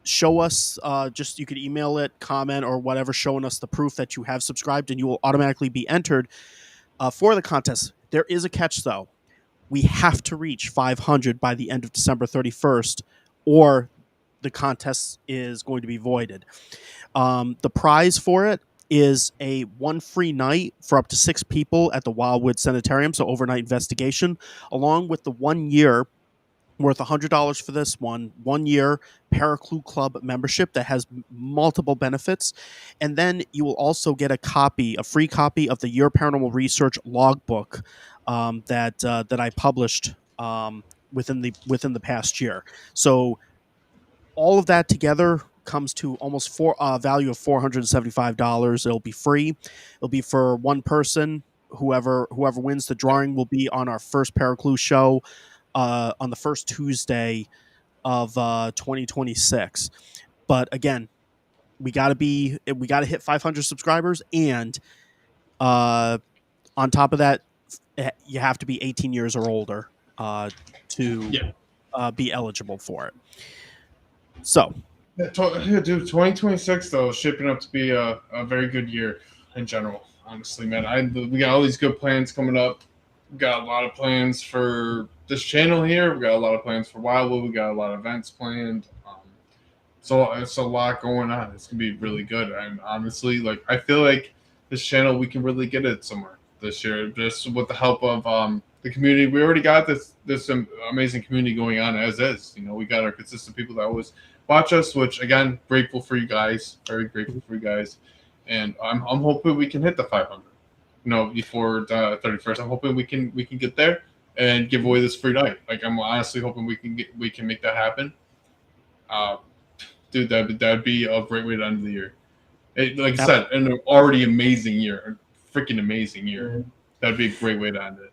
show us just you could email it, comment, or whatever, showing us the proof that you have subscribed, and you will automatically be entered for the contest. There is a catch, though. We have to reach 500 by the end of December 31st, or the contest is going to be voided. The prize for it is a one free night for up to 6 people at the Wildwood Sanitarium, so overnight investigation, along with the 1 year worth $100 for this 1 year ParaClue Club membership that has multiple benefits. And then you will also get a free copy of the Your Paranormal Research logbook that I published within the past year. So all of that together comes to almost value of $475. It'll be free. It'll be for one person. Whoever wins the drawing will be on our first ParaClue show on the first Tuesday of 2026. But again, we got to hit 500 subscribers, and on top of that, you have to be 18 years or older to be eligible for it. So, Dude, 2026 though is shaping up to be a very good year in general. Honestly, man, we got all these good plans coming up. We got a lot of plans for this channel here. We got a lot of plans for Wildwood. We got a lot of events planned. So it's a lot going on. It's gonna be really good. And honestly, like I feel like this channel we can really get it somewhere this year, just with the help of the community. We already got this amazing community going on as is. You know, we got our consistent people that always watch us, which again, grateful for you guys. Very grateful for you guys. And I'm hoping we can hit the 500. You know, before the 31st. I'm hoping we can get there and give away this free night. Like I'm honestly hoping we can make that happen. Dude, that'd be a great way to end the year. Like I said, an already amazing year, a freaking amazing year. That'd be a great way to end it.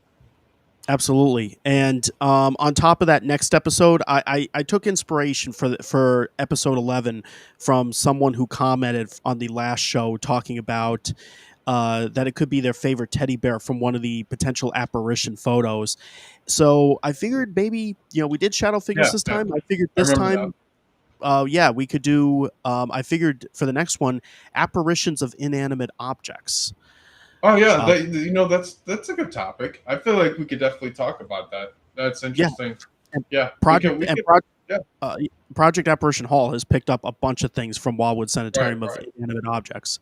Absolutely. And on top of that, next episode, I took inspiration for episode 11 from someone who commented on the last show talking about that it could be their favorite teddy bear from one of the potential apparition photos. So I figured maybe, we did shadow figures this time. I figured this time, we could do, I figured for the next one, apparitions of inanimate objects. Oh yeah, that's a good topic. I feel like we could definitely talk about that. That's interesting. Project Apparition Hall has picked up a bunch of things from Wildwood Sanitarium of inanimate objects.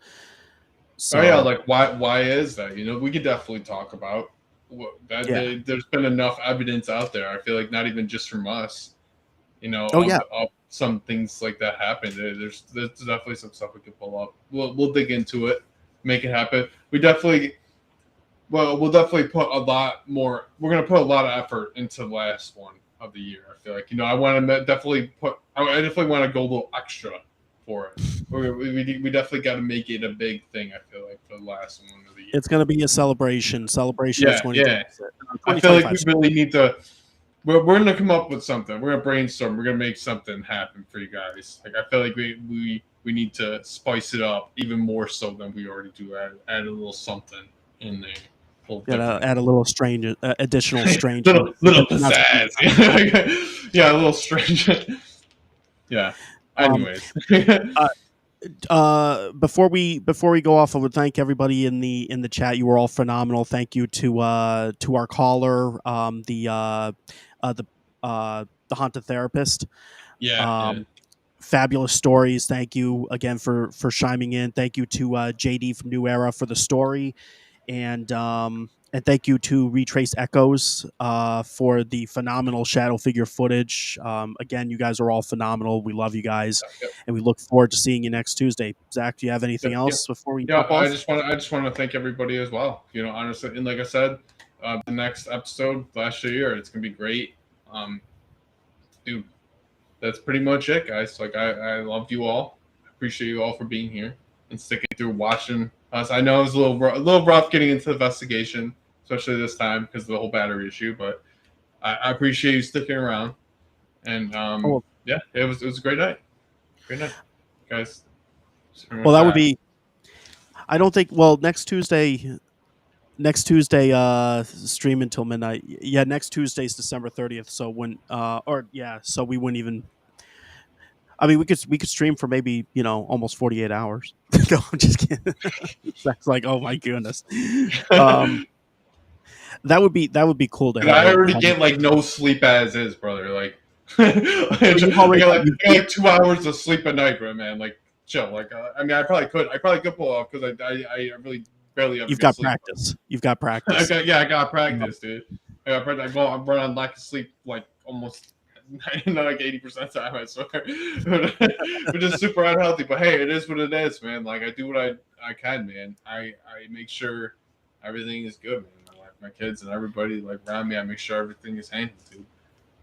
So, like why is that? We could definitely talk about that. There's been enough evidence out there. I feel like not even just from us. Of some things like that happen. There's definitely some stuff we can pull up. We'll dig into it, make it happen. We'll definitely put a lot more. We're gonna put a lot of effort into the last one of the year. I feel like I want to definitely I definitely want to go a little extra for it. We definitely got to make it a big thing. I feel like for the last one of the year, it's gonna be a celebration. Yeah. I feel like we really need to. We're gonna come up with something. We're gonna brainstorm. We're gonna make something happen for you guys. Like I feel like we need to spice it up even more so than we already do. Add a little something in there. Add a little strange, additional strange, little pizzazz. Yeah, a little strange. Yeah. Anyways. Before we go off, I would thank everybody in the chat. You were all phenomenal. Thank you to our caller, the haunted therapist. Fabulous stories. Thank you again for chiming in. Thank you to JD from New Era for the story, and thank you to Retrace Echoes for the phenomenal shadow figure footage. Again, you guys are all phenomenal. We love you guys, and we look forward to seeing you next Tuesday. Zach, do you have anything else before we jump off? I just want to thank everybody as well. Honestly, and like I said, the next episode last year. It's gonna be great. Dude, that's pretty much it, guys. Like I love you all. I appreciate you all for being here and sticking through watching us. I know it was a little rough getting into the investigation, especially this time because of the whole battery issue. But I appreciate you sticking around. And yeah, it was a great night. Great night, guys. Well, that would be. I don't think. Well, next Tuesday, stream until midnight. Yeah, next Tuesday is December 30th. So so we wouldn't even. I mean, we could stream for maybe almost 48 hours. No, I'm just kidding. That's like, oh my goodness. That would be cool to have. I already get like no sleep as is, brother. Like, I get like 2 hours of sleep a night, bro, man. Like, chill. Like, I mean, I probably could pull off because I really barely ever. You've got practice. You've got practice. I got practice, dude. I got practice. I'm running on lack of sleep like almost. Not like 80% of the time, I swear. Which is super unhealthy. But hey, it is what it is, man. Like I do what I can, man. I make sure everything is good, man. My kids and everybody like around me, I make sure everything is handled, dude.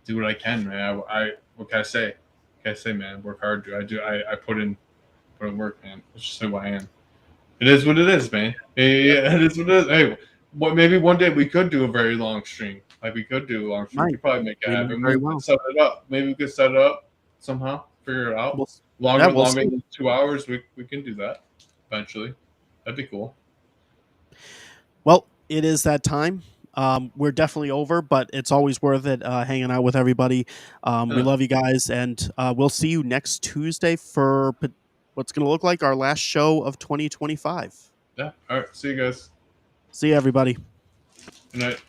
Do what I can, man. I what can I say? What can I say, man? Work hard, dude. I put in work, man. That's just who I am. It is what it is, man. Yeah, it is what it is. Hey, maybe one day we could do a very long stream. Like we could do a long stream. We could probably make it happen. Maybe we could set it up. Maybe we could set it up somehow. Figure it out. Longer than 2 hours. We can do that eventually. That'd be cool. Well, it is that time. We're definitely over, but it's always worth it hanging out with everybody. We love you guys, and we'll see you next Tuesday for what's going to look like our last show of 2025. Yeah. All right. See you guys. See you, everybody. Good night.